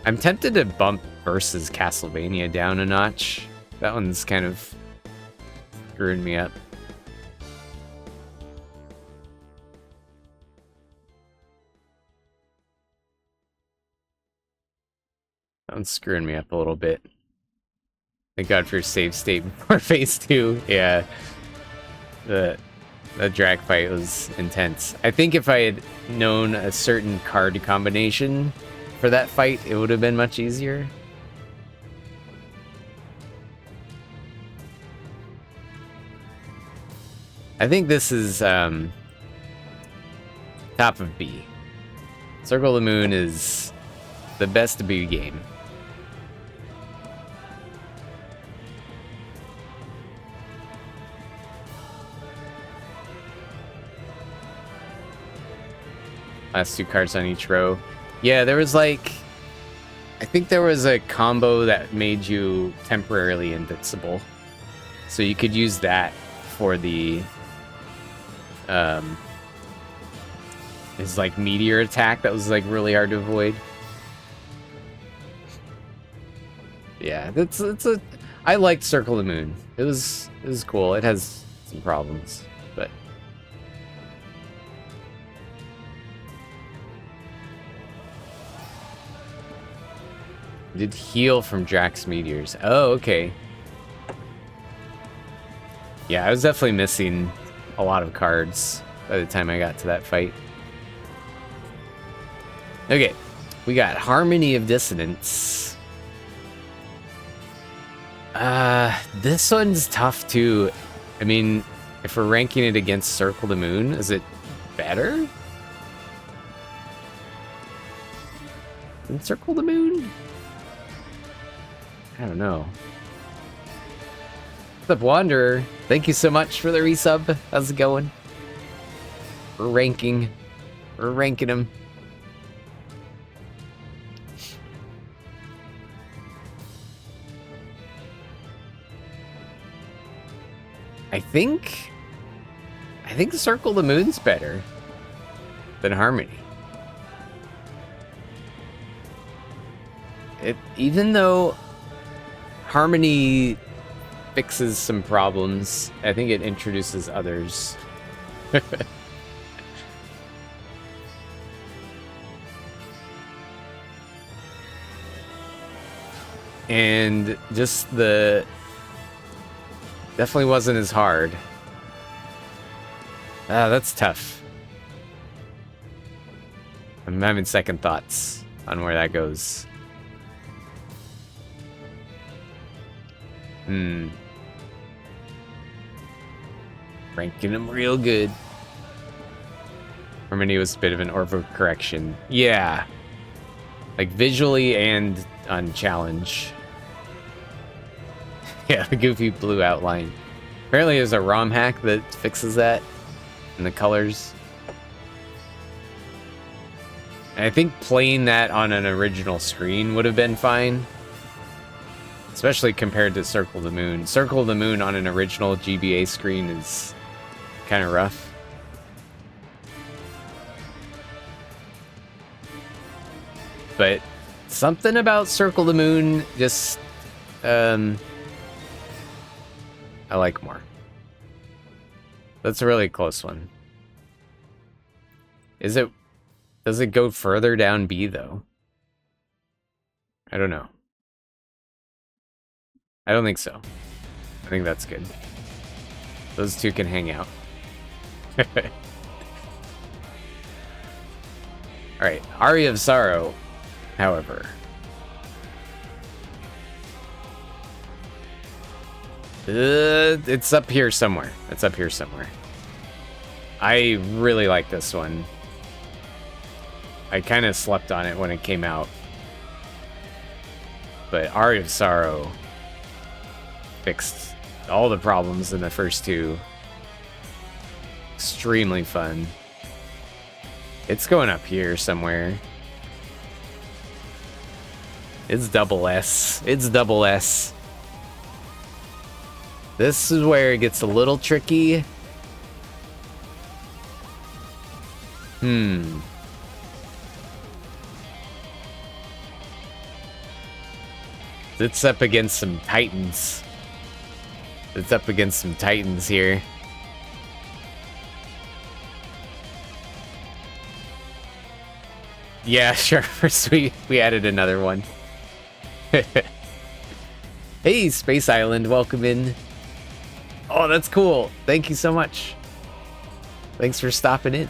I'm tempted to bump versus Castlevania down a notch. That one's kind of screwing me up. That one's screwing me up a little bit. Thank God for save state before phase 2. Yeah. The drag fight was intense. I think if I had known a certain card combination for that fight, it would have been much easier. I think this is top of B. Circle of the Moon is the best B game. Last 2 cards on each row. Yeah, there was like... I think there was a combo that made you temporarily invincible. So you could use that for the... his like meteor attack that was like really hard to avoid. Yeah, I liked Circle of the Moon. It was cool. It has some problems, but... Did heal from Drax Meteors. Oh, okay. Yeah, I was definitely missing a lot of cards by the time I got to that fight. Okay, we got Harmony of Dissonance. This one's tough too. I mean, if we're ranking it against Circle the Moon, is it better than Circle the Moon? I don't know. What's up, Wanderer? Thank you so much for the resub. How's it going? We're ranking them. I think Circle of the Moon's better than Harmony. Even though Harmony fixes some problems, I think it introduces others. And just definitely wasn't as hard. That's tough. I'm having second thoughts on where that goes. Ranking them real good. Harmony was a bit of an overcorrection. Yeah. Like visually and on challenge. Yeah, the goofy blue outline. Apparently there's a ROM hack that fixes that. And the colors. And I think playing that on an original screen would have been fine. Especially compared to Circle of the Moon. Circle of the Moon on an original GBA screen is kind of rough. But something about Circle of the Moon just I like more. That's a really close one. Does it go further down B though? I don't know. I don't think so. I think that's good. Those two can hang out. Alright, Aria of Sorrow, however. It's up here somewhere. It's up here somewhere. I really like this one. I kind of slept on it when it came out. But Aria of Sorrow fixed all the problems in the first two extremely fun. It's going up here somewhere. It's double S. It's double S. This is where it gets a little tricky. It's up against some titans. It's up against some titans here. Yeah, sure. First we added another one. Hey, Space Island, welcome in. Oh, that's cool. Thank you so much. Thanks for stopping in.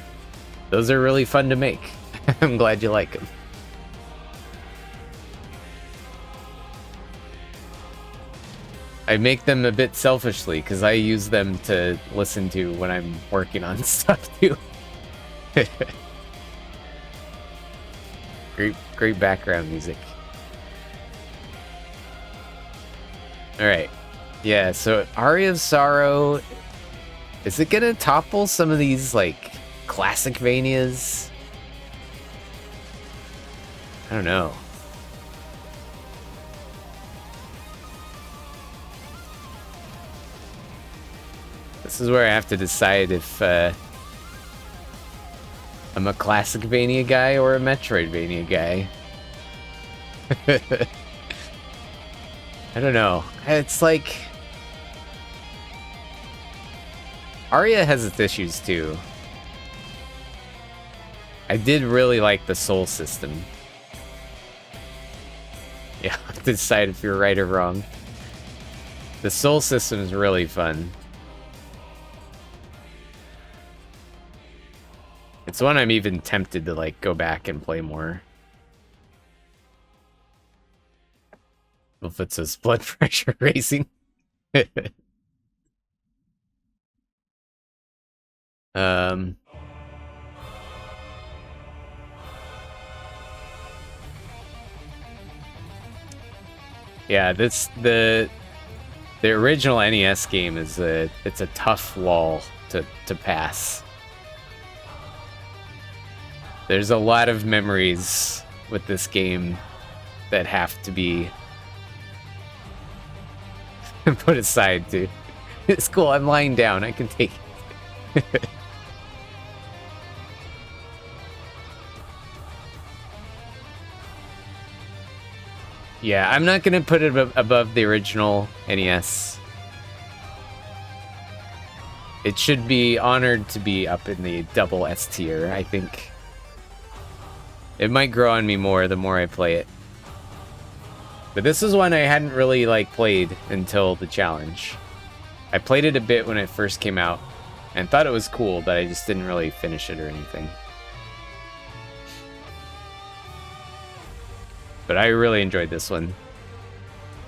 Those are really fun to make. I'm glad you like them. I make them a bit selfishly because I use them to listen to when I'm working on stuff too. Great background music. All right. Yeah, so Aria of Sorrow, is it gonna topple some of these like classic Vanias? I don't know. This is where I have to decide if I'm a Classicvania guy or a Metroidvania guy. I don't know. It's like... Aria has its issues too. I did really like the soul system. Yeah, I have to decide if you're right or wrong. The soul system is really fun. It's one I'm even tempted to like go back and play more. If it says blood pressure raising. Yeah, the original NES game is it's a tough wall to pass. There's a lot of memories with this game that have to be put aside, dude. It's cool, I'm lying down, I can take it. Yeah, I'm not gonna put it above the original NES. It should be honored to be up in the double S tier, I think. It might grow on me more the more I play it. But this is one I hadn't really like played until the challenge. I played it a bit when it first came out and thought it was cool, but I just didn't really finish it or anything. But I really enjoyed this one.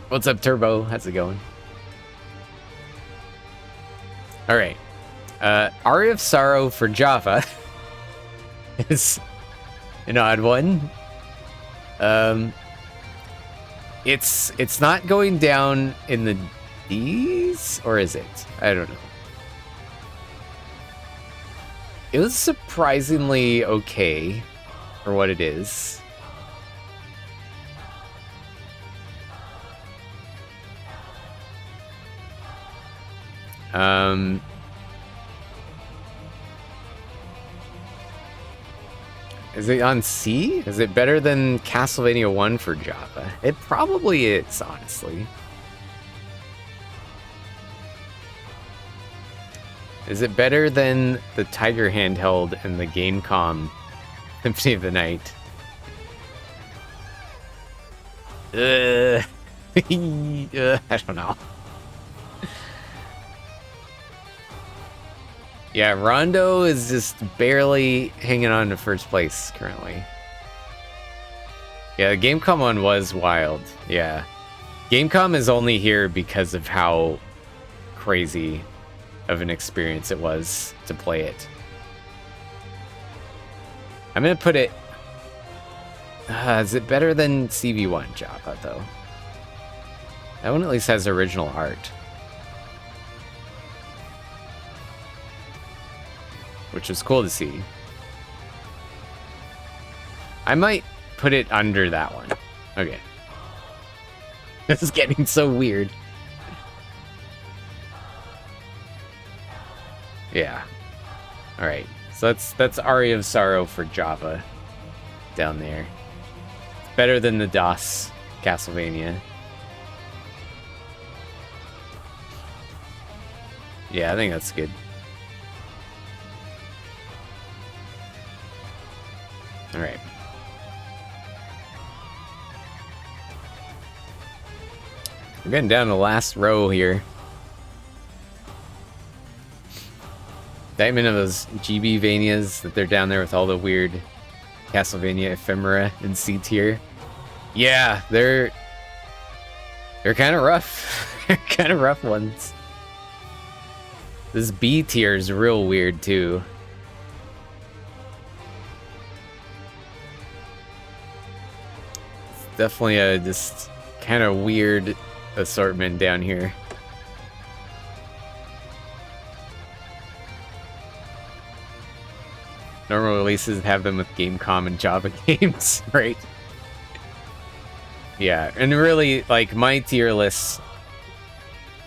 What's up, Turbo? How's it going? All right. Aria of Sorrow for Java is an odd one. It's not going down in the D's, or is it? I don't know. It was surprisingly okay for what it is. Is it on C? Is it better than Castlevania 1 for Java? It probably is, honestly. Is it better than the Tiger handheld and the Gamecom Symphony of the Night? I don't know. Yeah, Rondo is just barely hanging on to first place currently. Yeah, the Gamecom one was wild. Yeah. Gamecom is only here because of how crazy of an experience it was to play it. I'm gonna put it... is it better than CV1 Java, though? That one at least has original art. which was cool to see. I might put it under that one. Okay. This is getting so weird. Yeah. Alright. So that's Aria of Sorrow for Java. Down there. It's better than the DOS Castlevania. Yeah, I think that's good. Alright. We're getting down to the last row here. Diamond of those GB-Vanias that they're down there with all the weird Castlevania ephemera in C tier. Yeah, they're kind of rough. They're kind of rough ones. This B tier is real weird too. It's definitely a just kind of weird assortment down here. Normal releases have them with Gamecom and Java games, right? Yeah, and really, like, my tier lists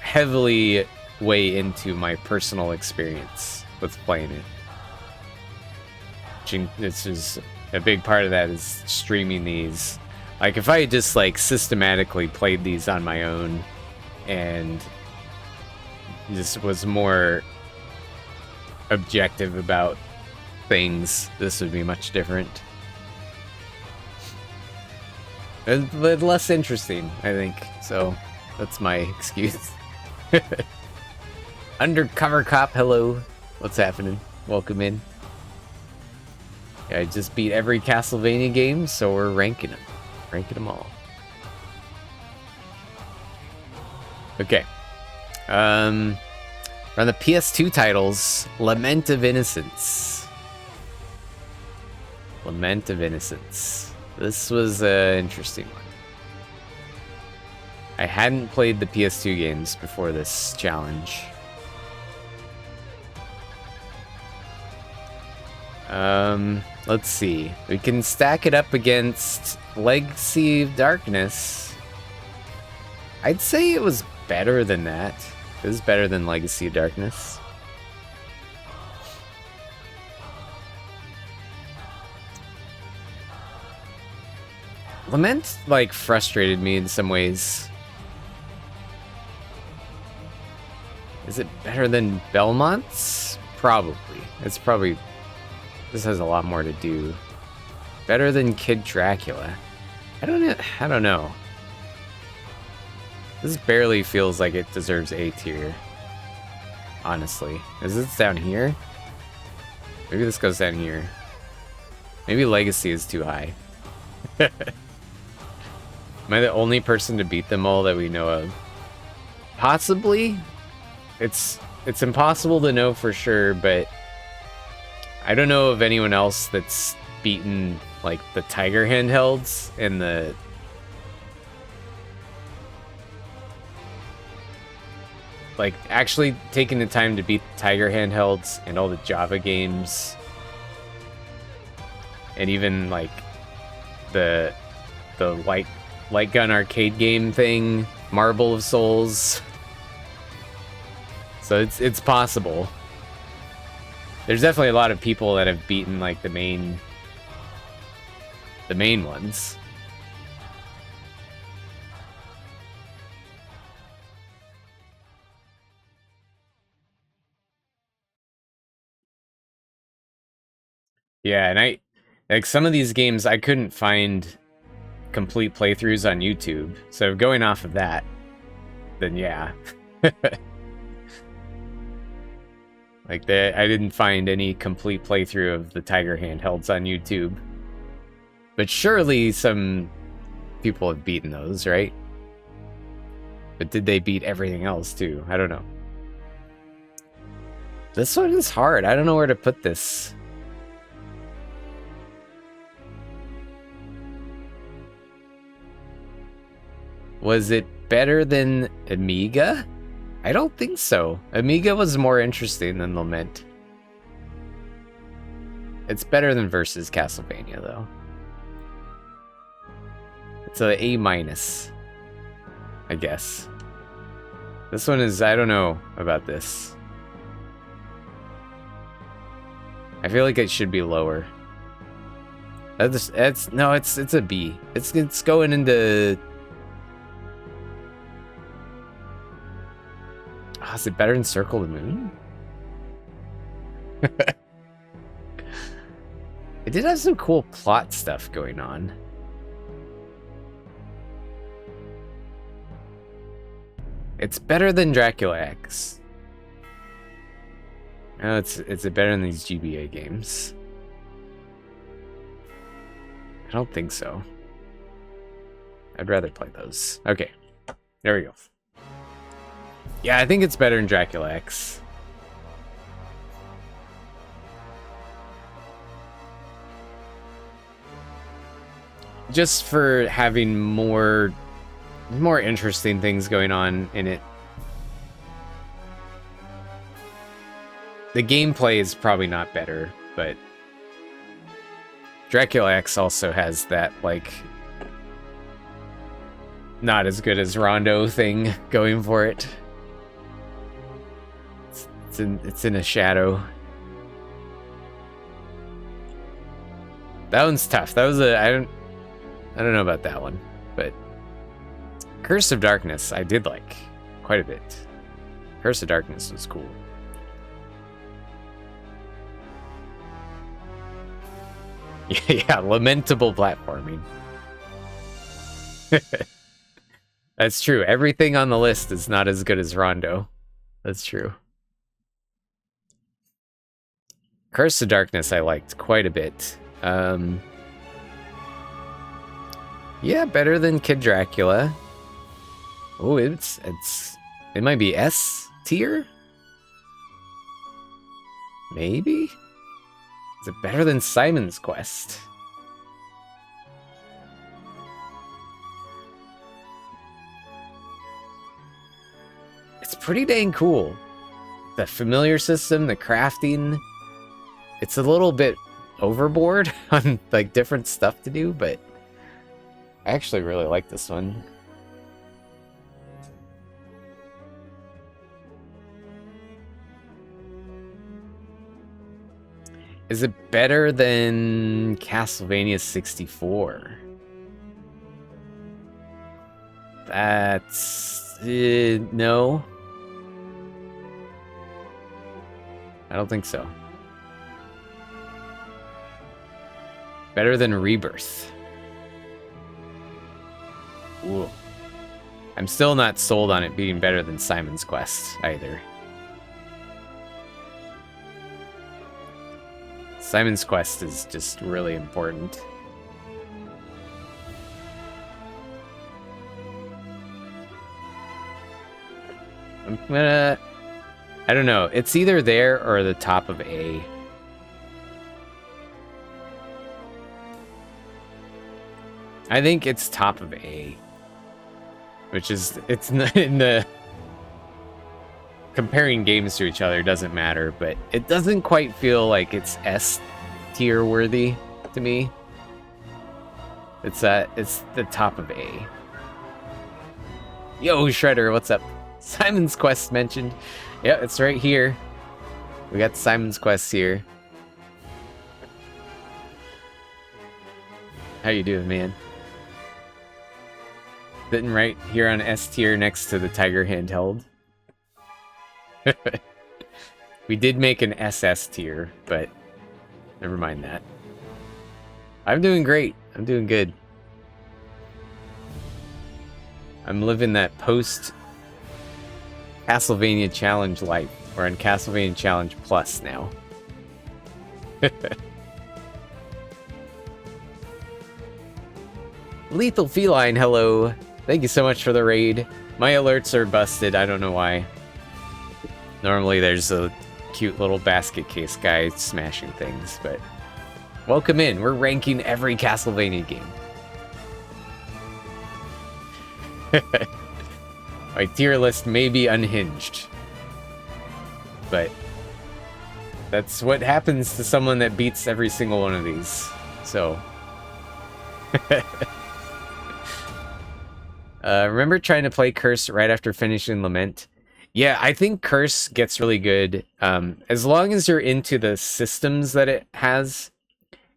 heavily weigh into my personal experience with playing it. This is a big part of that is streaming these. Like, if I had just, like, systematically played these on my own and just was more objective about things, this would be much different. But less interesting, I think. So, that's my excuse. Undercover Cop, hello. What's happening? Welcome in. Yeah, I just beat every Castlevania game, so we're ranking them. Ranking them all. Okay. On the PS2 titles, Lament of Innocence. Lament of Innocence. This was an interesting one. I hadn't played the PS2 games before this challenge. Let's see. We can stack it up against Legacy of Darkness. I'd say it was better than that. It was better than Legacy of Darkness. Lament, like, frustrated me in some ways. Is it better than Belmont's? Probably. It's probably... This has a lot more to do. Better than Kid Dracula. I don't know. This barely feels like it deserves A tier. Honestly. Is this down here? Maybe this goes down here. Maybe Legacy is too high. Am I the only person to beat them all that we know of? Possibly. It's impossible to know for sure, but I don't know of anyone else that's beaten, like, the Tiger handhelds and the... Like, actually taking the time to beat the Tiger handhelds and all the Java games. And even, like, the light gun arcade game thing, Marble of Souls. So it's possible. There's definitely a lot of people that have beaten, like, the main ones. Yeah, and like, some of these games I couldn't find complete playthroughs on YouTube. So going off of that, then yeah. Like, I didn't find any complete playthrough of the Tiger handhelds on YouTube. But surely some people have beaten those, right? But did they beat everything else too? I don't know. This one is hard. I don't know where to put this. Was it better than Amiga? I don't think so. Amiga was more interesting than Lament. It's better than versus Castlevania, though. It's a A-, I guess. This one is, I don't know about this. I feel like it should be lower. It's a B. It's going into. Oh, is it better than Circle the Moon? It did have some cool plot stuff going on. It's better than Dracula X. No, it's better than these GBA games. I don't think so. I'd rather play those. Okay, there we go. Yeah, I think it's better than Dracula X. Just for having more interesting things going on in it. The gameplay is probably not better, but Dracula X also has that, like, not as good as Rondo thing going for it. It's in a shadow. That one's tough. That was I don't know about that one, but Curse of Darkness I did like quite a bit. Curse of Darkness was cool. Yeah, lamentable platforming. That's true. Everything on the list is not as good as Rondo. That's true. Curse of Darkness I liked quite a bit. Yeah, better than Kid Dracula. Oh, it might be S tier? Maybe? Is it better than Simon's Quest? It's pretty dang cool. The familiar system, the crafting. It's a little bit overboard on like different stuff to do, but I actually really like this one. Is it better than Castlevania 64? That's... no. I don't think so. Better than Rebirth. Ooh. I'm still not sold on it being better than Simon's Quest, either. Simon's Quest is just really important. I don't know. It's either there or the top of A. I think it's top of A. Which is, it's not in the... Comparing games to each other doesn't matter, but it doesn't quite feel like it's S tier worthy to me. It's the top of A. Yo, Shredder, what's up? Simon's Quest mentioned. Yeah, it's right here. We got Simon's Quest here. How you doing, man? Sitting right here on S tier next to the Tiger handheld. We did make an SS tier, but never mind that. I'm doing great. I'm doing good. I'm living that post Castlevania Challenge life. We're on Castlevania Challenge Plus now. Lethal Feline, hello. Thank you so much for the raid. My alerts are busted. I don't know why. Normally there's a cute little basket case guy smashing things, but welcome in. We're ranking every Castlevania game. My tier list may be unhinged, but That's what happens to someone that beats every single one of these. So. Remember trying to play Curse right after finishing Lament? Yeah, I think Curse gets really good. As long as you're into the systems that it has,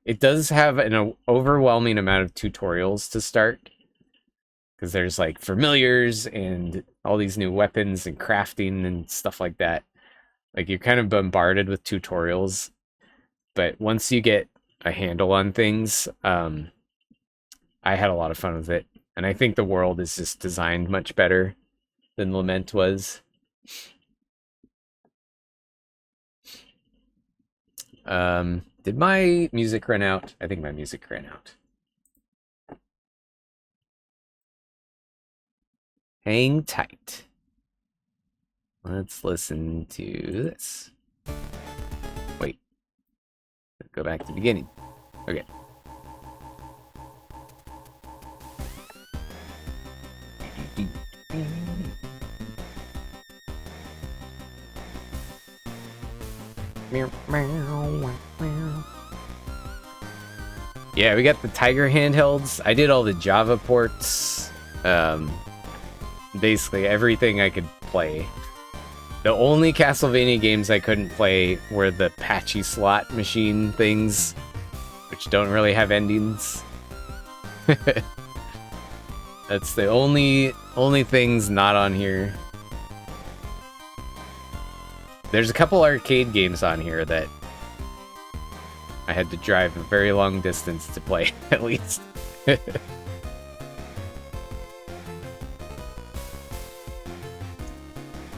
it does have an overwhelming amount of tutorials to start. Because there's like familiars and all these new weapons and crafting and stuff like that. Like you're kind of bombarded with tutorials. But once you get a handle on things, I had a lot of fun with it. And I think the world is just designed much better than Lament was. Did my music run out? I think my music ran out. Hang tight. Let's listen to this. Wait. Go back to the beginning. Okay. Yeah, we got the Tiger handhelds. I did all the Java ports. Basically everything I could play. The only Castlevania games I couldn't play were the patchy slot machine things, which don't really have endings. That's the only things not on here. There's a couple arcade games on here that I had to drive a very long distance to play, at least.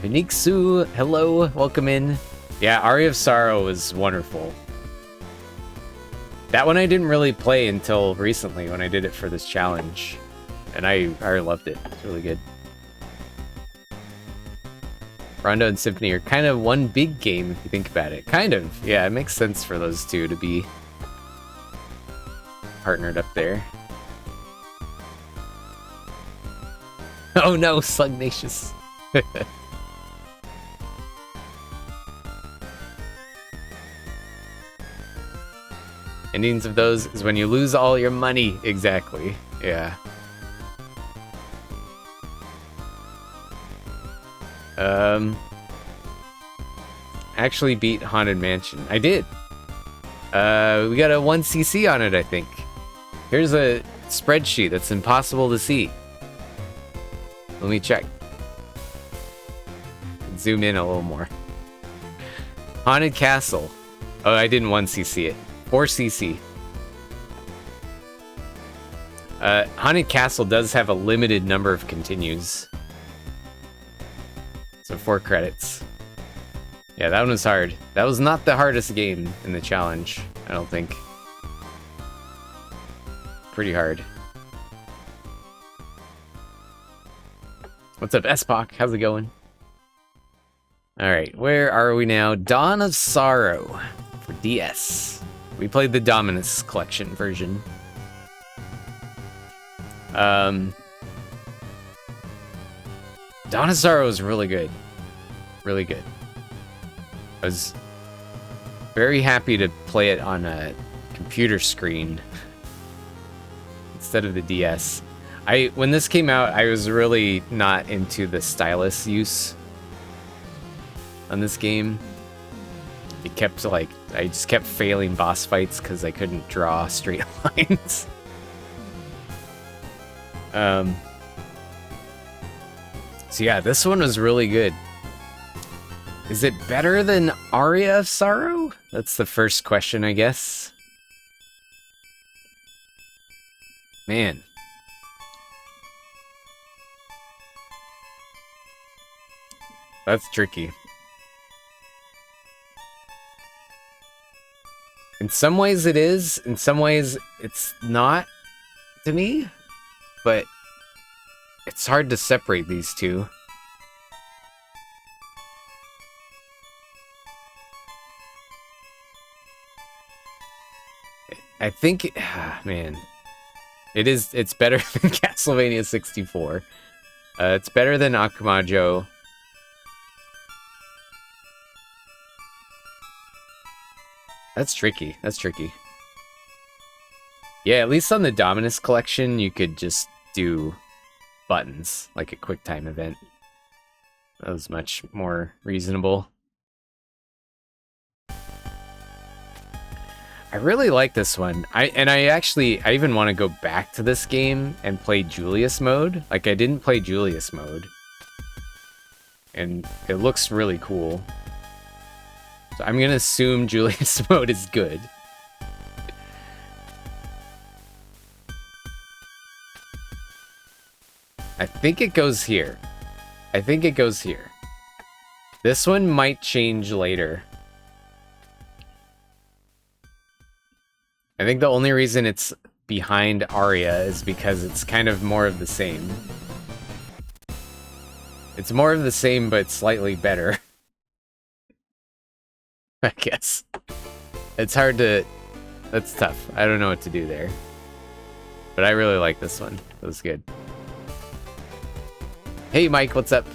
Unique Sue, hello, welcome in. Yeah, Aria of Sorrow was wonderful. That one I didn't really play until recently when I did it for this challenge. And I loved it. It's really good. Rondo and Symphony are kind of one big game if you think about it. Kind of. Yeah, it makes sense for those two to be partnered up there. Oh no, Slugnacious. Endings of those is when you lose all your money. Exactly. Yeah. Actually beat Haunted Mansion. I did. We got a 1cc on it, I think. Here's a spreadsheet that's impossible to see. Let me check. Zoom in a little more. Haunted Castle. Oh, I didn't 1cc it. 4cc. Haunted Castle does have a limited number of continues. So 4 credits. Yeah, that one was hard. That was not the hardest game in the challenge, I don't think. Pretty hard. What's up, S-Poc? How's it going? Alright, where are we now? Dawn of Sorrow for DS. We played the Dominus Collection version. Dawn of Sorrow is really good. Really good. I was very happy to play it on a computer screen instead of the DS. When this came out, I was really not into the stylus use on this game. It kept I just kept failing boss fights because I couldn't draw straight lines. So yeah, this one was really good. Is it better than Aria of Sorrow? That's the first question, I guess. Man. That's tricky. In some ways it is, in some ways it's not to me, but it's hard to separate these two. I think, man, it's better than Castlevania 64. It's better than Akumajo. That's tricky. That's tricky. Yeah, at least on the Dominus collection, you could just do buttons, like a QuickTime event. That was much more reasonable. I really like this one. I even want to go back to this game and play Julius mode. Like, I didn't play Julius mode. And it looks really cool. So I'm gonna assume Julius mode is good. I think it goes here. I think it goes here. This one might change later. I think the only reason it's behind Aria is because it's kind of more of the same. It's more of the same, but slightly better. I guess. It's hard to... That's tough. I don't know what to do there. But I really like this one. It was good. Hey, Mike, what's up?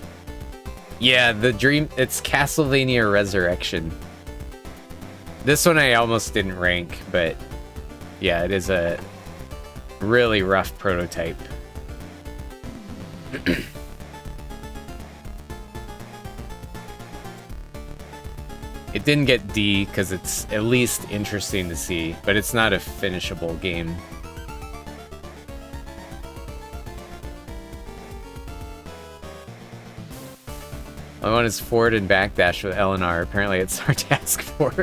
Yeah, the dream... It's Castlevania Resurrection. This one I almost didn't rank, but... Yeah, it is a really rough prototype. It didn't get D because it's at least interesting to see, but it's not a finishable game. My one is forward and backdash with L and R. Apparently it's hard to ask for.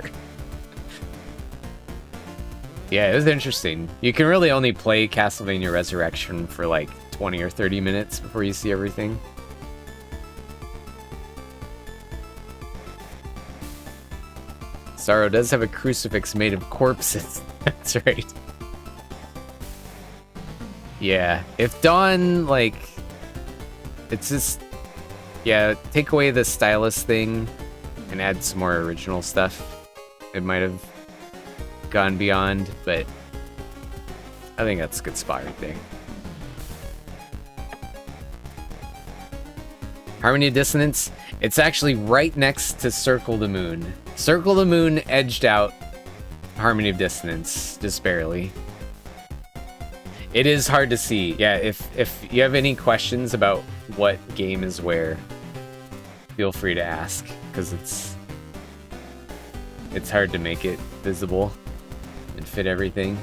Yeah, it was interesting. You can really only play Castlevania Resurrection for like 20 or 30 minutes before you see everything. Sorrow does have a crucifix made of corpses. That's right. Yeah, if Dawn, like... It's just... Yeah, take away the stylus thing and add some more original stuff. It might have gone beyond, but I think that's a good spot right there. Harmony of Dissonance, it's actually right next to Circle the Moon. Circle the Moon edged out Harmony of Dissonance, just barely. It is hard to see. Yeah, if you have any questions about what game is where, feel free to ask, because it's hard to make it visible and fit everything.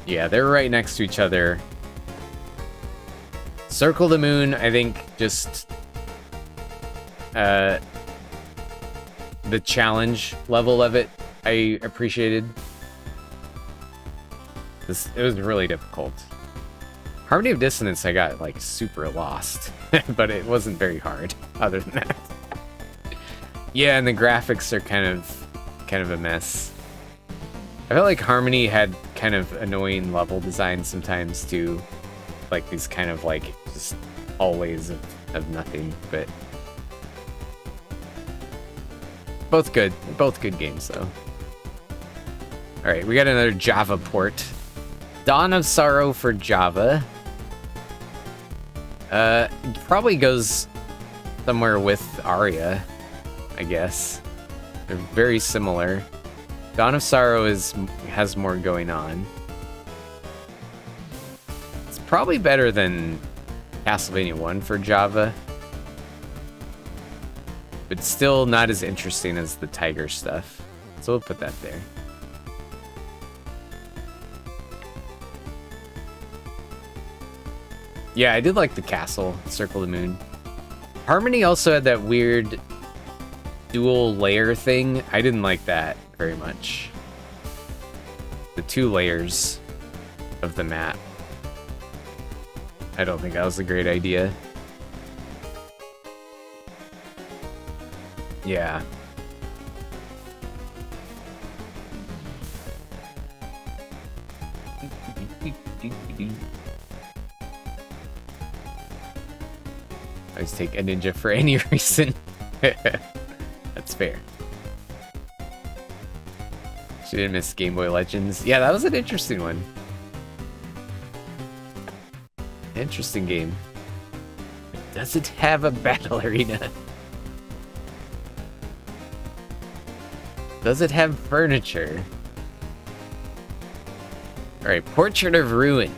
Yeah, they're right next to each other. Circle the Moon, I think, just the challenge level of it, I appreciated. It was really difficult. Harmony of Dissonance, I got like super lost, but it wasn't very hard other than that. Yeah, and the graphics are kind of a mess. I felt like Harmony had kind of annoying level design sometimes too. Like these kind of like just hallways of nothing, but both good games though. All right, we got another Java port. Dawn of Sorrow for Java. Probably goes somewhere with Aria, I guess. They're very similar. Dawn of Sorrow has more going on. It's probably better than Castlevania 1 for Java, but still not as interesting as the Tiger stuff. So we'll put that there. Yeah, I did like the castle, Circle the Moon. Harmony also had that weird dual layer thing. I didn't like that very much. The 2 layers of the map. I don't think that was a great idea. Yeah. I always take a ninja for any reason. That's fair. She didn't miss Game Boy Legends. Yeah, that was an interesting one. Interesting game. Does it have a battle arena? Does it have furniture? Alright, Portrait of Ruin.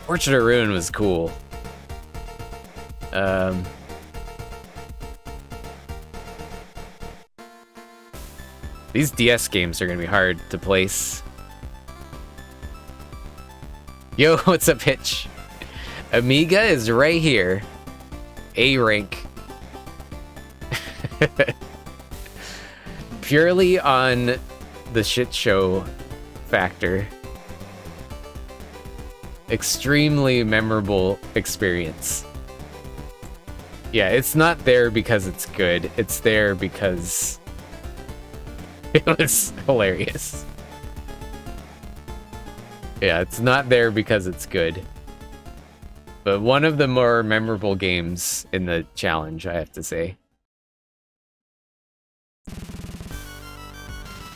Portrait of Ruin was cool. These DS games are gonna be hard to place. Yo, what's up, Hitch? Amiga is right here. A rank. Purely on the shit show factor. Extremely memorable experience. Yeah, it's not there because it's good. It's there because it was hilarious. Yeah, it's not there because it's good. But one of the more memorable games in the challenge, I have to say.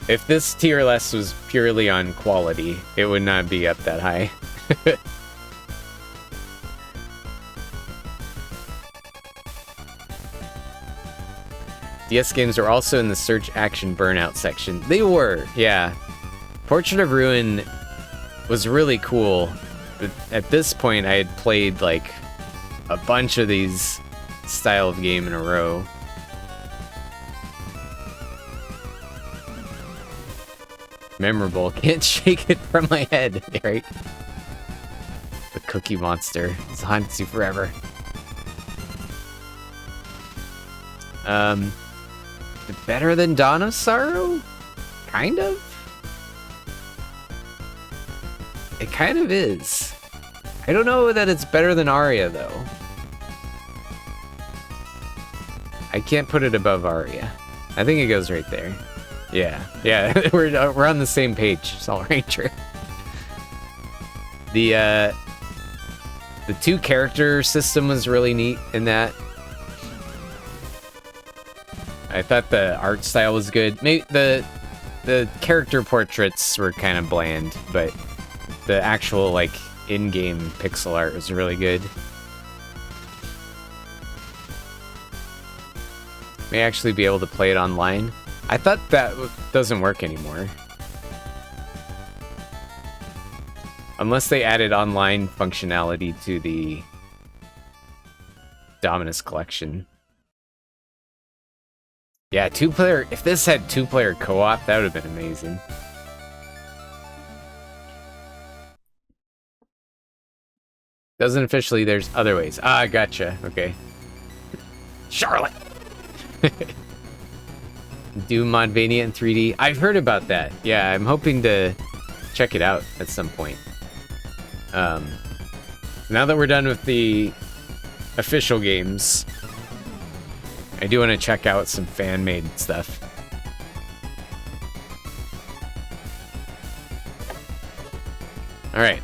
If this tier list was purely on quality, it would not be up that high. DS games are also in the search action burnout section. They were, yeah. Portrait of Ruin was really cool, but at this point I had played like a bunch of these style of game in a row. Memorable. Can't shake it from my head, right? The Cookie Monster. It's haunts you forever. Better than Dawn of Sorrow? Kind of? It kind of is. I don't know that it's better than Aria, though. I can't put it above Aria. I think it goes right there. Yeah, yeah, we're on the same page, Salt Ranger. The two character system was really neat in that. I thought the art style was good. Maybe the character portraits were kind of bland, but the actual like in-game pixel art was really good. May actually be able to play it online. I thought that doesn't work anymore. Unless they added online functionality to the Dominus collection. Yeah, two-player... If this had two-player co-op, that would have been amazing. Doesn't officially, there's other ways. Ah, gotcha. Okay. Charlotte! Doom Modvania in 3D. I've heard about that. Yeah, I'm hoping to check it out at some point. Now that we're done with the official games, I do want to check out some fan-made stuff. Alright.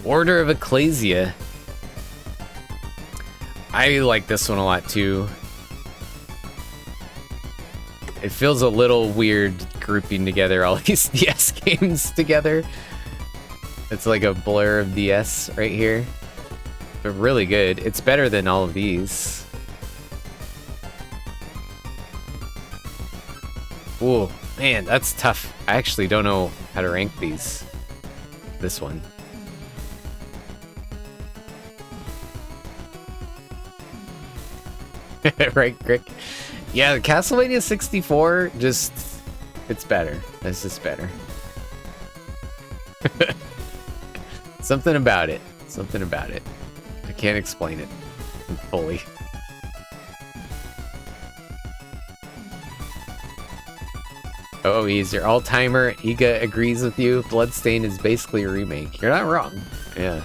Order of Ecclesia. I like this one a lot too. It feels a little weird grouping together all these DS games together. It's like a blur of DS right here. But really good. It's better than all of these. Ooh, man, that's tough. I actually don't know how to rank these. This one. Right, Crick? Yeah, Castlevania 64, just... It's better. It's just better. Something about it. Something about it. I can't explain it fully. Oh, he's your all-timer. Iga agrees with you. Bloodstain is basically a remake. You're not wrong. Yeah.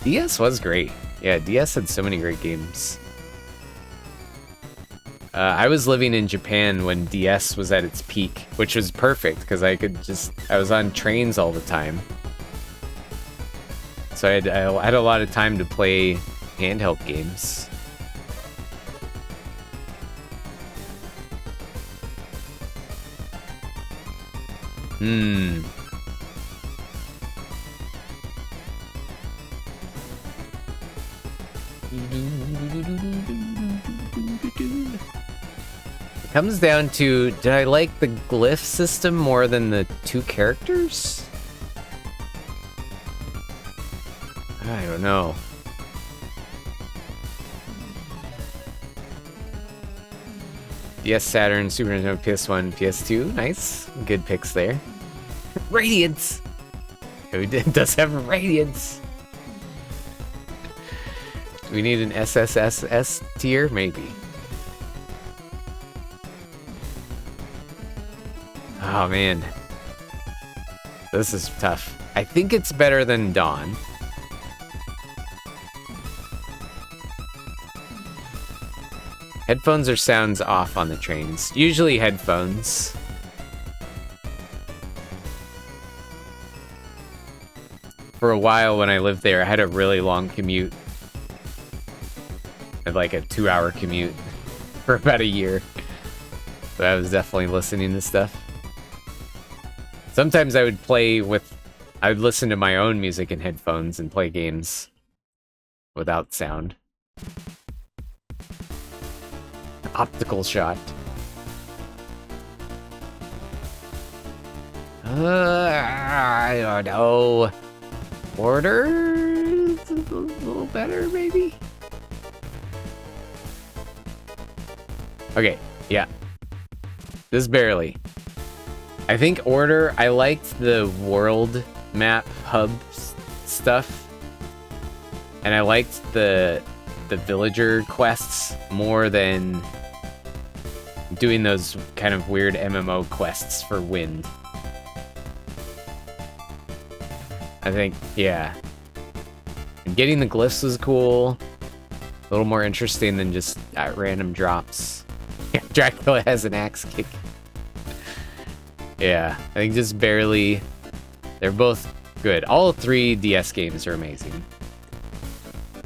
DS was great. Yeah, DS had so many great games. I was living in Japan when DS was at its peak, which was perfect because I was on trains all the time. So I had a lot of time to play handheld games. comes down to, did I like the glyph system more than the 2 characters? I don't know. Yes, Saturn, Super Nintendo, PS1, PS2. Nice. Good picks there. Radiance! Who does have Radiance? Do we need an SSSS tier? Maybe. Oh, man. This is tough. I think it's better than Dawn. Headphones or sounds off on the trains? Usually headphones. For a while when I lived there, I had a really long commute. I had like a 2-hour commute for about a year. So I was definitely listening to stuff. Sometimes I would I would listen to my own music in headphones and play games without sound. Optical shot. I don't know. Order? A little better, maybe? Okay, yeah. Just barely. I think Order, I liked the world map hub stuff. And I liked the villager quests more than doing those kind of weird MMO quests for wind. I think, yeah. And getting the glyphs was cool. A little more interesting than just random drops. Yeah, Dracula has an axe kick. Yeah, I think just barely. They're both good. All 3 DS games are amazing.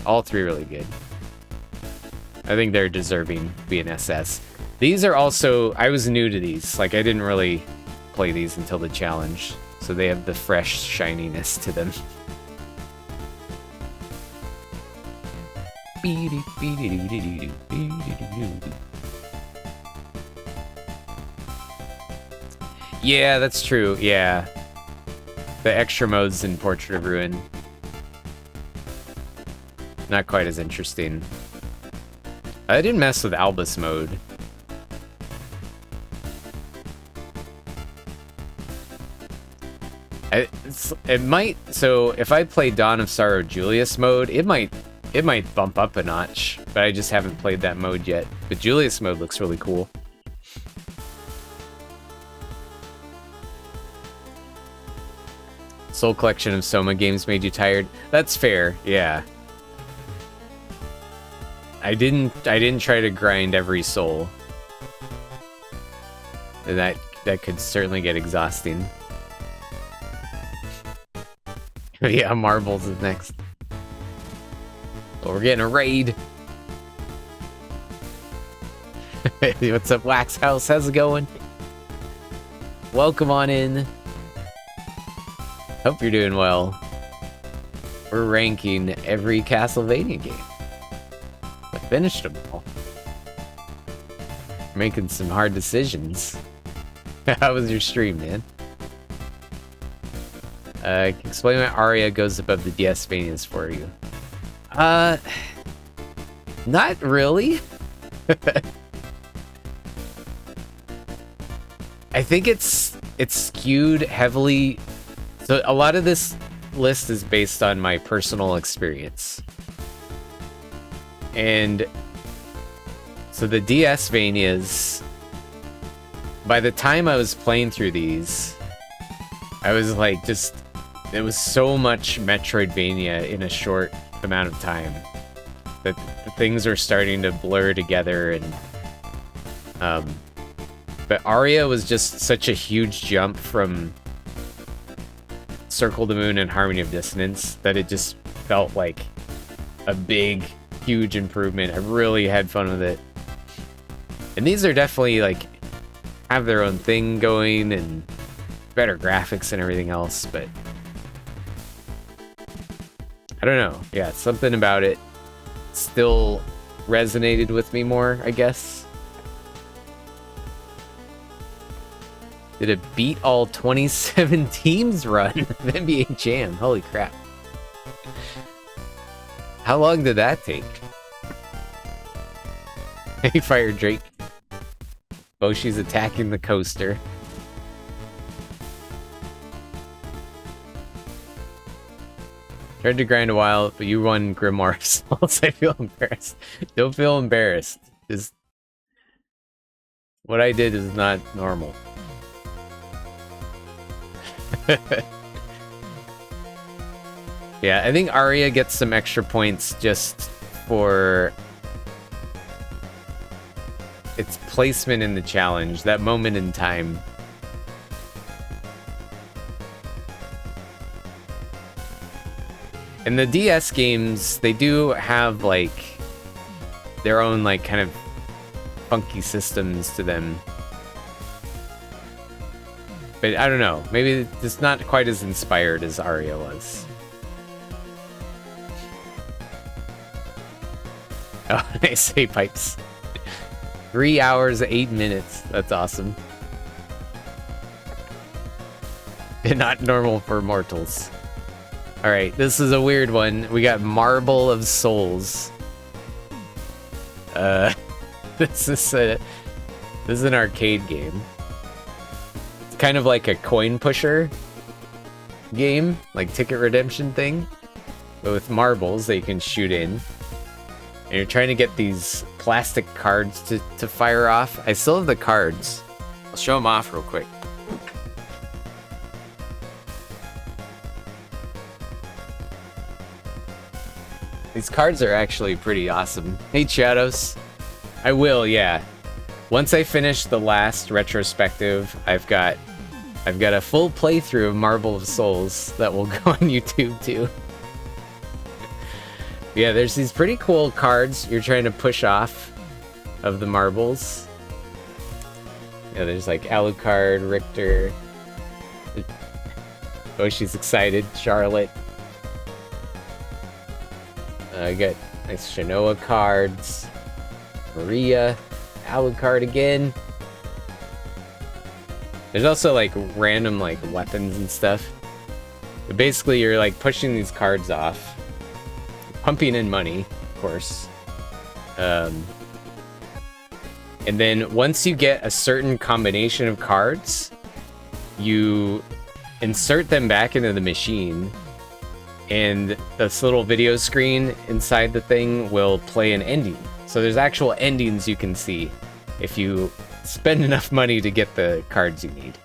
All 3 really good. I think they're deserving to be an SS. These are also, I was new to these. Like, I didn't really play these until the challenge. So they have the fresh shininess to them. Yeah, that's true. Yeah. The extra modes in Portrait of Ruin. Not quite as interesting. I didn't mess with Albus mode. It might, so if I play Dawn of Sorrow Julius mode, it might bump up a notch, but I just haven't played that mode yet. But Julius mode looks really cool. Soul Collection of Soma games made you tired. That's fair, yeah. I didn't try to grind every soul. And that could certainly get exhausting. Yeah, Marbles is next. Well, we're getting a raid. What's up, Wax House? How's it going? Welcome on in. Hope you're doing well. We're ranking every Castlevania game. I finished them all. Making some hard decisions. How was your stream, man? Explain why Aria goes above the DS-Vanias for you. Not really. I think it's skewed heavily. So a lot of this list is based on my personal experience. And so the DS-Vanias, by the time I was playing through these, I was like, it was so much Metroidvania in a short amount of time that the things are starting to blur together. And but Aria was just such a huge jump from Circle the Moon and Harmony of Dissonance that it just felt like a big, huge improvement. I really had fun with it. And these are definitely like have their own thing going and better graphics and everything else, but I don't know. Yeah, something about it still resonated with me more, I guess. Did it beat all 27 teams run of NBA Jam? Holy crap. How long did that take? Hey, Fire Drake. Boshi's attacking the coaster. Tried to grind a while, but you won Grimoire Souls. I feel embarrassed. Don't feel embarrassed. Just... what I did is not normal. Yeah, I think Arya gets some extra points just for its placement in the challenge, that moment in time. And the DS games, they do have like their own like kind of funky systems to them. But I don't know, maybe it's not quite as inspired as Arya was. Oh, nice. Hey, Pipes. 3 hours, 8 minutes. That's awesome. And not normal for mortals. Alright, this is a weird one. We got Marble of Souls. This is an arcade game. It's kind of like a coin pusher game, like ticket redemption thing, but with marbles that you can shoot in. And you're trying to get these plastic cards to fire off. I still have the cards. I'll show them off real quick. These cards are actually pretty awesome. Hey, Shadows. I will, yeah. Once I finish the last retrospective, I've got a full playthrough of Marble of Souls that will go on YouTube too. Yeah, there's these pretty cool cards you're trying to push off of the marbles. Yeah, there's like Alucard, Richter. Oh, she's excited. Charlotte. I got nice Shinoa cards. Maria. Alucard again. There's also like random like weapons and stuff. But basically you're like pushing these cards off. Pumping in money, of course. And then once you get a certain combination of cards, you insert them back into the machine, and this little video screen inside the thing will play an ending. So there's actual endings you can see if you spend enough money to get the cards you need.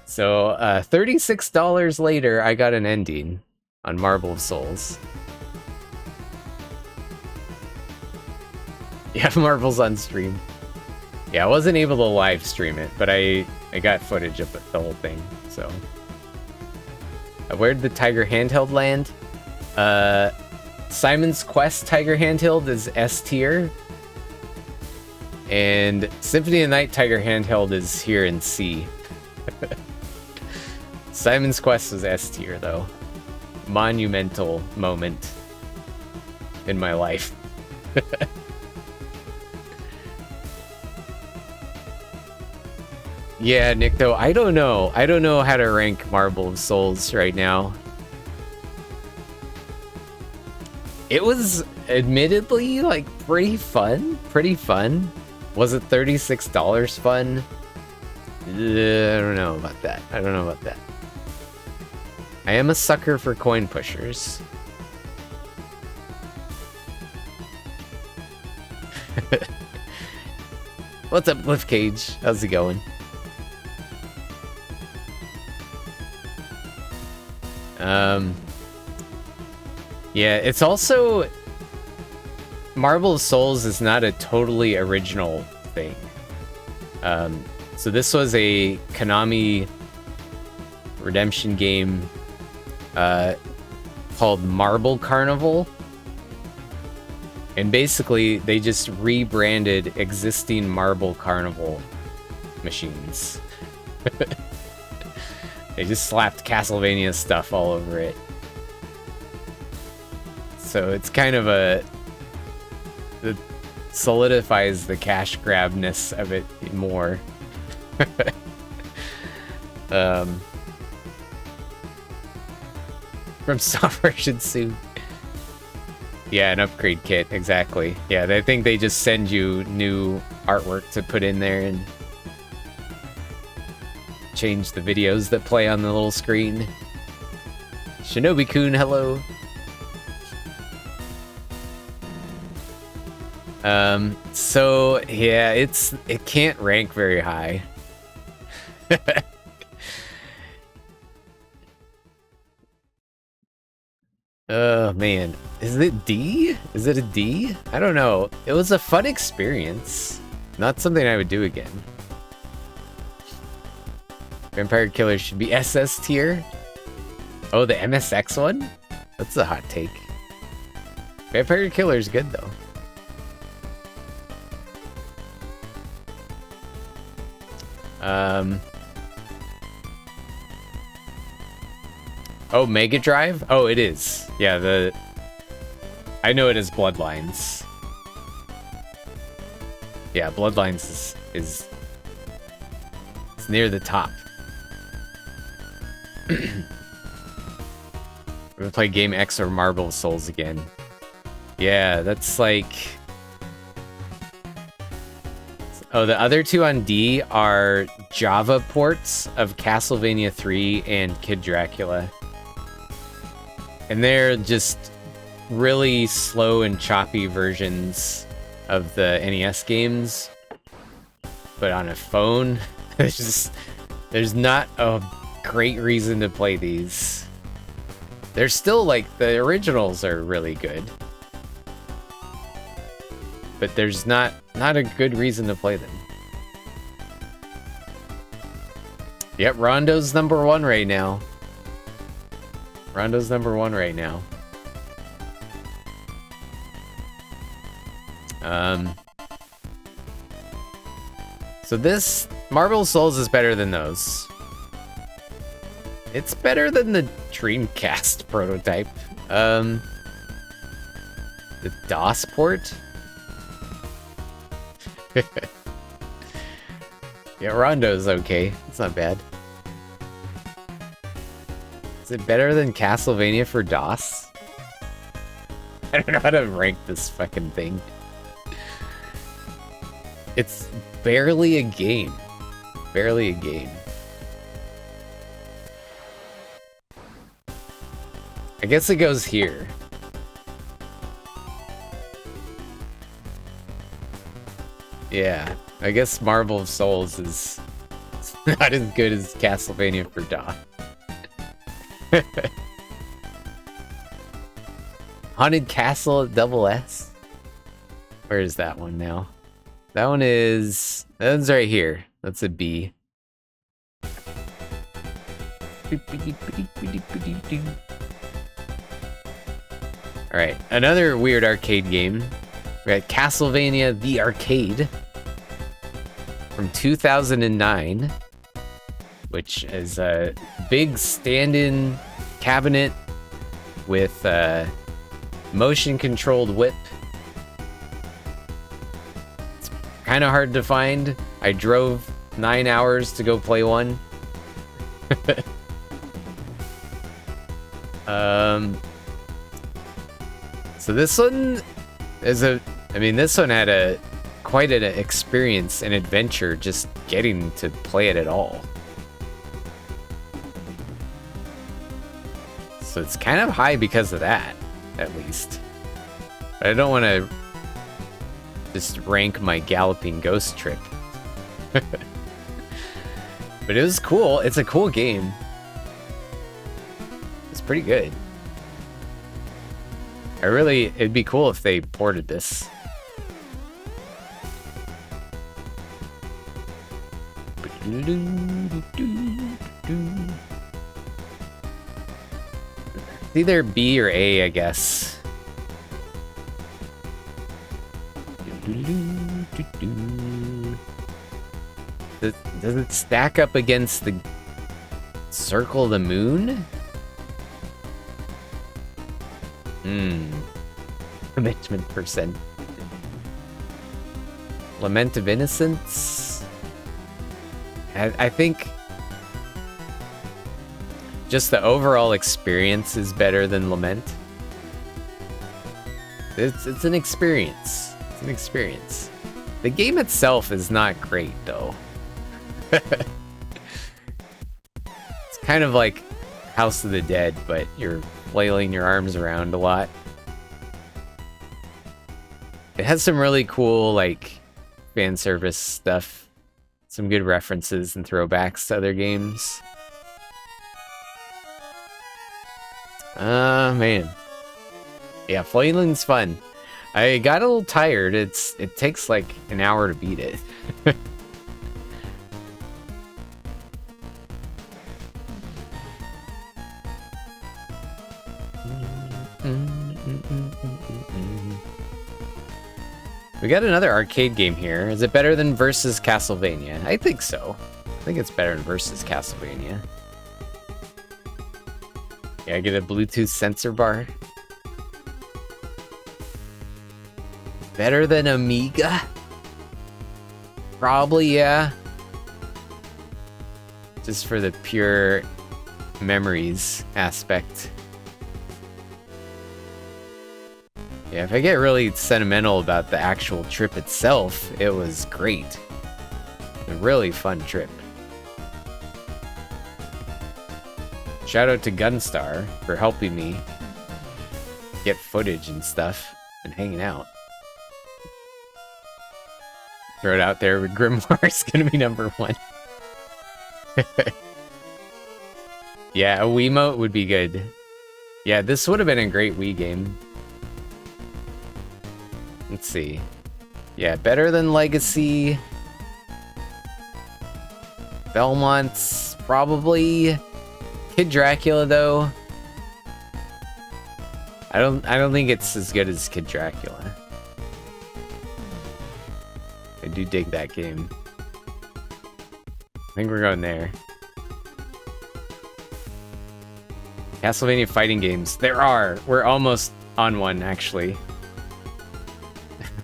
So, $36 later, I got an ending on Marble of Souls. Yeah, Marbles on stream. Yeah, I wasn't able to live stream it, but I got footage of the whole thing, so. Where'd the Tiger Handheld land? Simon's Quest Tiger Handheld is S tier. And Symphony of the Night Tiger Handheld is here in C. Simon's Quest was S tier, though. Monumental moment in my life. Yeah, Nick, though, I don't know. I don't know how to rank Marble of Souls right now. It was admittedly, like, pretty fun. Pretty fun. Was it $36 fun? I don't know about that. I don't know about that. I am a sucker for coin pushers. What's up, Lift Cage? How's it going? Yeah, it's also... Marble of Souls is not a totally original thing. So this was a Konami redemption game called Marble Carnival. And basically, they just rebranded existing Marble Carnival machines. They just slapped Castlevania stuff all over it. So it's kind of a... solidifies the cash grabness of it more. From Software Shinsu. Yeah, an upgrade kit, exactly. Yeah, I think they just send you new artwork to put in there and change the videos that play on the little screen. Shinobi-kun, hello. So yeah, it can't rank very high. Oh man, is it D? Is it a D? I don't know. It was a fun experience. Not something I would do again. Vampire Killer should be SS tier. Oh, the MSX one? That's a hot take. Vampire Killer's good though. Oh, Mega Drive? Oh, it is. Yeah, I know it as Bloodlines. Yeah, Bloodlines is it's near the top. We're gonna play Game X or Marble Souls again. Yeah, that's like... Oh, the other two on D are Java ports of Castlevania 3 and Kid Dracula. And they're just really slow and choppy versions of the NES games. But on a phone, there's not a great reason to play these. They're still like, the originals are really good. But there's not a good reason to play them. Yep, Rondo's #1 right now. Rondo's #1 right now. So this Marble Souls is better than those. It's better than the Dreamcast prototype. The DOS port? Yeah, Rondo's okay. It's not bad. Is it better than Castlevania for DOS? I don't know how to rank this fucking thing. It's barely a game. Barely a game. I guess it goes here. Yeah, I guess Marble of Souls is not as good as Castlevania for DOS. Haunted Castle at SS? Where is that one now? That one's right here. That's a B. Alright, another weird arcade game. We got Castlevania the Arcade from 2009, which is a big stand-in cabinet with a motion-controlled whip. It's kind of hard to find. I drove 9 hours to go play one. So this one is this one had quite an experience and adventure just getting to play it at all. So it's kind of high because of that, at least. But I don't want to just rank my Galloping Ghost trip. But it was cool. It's a cool game. It's pretty good. It'd be cool if they ported this. It's either B or A, I guess. Does it stack up against the Circle of the Moon? Commitment percent. Lament of Innocence. I think just the overall experience is better than Lament. It's an experience. It's an experience. The game itself is not great, though. It's kind of like House of the Dead, but you're flailing your arms around a lot. It has some really cool, like, fan service stuff. Some good references and throwbacks to other games. Man. Yeah, flailing's fun. I got a little tired. It takes like an hour to beat it. We got another arcade game here. Is it better than Versus Castlevania? I think so. I think it's better than Versus Castlevania. Yeah, I get a Bluetooth sensor bar. Better than Amiga? Probably, yeah. Just for the pure memories aspect. Yeah, if I get really sentimental about the actual trip itself, it was great. A really fun trip. Shout out to Gunstar for helping me get footage and stuff and hanging out. Throw it out there, but Grimoire's gonna be #1. Yeah, a Wiimote would be good. Yeah, this would have been a great Wii game. Let's see. Yeah, better than Legacy. Belmont's probably. Kid Dracula though. I don't think it's as good as Kid Dracula. I do dig that game. I think we're going there. Castlevania fighting games. There are. We're almost on one, actually.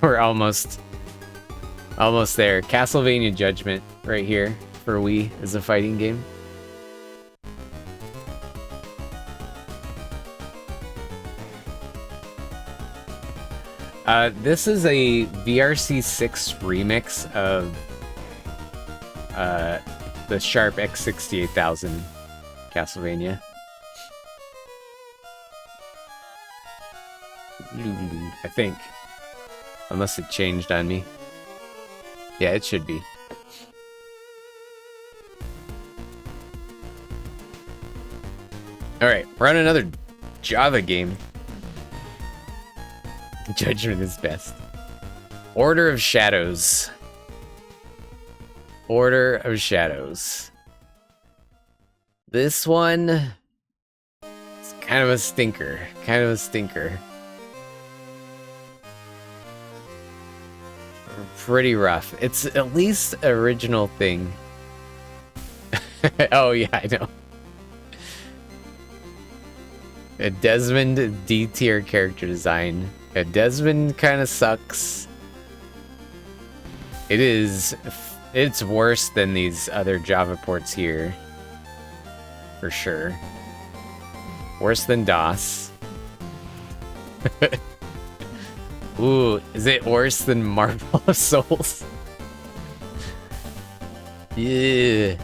We're almost there. Castlevania Judgment right here for Wii is a fighting game. This is a VRC6 remix of the Sharp X68000 Castlevania. I think. Unless it changed on me. Yeah, it should be. Alright, we're on another Java game. Judgment is best. Order of Shadows. Order of Shadows. This one is kind of a stinker. Kind of a stinker. Pretty rough. It's at least original thing. Oh yeah, I know. A Desmond D-tier character design. A Desmond kind of sucks. It's worse than these other Java ports here. For sure. Worse than DOS. Ooh, is it worse than Marble of Souls? Yeah.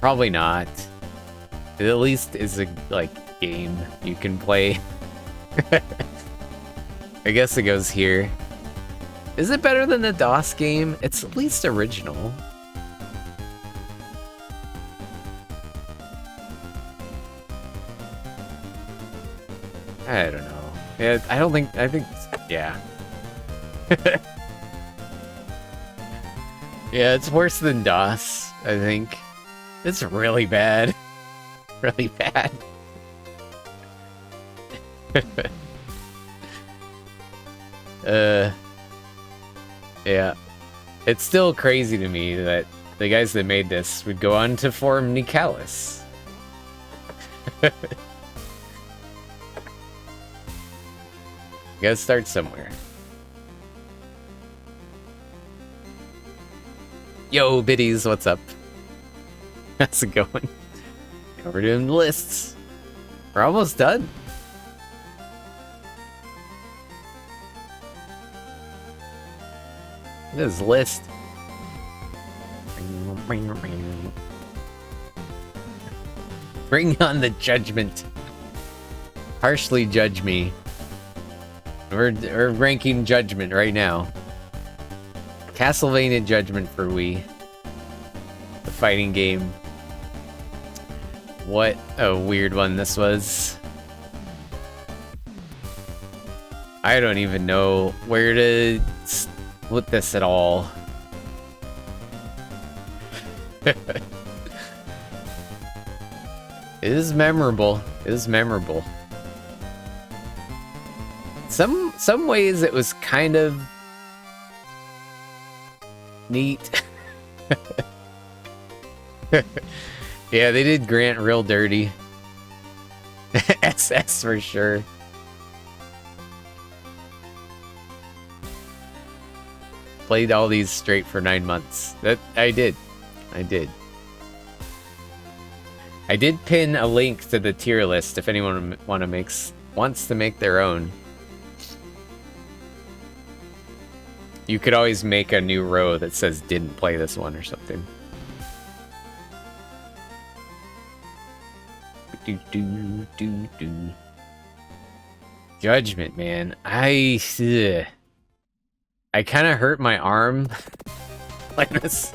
Probably not. It at least is a, like, game you can play. I guess it goes here. Is it better than the DOS game? It's at least original. I don't know. Yeah, I think, yeah. Yeah, it's worse than DOS, I think. It's really bad. Really bad. Yeah. It's still crazy to me that the guys that made this would go on to form Nicalis. You gotta start somewhere. Yo, biddies, what's up? How's it going? Yeah, we're doing lists. We're almost done. This list. Bring on the judgment. Harshly judge me. We're ranking Judgment right now. Castlevania Judgment for Wii. The fighting game. What a weird one this was. I don't even know where to split this at all. It is memorable. It is memorable. Some ways it was kind of neat. Yeah, they did Grant real dirty. SS for sure. Played all these straight for 9 months. That I did. I did pin a link to the tier list if anyone wants to make their own. You could always make a new row that says didn't play this one or something. Judgment, man. I kind of hurt my arm like this.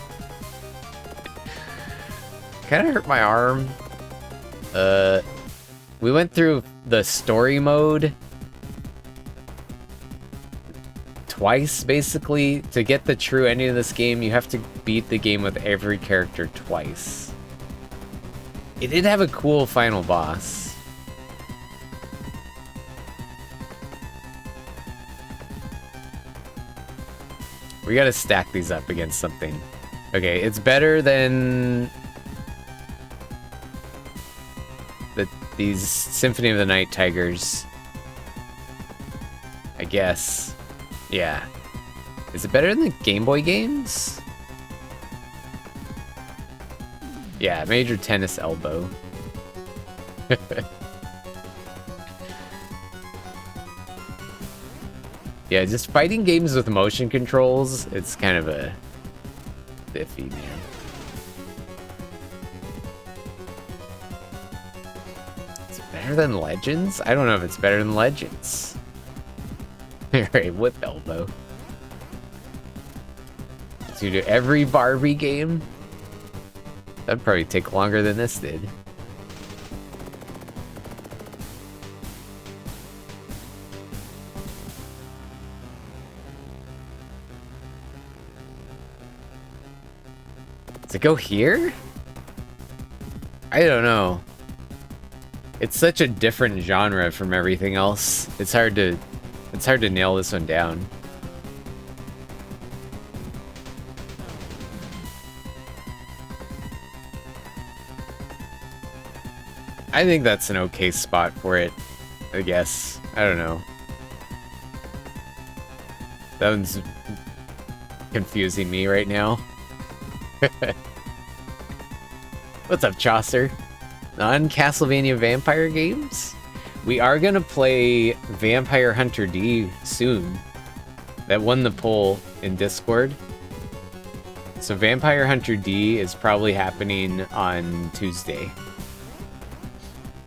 Kind of hurt my arm. We went through the story mode twice, basically. To get the true ending of this game, you have to beat the game with every character twice. It did have a cool final boss. We gotta stack these up against something. Okay, it's better than these Symphony of the Night Tigers. I guess. Yeah. Is it better than the Game Boy games? Yeah, Major Tennis Elbow. Yeah, just fighting games with motion controls, it's kind of a iffy, man. Is it better than Legends? I don't know if it's better than Legends. Alright, Whip Elbow. So you do every Barbie game? That'd probably take longer than this did. Does it go here? I don't know. It's such a different genre from everything else. It's hard to nail this one down. I think that's an okay spot for it, I guess. I don't know. That one's confusing me right now. What's up, Chaucer? On Castlevania Vampire games? We are gonna play Vampire Hunter D soon. That won the poll in Discord. So Vampire Hunter D is probably happening on Tuesday.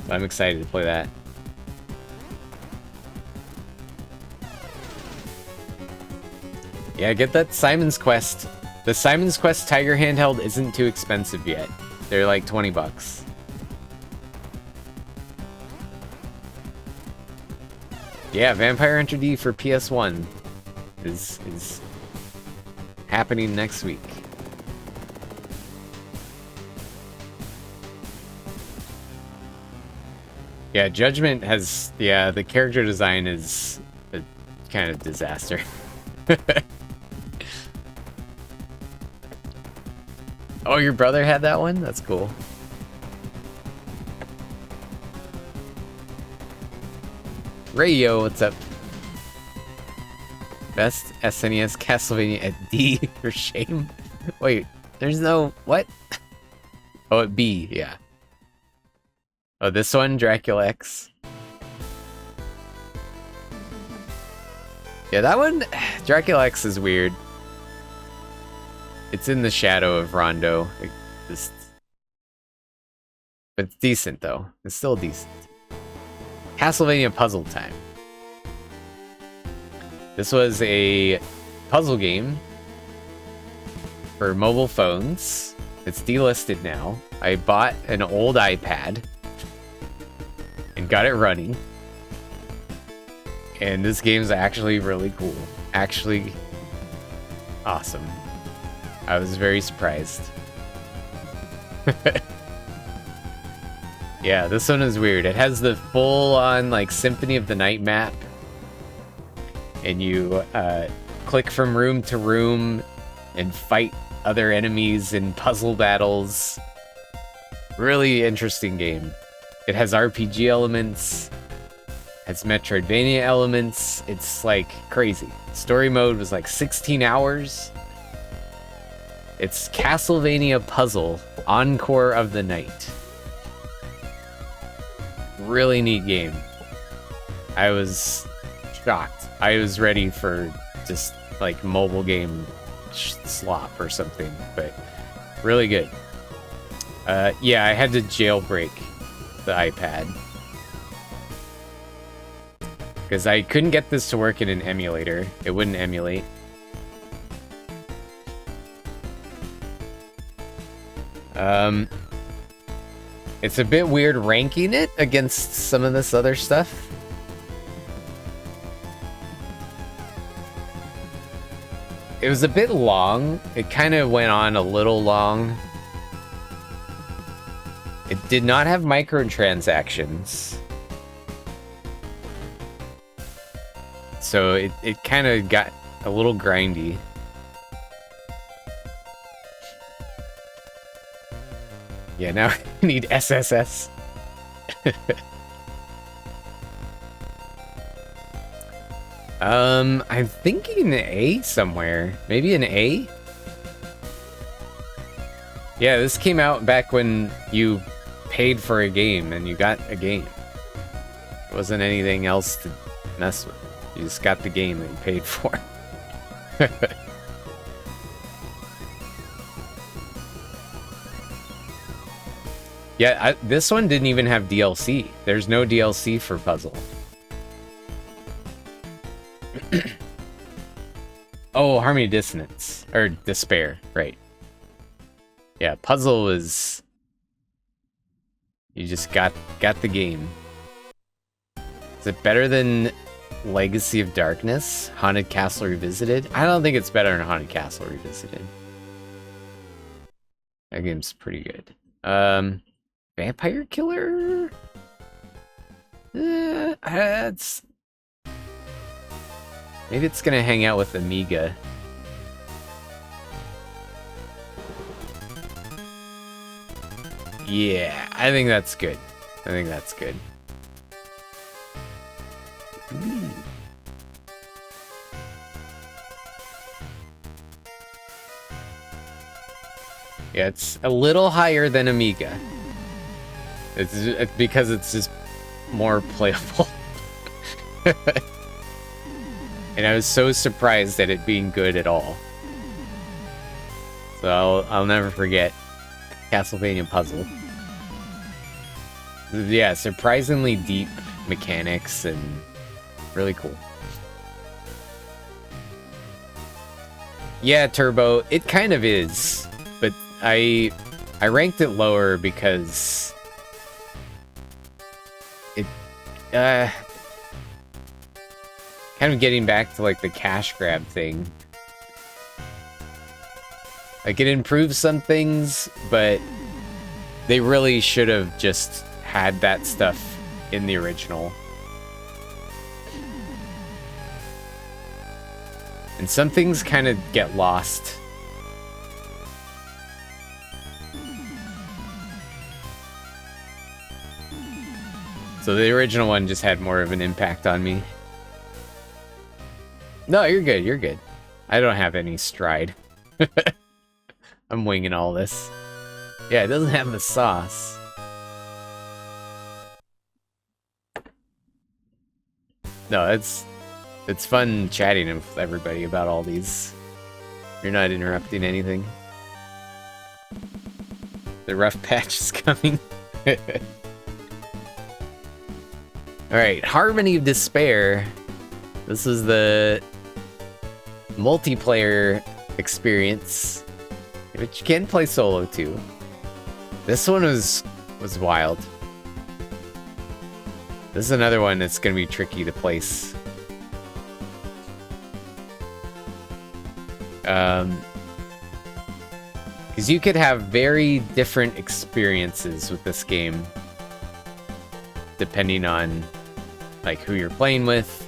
I'm excited to play that. Yeah, get that Simon's Quest. The Simon's Quest Tiger handheld isn't too expensive yet. They're like 20 bucks. Yeah, Vampire Hunter D for PS1 is happening next week. Yeah, Judgment has... Yeah, the character design is a kind of disaster. Oh, your brother had that one? That's cool. Rayo, what's up? Best SNES Castlevania at D, for shame. Wait, There's no... What? Oh, it B, yeah. Oh, this one, Dracula X. Yeah, that one, Dracula X is weird. It's in the shadow of Rondo. But it's decent, though. It's still decent. Castlevania Puzzle Time. This was a puzzle game for mobile phones. It's delisted now. I bought an old iPad and got it running. And this game's actually really cool. Actually awesome. I was very surprised. Yeah, this one is weird. It has the full-on, like, Symphony of the Night map. And you click from room to room and fight other enemies in puzzle battles. Really interesting game. It has RPG elements. Has Metroidvania elements. It's, like, crazy. Story mode was, like, 16 hours. It's Castlevania Puzzle, Encore of the Night. Really neat game. I was shocked. I was ready for just like mobile game slop or something, but really good. Yeah, I had to jailbreak the iPad because I couldn't get this to work in an emulator. It wouldn't emulate. It's a bit weird ranking it against some of this other stuff. It was a bit long. It kind of went on a little long. It did not have microtransactions. So it kind of got a little grindy. Yeah, now I need SSS. I'm thinking A somewhere. Maybe an A? Yeah, this came out back when you paid for a game and you got a game. There wasn't anything else to mess with. You just got the game that you paid for. Yeah, this one didn't even have DLC. There's no DLC for Puzzle. Oh, Harmony Dissonance. Or Despair, right. Yeah, Puzzle was... You just got the game. Is it better than Legacy of Darkness? Haunted Castle Revisited? I don't think it's better than Haunted Castle Revisited. That game's pretty good. Vampire Killer? It's... Maybe it's gonna hang out with Amiga. Yeah, I think that's good. I think that's good. Yeah, it's a little higher than Amiga. It's because it's just more playable. And I was so surprised at it being good at all. So I'll never forget Castlevania Puzzle. Yeah, surprisingly deep mechanics and really cool. Yeah, Turbo, it kind of is, but I ranked it lower because it kind of getting back to like the cash grab thing. Like it improves some things, but they really should have just had that stuff in the original. And some things kind of get lost. So the original one just had more of an impact on me. No, you're good, you're good. I don't have any stride. I'm winging all this. Yeah, it doesn't have the sauce. No, it's fun chatting with everybody about all these. You're not interrupting anything. The rough patch is coming. Alright, Harmony of Despair. This is the multiplayer experience, which you can play solo too. This one was wild. This is another one that's gonna be tricky to place. Because you could have very different experiences with this game, depending on like who you're playing with.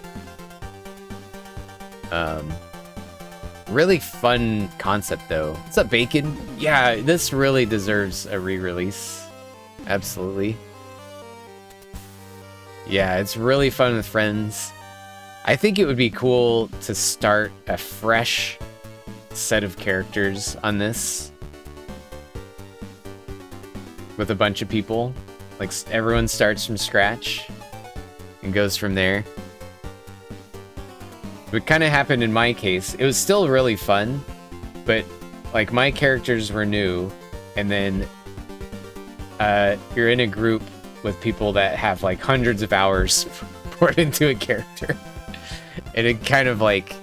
Really fun concept though. What's up, Bacon? Yeah, this really deserves a re-release. Absolutely. Yeah, it's really fun with friends. I think it would be cool to start a fresh set of characters on this with a bunch of people. Like, everyone starts from scratch and goes from there. What kind of happened in my case, it was still really fun, but like my characters were new, and then you're in a group with people that have like hundreds of hours poured into a character, and it kind of like,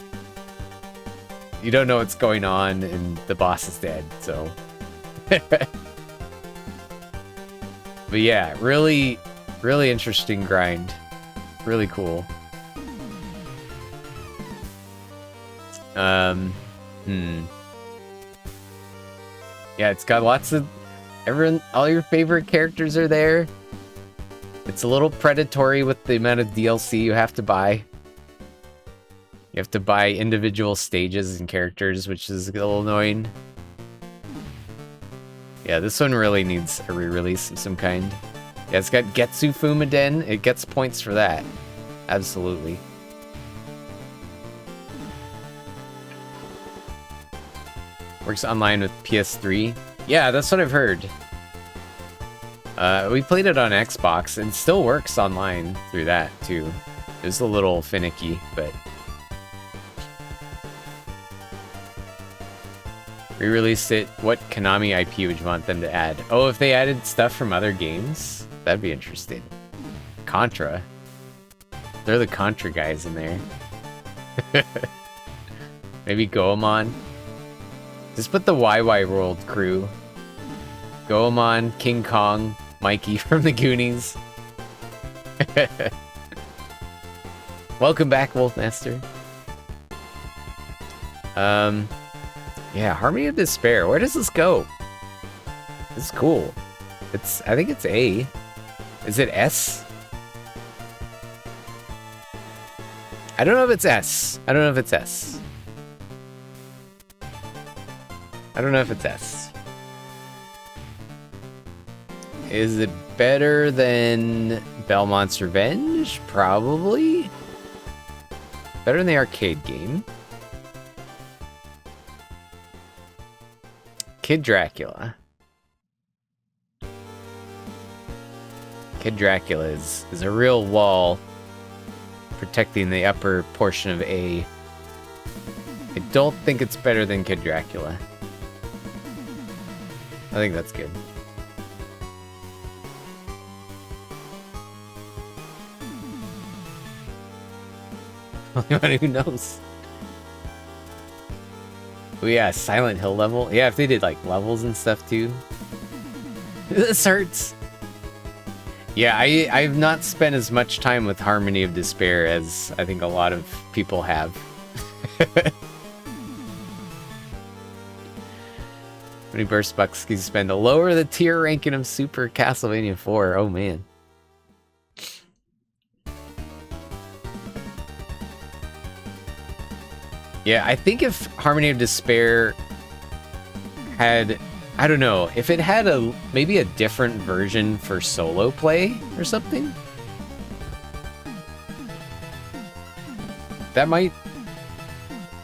you don't know what's going on, and the boss is dead, so. But yeah, really, really interesting grind. Really cool. Yeah, it's got lots of all your favorite characters are there. It's a little predatory with the amount of DLC you have to buy. You have to buy individual stages and characters, which is a little annoying. Yeah, this one really needs a re-release of some kind. Yeah, it's got Getsu Fumaden. It gets points for that. Absolutely. Works online with PS3. Yeah, that's what I've heard. We played it on Xbox, and it still works online through that, too. It was a little finicky, but... Re-released it. What Konami IP would you want them to add? Oh, if they added stuff from other games? That'd be interesting. Contra. They're the Contra guys in there. Maybe Goemon. Just put the YY World crew. Goemon, King Kong, Mikey from the Goonies. Welcome back, Wolfmaster. Yeah, Harmony of Despair. Where does this go? This is cool. I think it's A. Is it S? I don't know if it's S. I don't know if it's S. I don't know if it's S. Is it better than Belmont's Revenge? Probably. Better than the arcade game. Kid Dracula. Kid Dracula is a real wall protecting the upper portion of A. I don't think it's better than Kid Dracula. I think that's good. Only one who knows. Oh yeah, Silent Hill level. Yeah, if they did like levels and stuff too. This hurts. Yeah, I've not spent as much time with Harmony of Despair as I think a lot of people have. How many burst bucks can you spend to lower the tier ranking of Super Castlevania 4? Oh man. Yeah, I think if Harmony of Despair had, I don't know, if it had maybe a different version for solo play or something, that might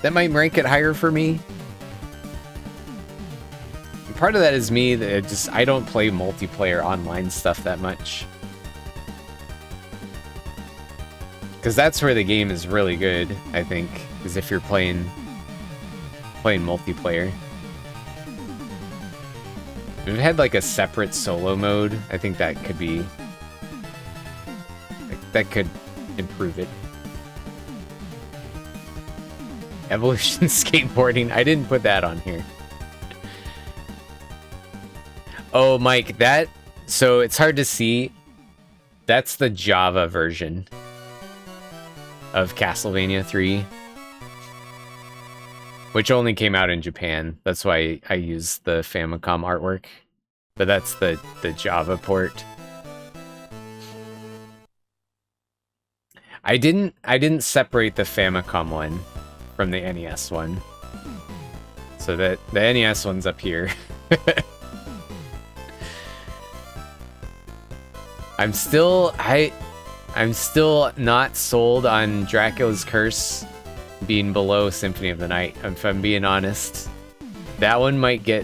rank it higher for me. part of that is me that I don't play multiplayer online stuff that much. Because that's where the game is really good, I think, is if you're playing multiplayer. If it had like a separate solo mode, I think that could be... that could improve it. Evolution skateboarding, I didn't put that on here. Oh, Mike, that... So it's hard to see. That's the Java version of Castlevania 3. Which only came out in Japan. That's why I use the Famicom artwork. But that's the Java port. I didn't separate the Famicom one from the NES one. So that the NES one's up here. I'm still not sold on Dracula's Curse being below Symphony of the Night, if I'm being honest. That one might get...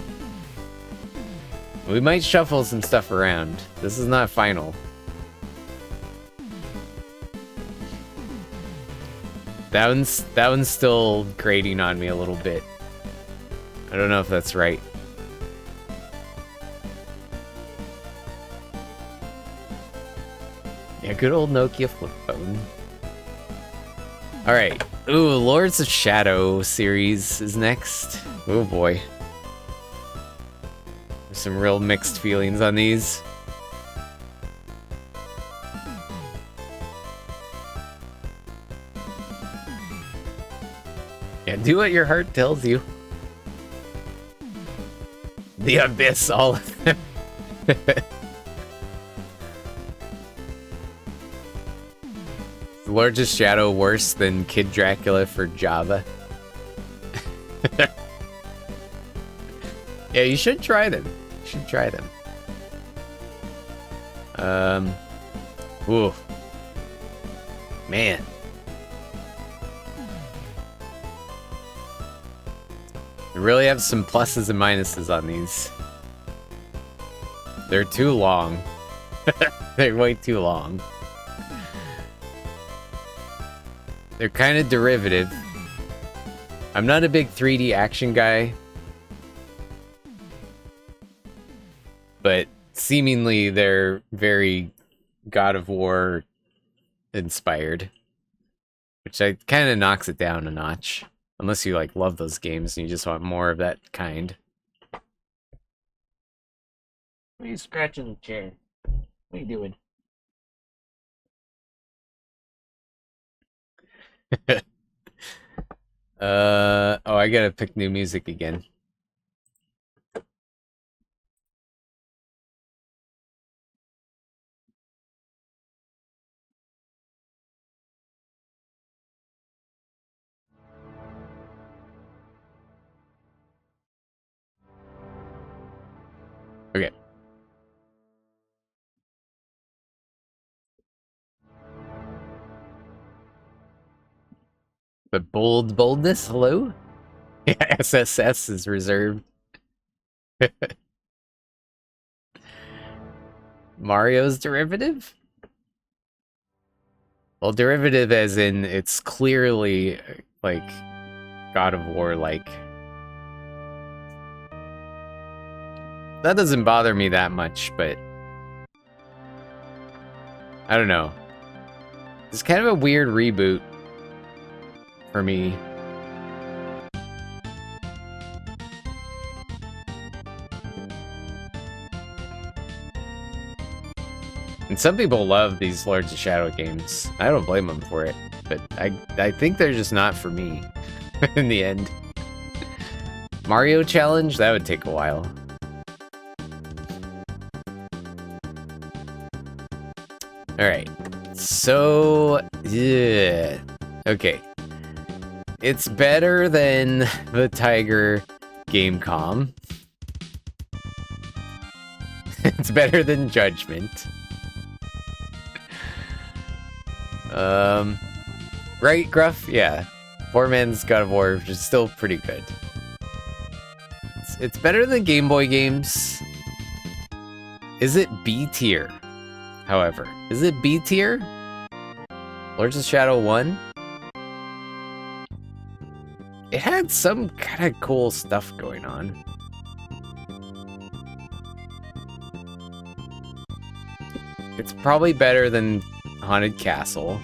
We might shuffle some stuff around. This is not final. That one's still grating on me a little bit. I don't know if that's right. Yeah, good old Nokia flip phone. Alright. Ooh, Lords of Shadow series is next. Oh boy. There's some real mixed feelings on these. Yeah, do what your heart tells you. The Abyss, all of them. Lords of Shadow worse than Kid Dracula for Java. Yeah, you should try them. You should try them. Ooh. Man. We really have some pluses and minuses on these. They're too long. They're way too long. They're kind of derivative. I'm not a big 3D action guy. But seemingly they're very God of War inspired. Which kind of knocks it down a notch. Unless you like love those games and you just want more of that kind. What are you scratching the chair? What are you doing? Oh, I gotta pick new music again. Okay. The boldness, hello? Yeah, SSS is reserved. Mario's derivative? Well, derivative as in it's clearly like God of War like. That doesn't bother me that much, but I don't know. It's kind of a weird reboot for me. And some people love these Lords of Shadow games. I don't blame them for it, but I think they're just not for me in the end. Mario Challenge? That would take a while. Alright, so, yeah. Okay. It's better than the Tiger Gamecom. It's better than Judgment. Right, Gruff? Yeah. Poor man's God of War is still pretty good. It's better than Game Boy games. Is it B tier? However, is it B tier? Lords of Shadow 1? It had some kind of cool stuff going on. It's probably better than Haunted Castle.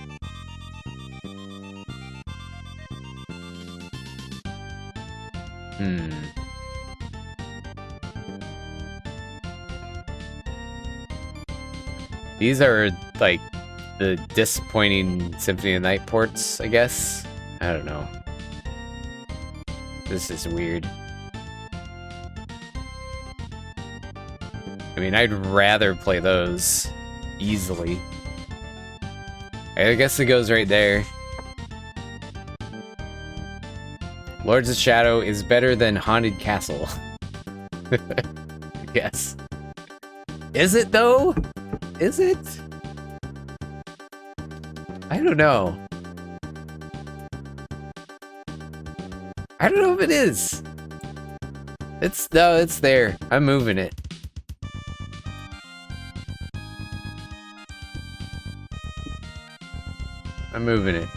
These are, like, the disappointing Symphony of the Night ports, I guess? I don't know. This is weird. I mean, I'd rather play those easily. I guess it goes right there. Lords of Shadow is better than Haunted Castle. Yes. Is it, though? Is it? I don't know. I don't know if it is. No, it's there. I'm moving it. I'm moving it.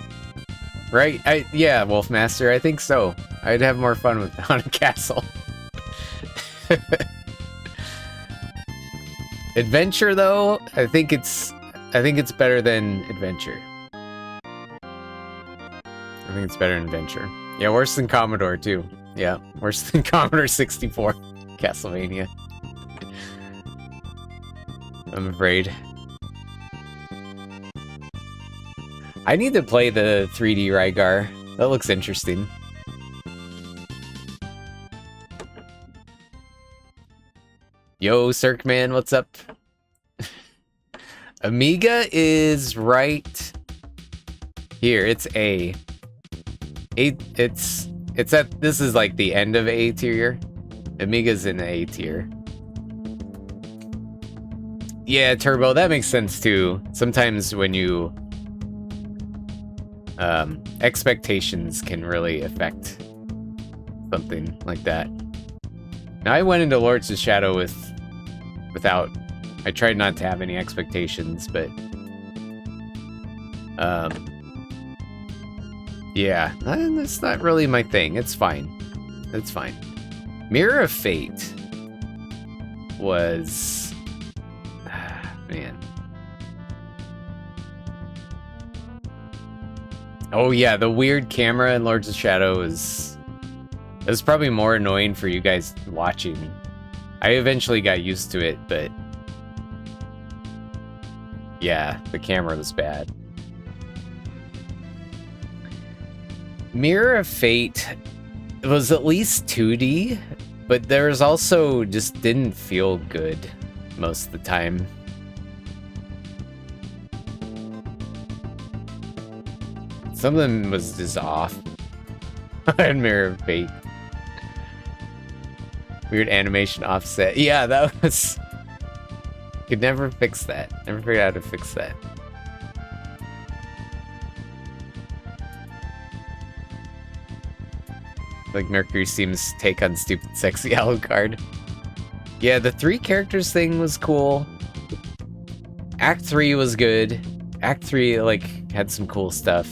Right? Yeah, Wolfmaster, I think so. I'd have more fun with Haunted Castle. Adventure, though, I think it's better than Adventure. I think it's better than Adventure. Yeah, worse than Commodore, too. Yeah, worse than Commodore 64. Castlevania. I'm afraid. I need to play the 3D Rygar. That looks interesting. Yo, Cirkman, what's up? Amiga is right here. It's A. It's at, this is like the end of A tier. Amiga's in A tier. Yeah, Turbo, that makes sense too. Sometimes when you expectations can really affect something like that. Now, I went into Lords of Shadow without... I tried not to have any expectations, but... yeah, that's not really my thing. It's fine. It's fine. Mirror of Fate was... man. Oh yeah, the weird camera in Lords of Shadow is... it was probably more annoying for you guys watching. I eventually got used to it, but... yeah, the camera was bad. Mirror of Fate was at least 2D, but there was also just didn't feel good most of the time. Something was just off on Mirror of Fate. Weird animation offset. Yeah, that was... could never fix that. Never figured out how to fix that. Like Mercury seems take on stupid sexy Alucard. Yeah, the 3 characters thing was cool. Act 3 was good. Act 3, like, had some cool stuff.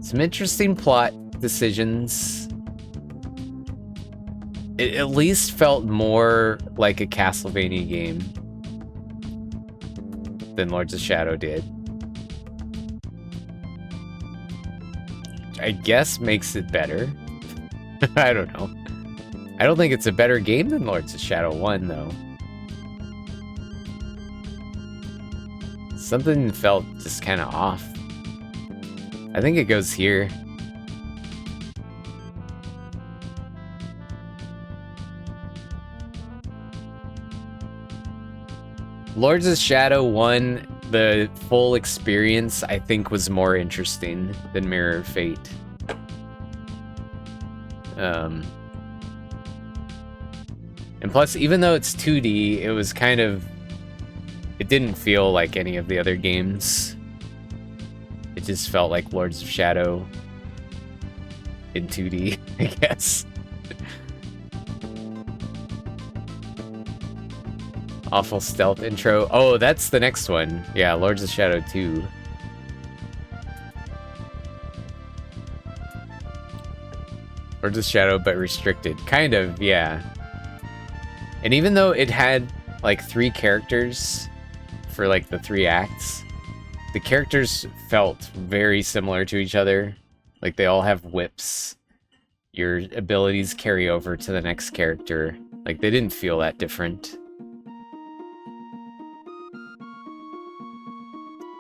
Some interesting plot decisions. It at least felt more like a Castlevania game than Lords of Shadow did. Which I guess makes it better. I don't know. I don't think it's a better game than Lords of Shadow 1, though. Something felt just kind of off. I think it goes here. Lords of Shadow 1, the full experience, I think was more interesting than Mirror of Fate. And plus, even though it's 2D, it was kind of... it didn't feel like any of the other games. It just felt like Lords of Shadow in 2D, I guess. Awful stealth intro. Oh, that's the next one. Yeah, Lords of Shadow 2. Lords of Shadow, but restricted. Kind of, yeah. And even though it had, like, 3 characters for, like, the 3 acts, the characters felt very similar to each other. Like, they all have whips. Your abilities carry over to the next character. Like, they didn't feel that different.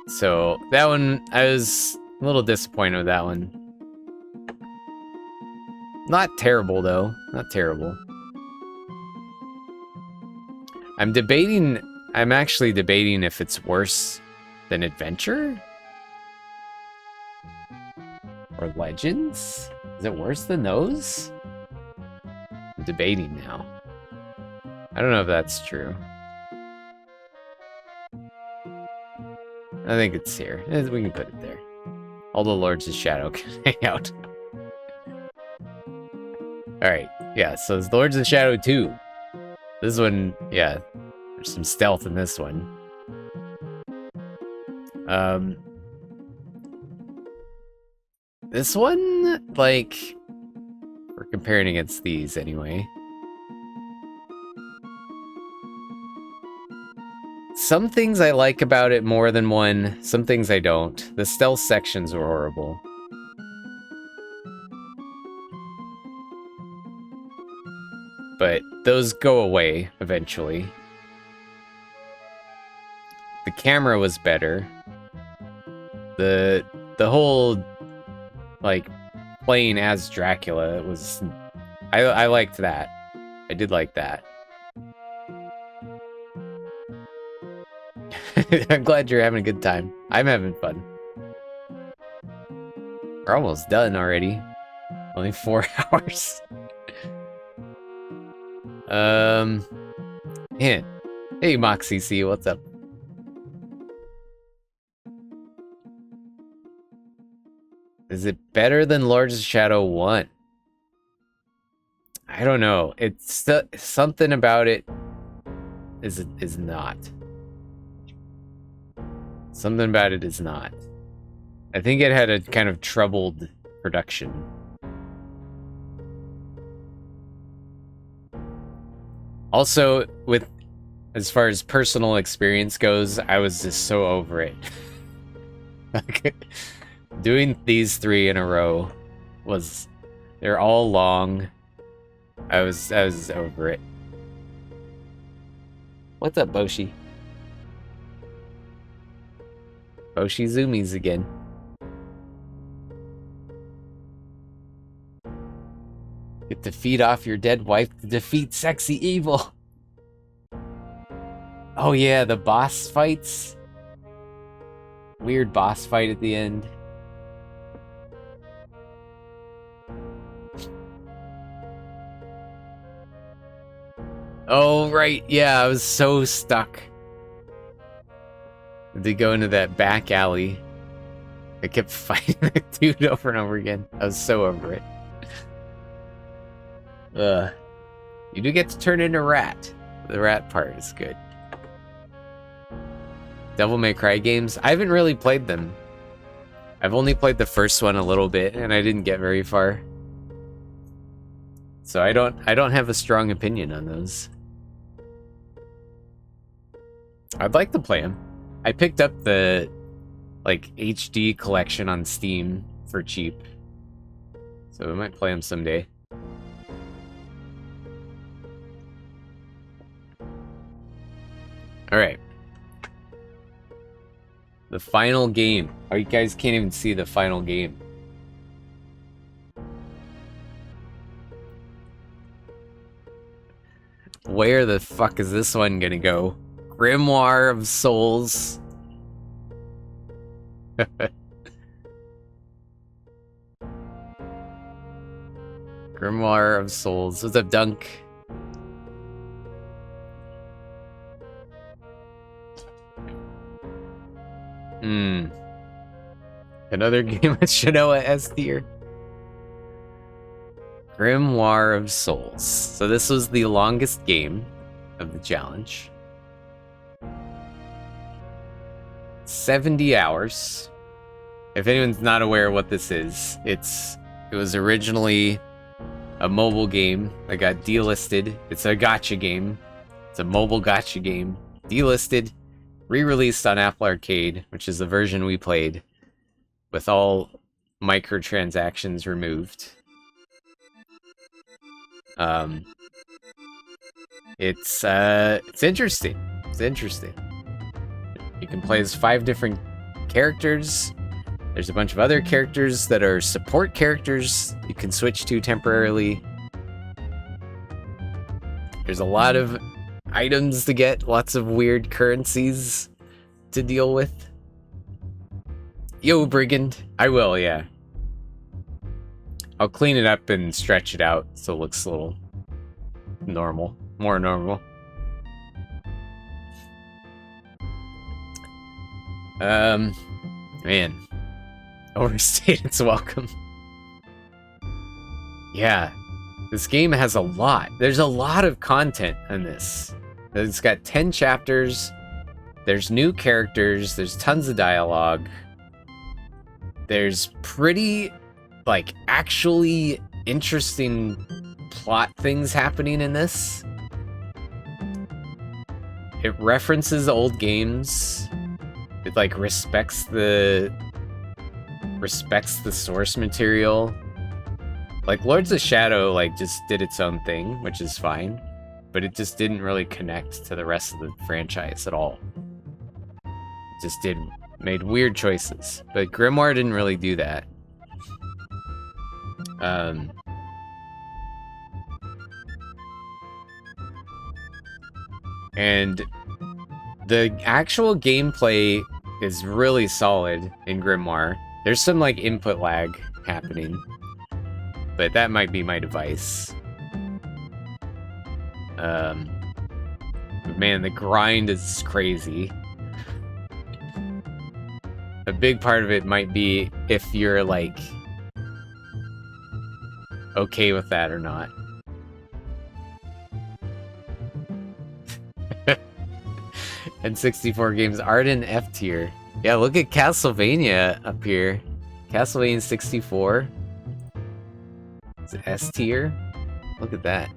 So, that one, I was a little disappointed with that one. Not terrible, though. Not terrible. I'm actually debating if it's worse than Adventure? Or Legends? Is it worse than those? I'm debating now. I don't know if that's true. I think it's here. We can put it there. All the Lords of Shadow can hang out. Alright, yeah, so it's Lords of Shadow 2. This one, yeah, there's some stealth in this one. This one, like, we're comparing against these anyway. Some things I like about it more than one, some things I don't. The stealth sections were horrible. But those go away eventually. The camera was better. The whole, like, playing as Dracula was... I liked that. I did like that. I'm glad you're having a good time. I'm having fun. We're almost done already. Only 4 hours. Hint. Hey, Moxie C, what's up? Is it better than Lords of Shadow 1? I don't know. It's something about it is not. Something about it is not. I think it had a kind of troubled production. Also, with as far as personal experience goes, I was just so over it. Like, doing these 3 in a row was... They're all long. I was over it. What's up, Boshi? Boshi zoomies again. Get to feed off your dead wife to defeat sexy evil. Oh yeah, the boss fights. Weird boss fight at the end. Oh right, yeah, I was so stuck. To go into that back alley. I kept fighting the dude over and over again. I was so over it. You do get to turn into Rat. The Rat part is good. Devil May Cry games. I haven't really played them. I've only played the first one a little bit, and I didn't get very far. So I don't have a strong opinion on those. I'd like to play them. I picked up the, like, HD collection on Steam for cheap. So I might play them someday. Alright. The final game. Oh, you guys can't even see the final game. Where the fuck is this one gonna go? Grimoire of Souls. Grimoire of Souls. What's up, Dunk? Another game with Shinoa S tier. Grimoire of Souls. So this was the longest game of the challenge. 70 hours. If anyone's not aware of what this is, it was originally a mobile game that got delisted. It's a gacha game. It's a mobile gacha game. Delisted, re-released on Apple Arcade, which is the version we played, with all microtransactions removed. It's interesting. It's interesting. You can play as 5 different characters. There's a bunch of other characters that are support characters you can switch to temporarily. There's a lot of items to get, lots of weird currencies to deal with. Yo, Brigand. I will, yeah. I'll clean it up and stretch it out so it looks a little normal. More normal. Man. Overstayed its welcome. Yeah. This game has a lot. There's a lot of content in this. It's got 10 chapters. There's new characters. There's tons of dialogue. There's pretty, like, actually interesting plot things happening in this. It references old games. It, like, respects the source material. Like, Lords of Shadow, like, just did its own thing, which is fine. But it just didn't really connect to the rest of the franchise at all. It just made weird choices. But Grimoire didn't really do that. And the actual gameplay is really solid in Grimoire. There's some, like, input lag happening. But that might be my device. Man, the grind is crazy. A big part of it might be if you're, like, okay with that or not. And 64 games aren't in F tier. Yeah, look at Castlevania up here. Castlevania 64. It's S tier. Look at that.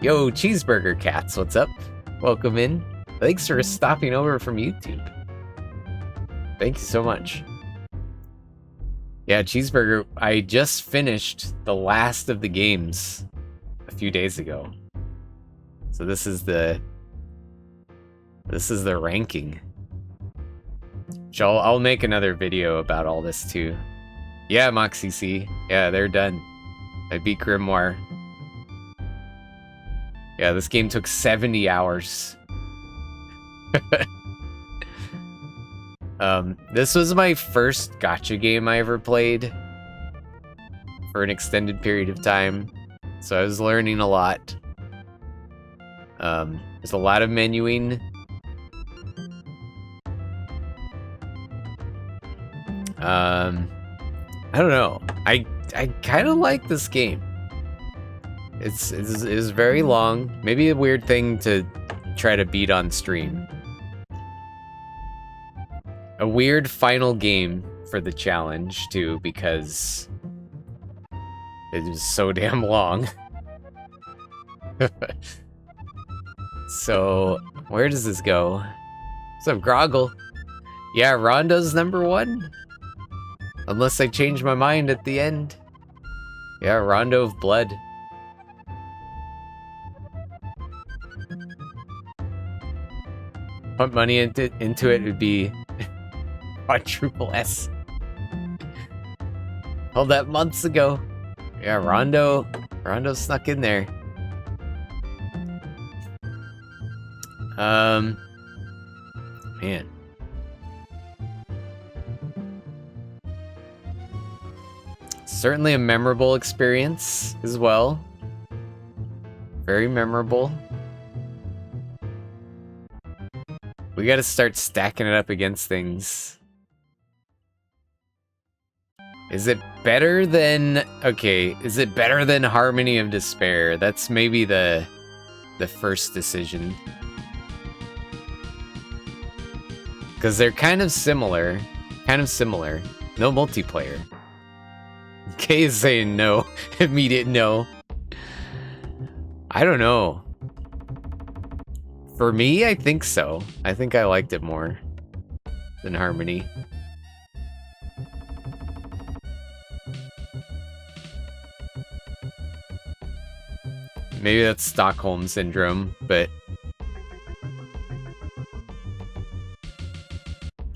Yo, Cheeseburger Cats, what's up? Welcome in. Thanks for stopping over from YouTube. Thank you so much. Yeah, Cheeseburger, I just finished the last of the games a few days ago. So this is the ranking. So I'll make another video about all this too. Yeah, MoxCC. Yeah, they're done. I beat Grimoire. Yeah, this game took 70 hours. This was my first gacha game I ever played for an extended period of time, so I was learning a lot. There's a lot of menuing. I don't know. I kind of like this game. It's very long. Maybe a weird thing to try to beat on stream. A weird final game for the challenge too, because it was so damn long. So, where does this go? What's up, Groggle? Yeah, Rondo's #1. Unless I change my mind at the end. Yeah, Rondo of Blood. Put money into it would be quadruple S. Told that months ago. Yeah, Rondo snuck in there. Man. Certainly a memorable experience as well. Very memorable. We gotta start stacking it up against things. Is it better than... Okay, is it better than Harmony of Despair? That's maybe the first decision. Because they're kind of similar. Kind of similar. No multiplayer. Kay is saying no. Immediate no. I don't know. For me, I think so. I think I liked it more than Harmony. Maybe that's Stockholm Syndrome, but...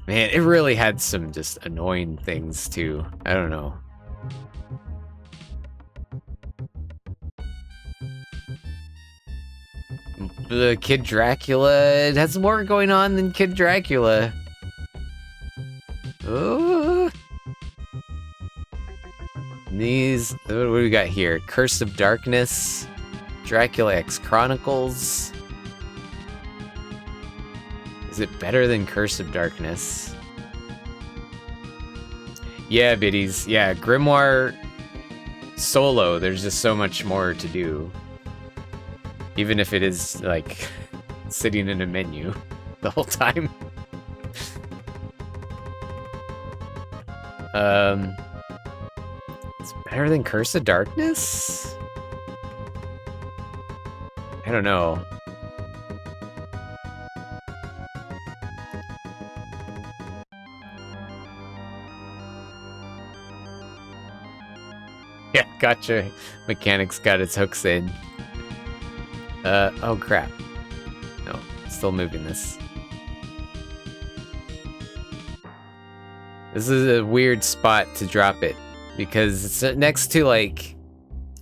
Man, it really had some just annoying things, too. I don't know. The Kid Dracula, it has more going on than Kid Dracula. Ooh. These, what do we got here? Curse of Darkness, Dracula X Chronicles. Is it better than Curse of Darkness? Yeah, biddies. Yeah, Grimoire solo, there's just so much more to do. Even if it is, like, sitting in a menu the whole time. It's better than Curse of Darkness? I don't know. Yeah, gotcha. Mechanics got its hooks in. Oh crap. No, still moving this. This is a weird spot to drop it because it's next to, like,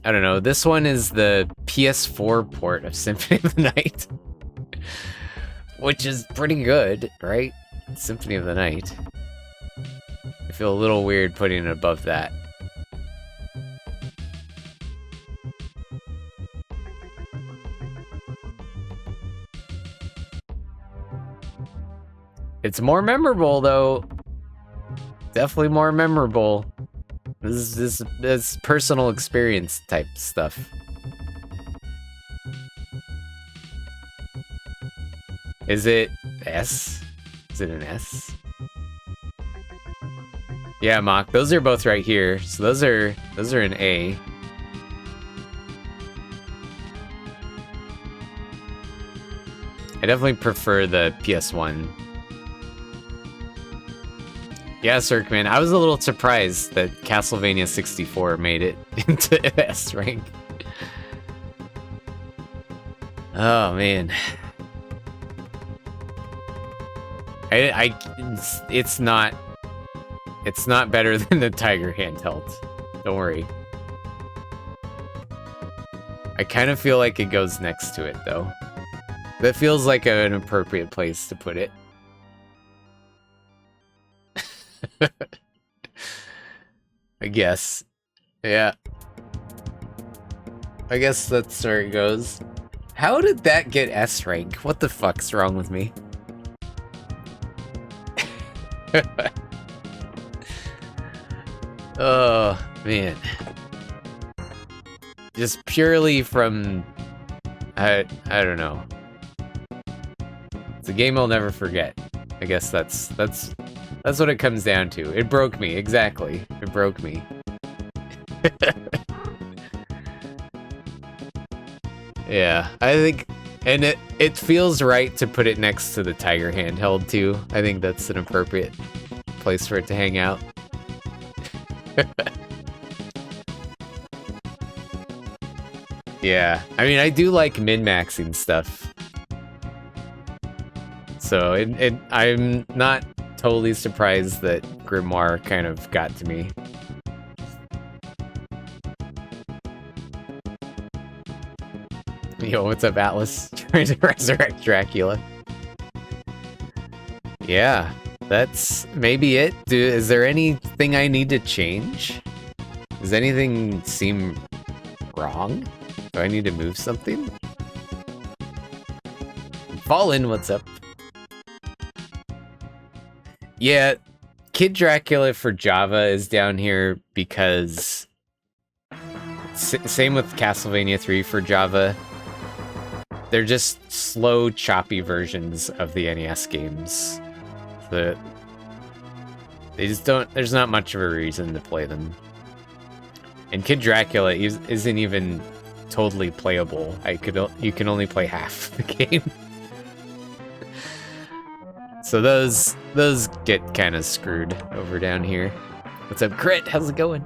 I don't know, this one is the PS4 port of Symphony of the Night. Which is pretty good, right? Symphony of the Night. I feel a little weird putting it above that. It's more memorable, though. Definitely more memorable. This is personal experience type stuff. Is it S? Is it an S? Yeah, Mock. Those are both right here. So those are an A. I definitely prefer the PS1. Yeah, Cirkman, I was a little surprised that Castlevania 64 made it into S rank. Oh man. It's not better than the Tiger handheld. Don't worry. I kind of feel like it goes next to it though. That feels like an appropriate place to put it. I guess. Yeah. I guess that's where it goes. How did that get S rank? What the fuck's wrong with me? Oh, man. Just purely from... I don't know. It's a game I'll never forget. I guess that's what it comes down to. It broke me, exactly. It broke me. Yeah, I think, and it feels right to put it next to the Tiger handheld too. I think that's an appropriate place for it to hang out. Yeah, I mean, I do like min-maxing stuff. So I'm not totally surprised that Grimoire kind of got to me. Yo, what's up, Atlas? Trying to resurrect Dracula. Yeah, that's maybe it. Is there anything I need to change? Does anything seem wrong? Do I need to move something? Fallen, what's up? Yeah, Kid Dracula for Java is down here because... Same with Castlevania 3 for Java. They're just slow, choppy versions of the NES games. The they just don't. There's not much of a reason to play them. And Kid Dracula isn't even totally playable. You can only play half the game. So those get kind of screwed over down here. What's up, Crit? How's it going?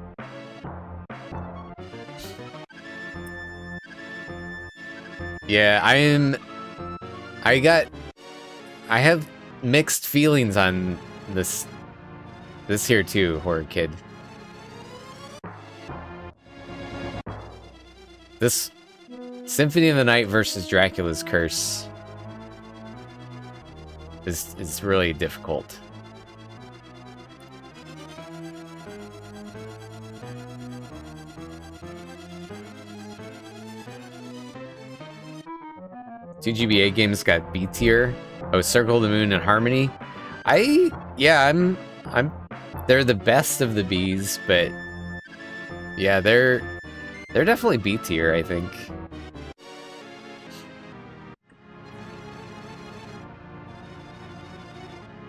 Yeah, I have mixed feelings on this here too, Horror Kid. This Symphony of the Night versus Dracula's Curse is really difficult. Two GBA games got B tier. Oh, Circle of the Moon and Harmony. They're the best of the Bs, but yeah, they're definitely B tier, I think.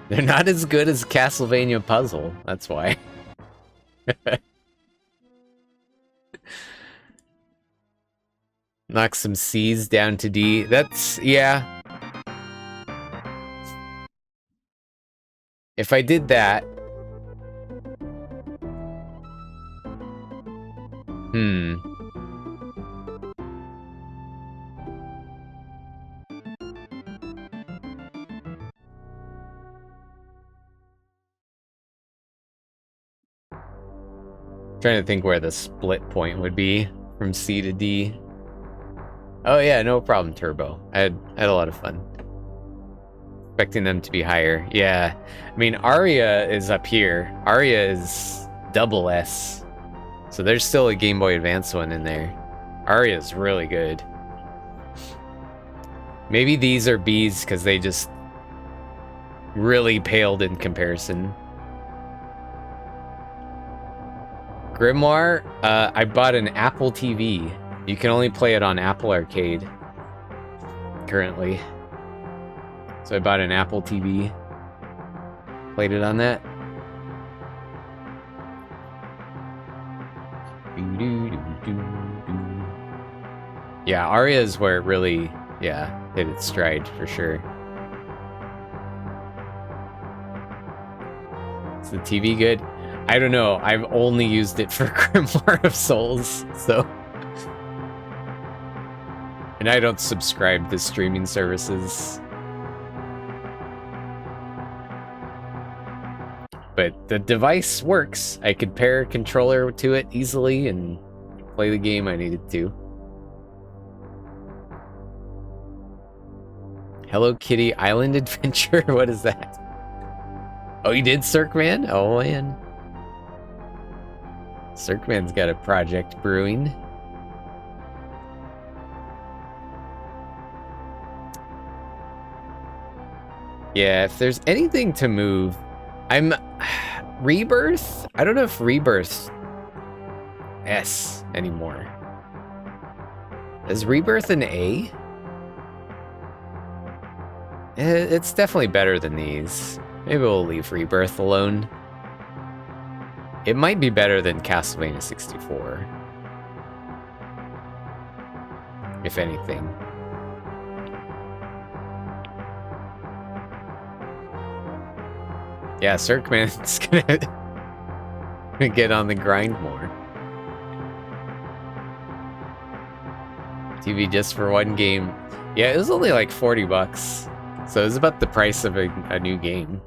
They're not as good as Castlevania Puzzle, that's why. Knock some C's down to D. That's, yeah. If I did that... Trying to think where the split point would be from C to D. Oh yeah, no problem, Turbo. I had a lot of fun. Expecting them to be higher. Yeah, I mean, Aria is up here. Aria is double S. So there's still a Game Boy Advance one in there. Aria is really good. Maybe these are Bs because they just really paled in comparison. Grimoire, I bought an Apple TV. You can only play it on Apple Arcade currently. So I bought an Apple TV. Played it on that. Yeah, Aria is where it really, hit its stride for sure. Is the TV good? I don't know. I've only used it for Grimoire of Souls, so... And I don't subscribe to streaming services. But the device works. I could pair a controller to it easily and play the game I needed to. Hello Kitty Island Adventure? What is that? Oh, you did Circman? Oh, man. Circman's got a project brewing. Yeah, if there's anything to move, Rebirth? I don't know if Rebirth S anymore. Is Rebirth an A? It's definitely better than these. Maybe we'll leave Rebirth alone. It might be better than Castlevania 64. If anything. Yeah, Circman's gonna get on the grind more. TV just for one game. Yeah, it was only like 40 bucks. So it was about the price of a new game.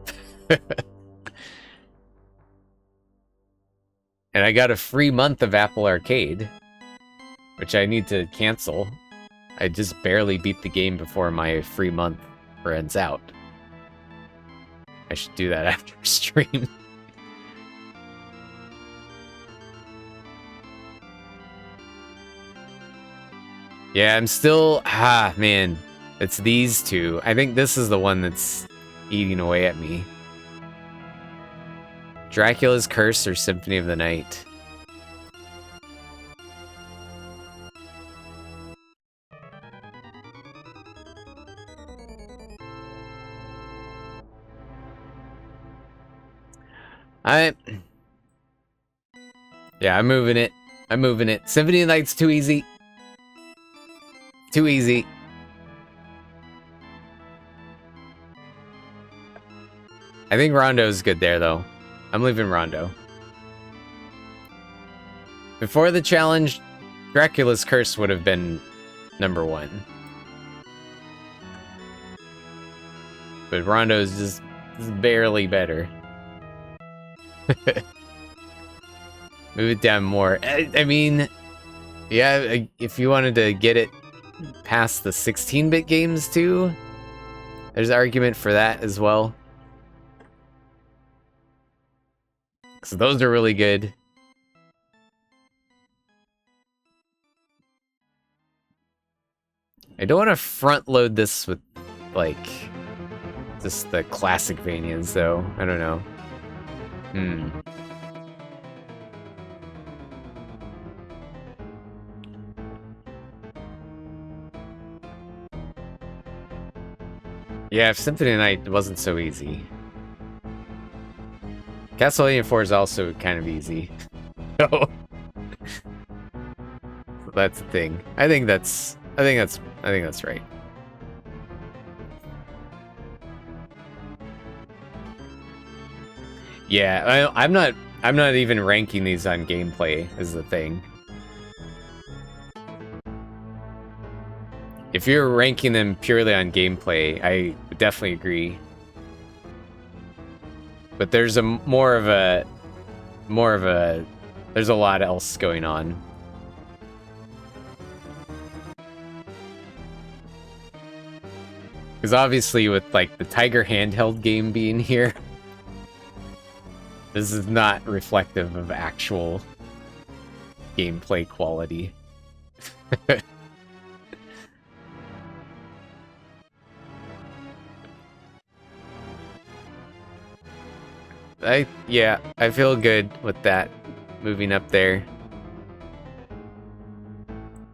And I got a free month of Apple Arcade, which I need to cancel. I just barely beat the game before my free month runs out. I should do that after stream. Yeah, I'm still... man. It's these two. I think this is the one that's eating away at me. Dracula's Curse or Symphony of the Night? Yeah, I'm moving it. I'm moving it. Symphony of the Night's too easy. Too easy. I think Rondo's good there, though. I'm leaving Rondo. Before the challenge, Dracula's Curse would have been #1. But Rondo's just barely better. Move it down more. I mean, yeah, if you wanted to get it past the 16-bit games too, there's argument for that as well. So those are really good. I don't want to front load this with, like, just the classic Vanias, though. I don't know. Yeah, if Symphony of the Night wasn't so easy. Castlevania 4 is also kind of easy. So that's the thing. I think that's right. Yeah, I'm not even ranking these on gameplay is the thing. If you're ranking them purely on gameplay, I would definitely agree. But there's more of a there's a lot else going on. Because obviously with like the Tiger handheld game being here, this is not reflective of actual gameplay quality. I feel good with that moving up there.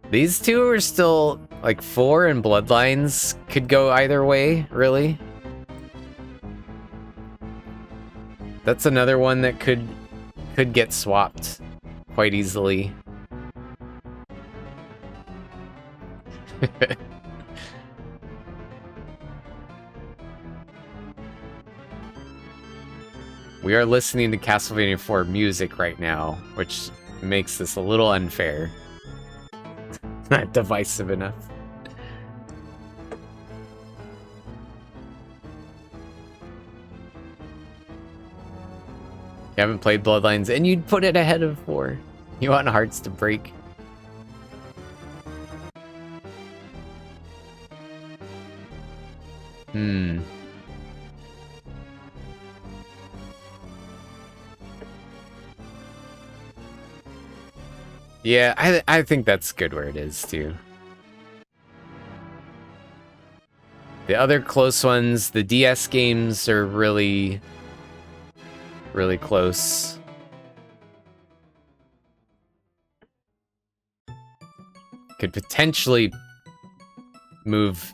These two are still like 4 and Bloodlines could go either way, really. That's another one that could get swapped quite easily. We are listening to Castlevania 4 music right now, which makes this a little unfair. Not divisive enough. You haven't played Bloodlines, and you'd put it ahead of 4. You want Hearts to Break. Yeah, I think that's good where it is, too. The other close ones, the DS games are really close. Could potentially move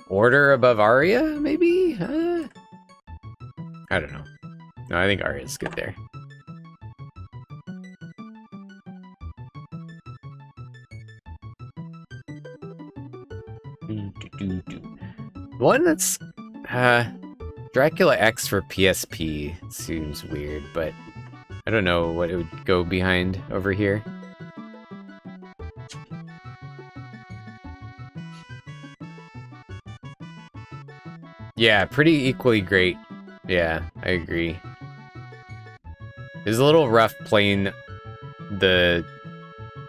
Order above Aria, maybe? I don't know. No, I think Aria's good there. One that's Dracula X for PSP seems weird, but I don't know what it would go behind over here. Yeah, pretty equally great. Yeah, I agree. It was a little rough playing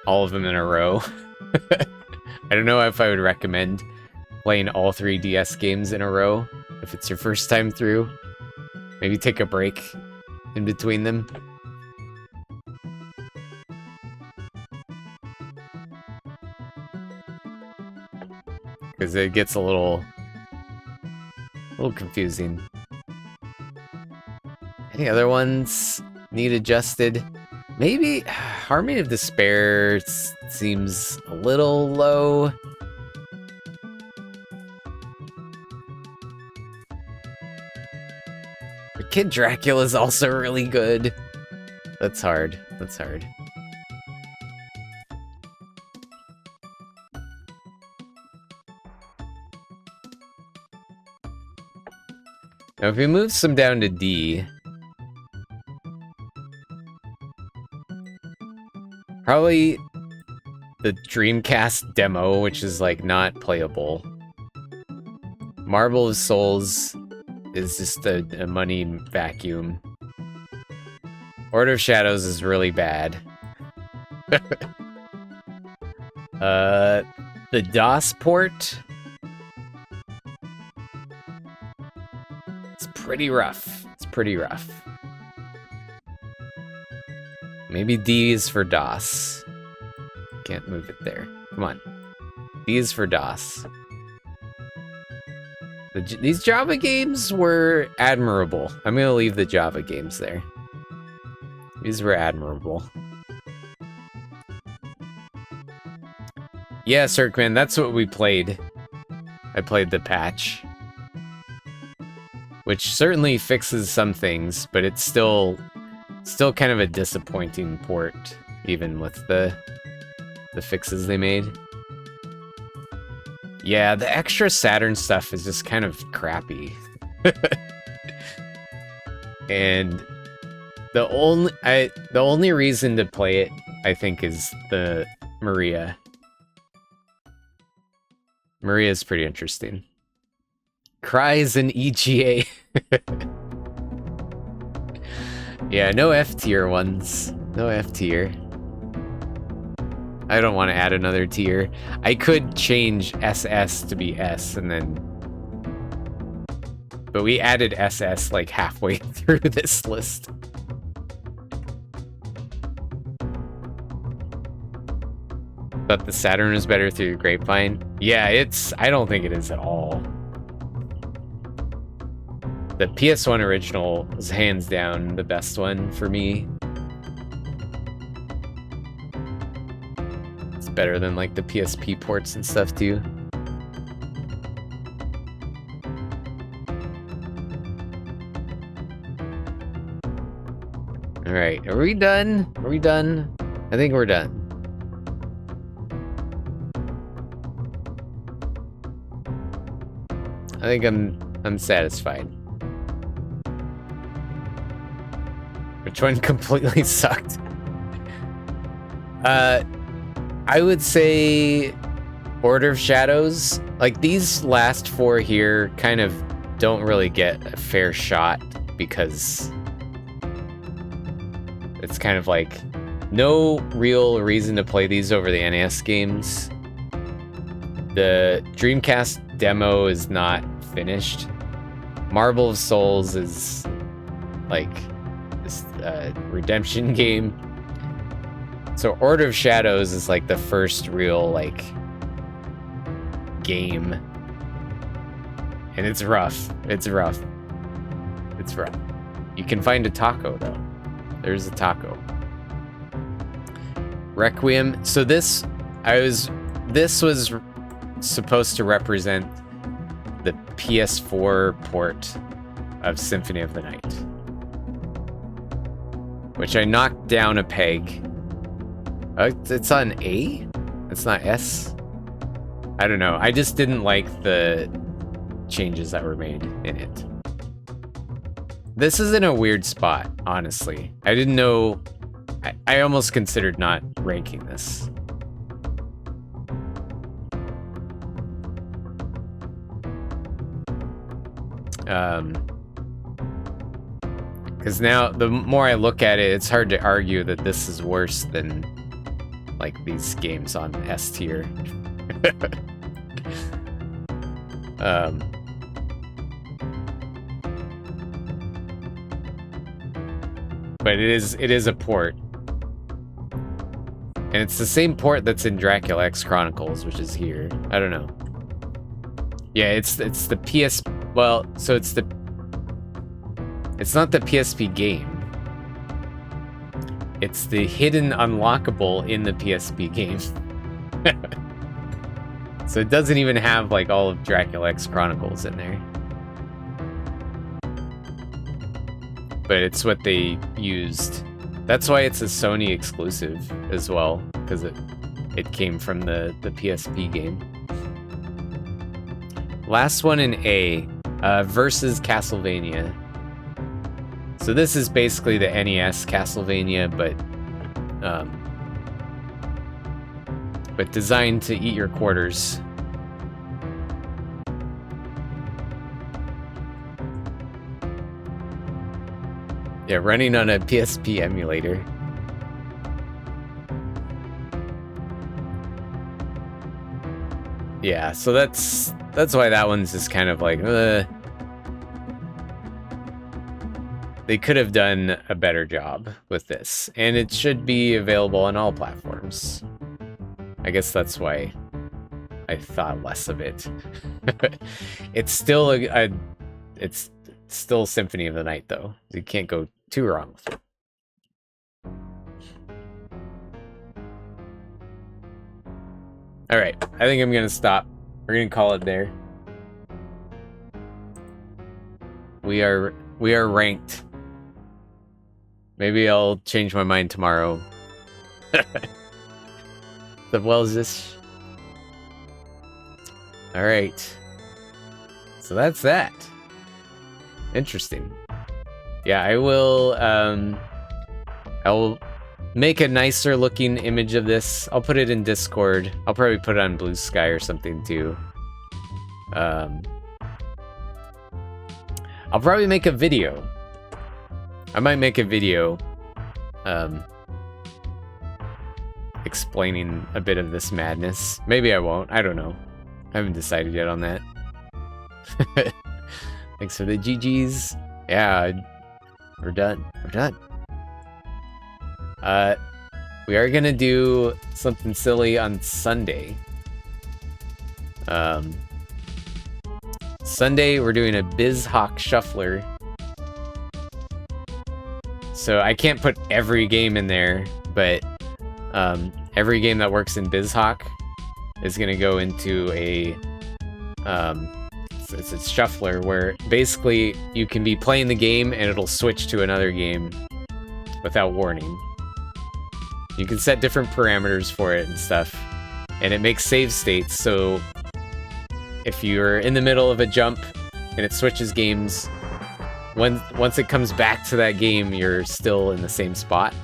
all of them in a row. I don't know if I would recommend playing all 3 DS games in a row if it's your first time through. Maybe take a break in between them. Because it gets a little confusing. Any other ones need adjusted? Maybe Harmony of Despair seems a little low. Kid Dracula's also really good. That's hard. That's hard. Now, if we move some down to D, probably the Dreamcast demo, which is like not playable. Marble of Souls is just a money vacuum. Order of Shadows is really bad. The DOS port, it's pretty rough. It's pretty rough. Maybe D is for DOS. Can't move it there. Come on. D is for DOS. These Java games were admirable. I'm gonna leave the Java games there. These were admirable. Yeah, Cirkman, that's what we played. I played the patch. Which certainly fixes some things, but it's still kind of a disappointing port, even with the fixes they made. Yeah, the extra Saturn stuff is just kind of crappy. And the only reason to play it, I think, is the Maria. Maria's pretty interesting. Cries and EGA. Yeah, no F tier ones. No F tier. I don't want to add another tier. I could change SS to be S and then... But we added SS like halfway through this list. But the Saturn is better through the grapevine. Yeah, I don't think it is at all. The PS1 original is hands down the best one for me. It's better than like the PSP ports and stuff too. All right, are we done? Are we done? I think we're done. I think I'm satisfied. Which one completely sucked? I would say Order of Shadows. Like, these last four here kind of don't really get a fair shot because it's kind of like no real reason to play these over the NES games. The Dreamcast demo is not finished. Marble of Souls is like this redemption game. So Order of Shadows is like the first real like game. And it's rough. It's rough. It's rough. You can find a taco though. There's a taco. Requiem. So this was supposed to represent the PS4 port of Symphony of the Night, which I knocked down a peg. It's on A? It's not S? I don't know. I just didn't like the changes that were made in it. This is in a weird spot, honestly. I didn't know... I almost considered not ranking this. Because now, the more I look at it, it's hard to argue that this is worse than, like, these games on S tier. But it is a port. And it's the same port that's in Dracula X Chronicles, which is here. I don't know. Yeah, it's the PS... Well, so it's not the PSP game. It's the hidden unlockable in the PSP game. So it doesn't even have like all of Dracula X Chronicles in there. but it's what they used. That's why it's a Sony exclusive as well, because it came from the PSP game. Last one in A, versus Castlevania. So this is basically the NES Castlevania, but designed to eat your quarters. Yeah, running on a PSP emulator. Yeah, so that's why that one's just kind of like, They could have done a better job with this, and it should be available on all platforms. I guess that's why I thought less of it. It's still it's still Symphony of the Night, though. You can't go too wrong with it. All right, I think I'm gonna stop. We're gonna call it there. We are ranked. Maybe I'll change my mind tomorrow. The well is this. All right. So that's that. Interesting. Yeah, I will make a nicer looking image of this. I'll put it in Discord. I'll probably put it on Blue Sky or something too. I'll probably make a video. I might make a video explaining a bit of this madness. Maybe I won't. I don't know. I haven't decided yet on that. Thanks for the GGs. Yeah, we're done. We're done. We are gonna do something silly on Sunday. Sunday, we're doing a BizHawk Shuffler. So I can't put every game in there, but every game that works in BizHawk is gonna go into a it's a shuffler where basically you can be playing the game and it'll switch to another game without warning. You can set different parameters for it and stuff, and it makes save states, so if you're in the middle of a jump and it switches games, once it comes back to that game, you're still in the same spot.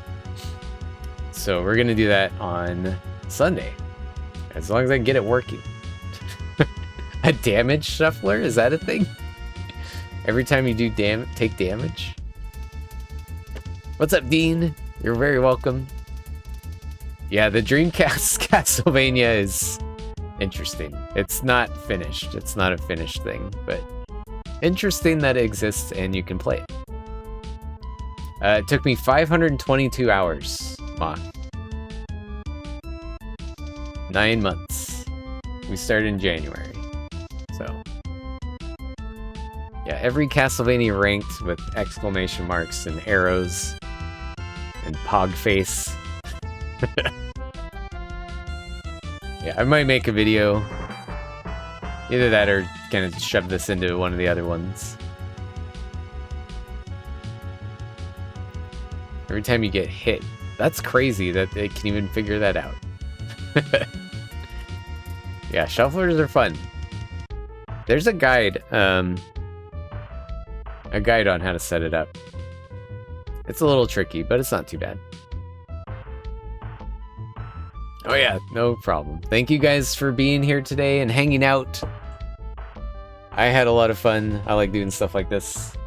So we're gonna do that on Sunday, as long as I can get it working. A damage shuffler? Is that a thing? Every time you do take damage? What's up, Dean? You're very welcome. Yeah, the Dreamcast Castlevania is interesting. It's not finished. It's not a finished thing, but interesting that it exists and you can play it. It took me 522 hours, Mock. 9 months. We started in January. So, yeah, every Castlevania ranked with exclamation marks and arrows and pog face. Yeah, I might make a video. Either that or kind of shove this into one of the other ones. Every time you get hit. That's crazy that they can even figure that out. Yeah, shufflers are fun. There's a guide on how to set it up. It's a little tricky, but it's not too bad. Oh yeah, no problem. Thank you guys for being here today and hanging out. I had a lot of fun. I like doing stuff like this.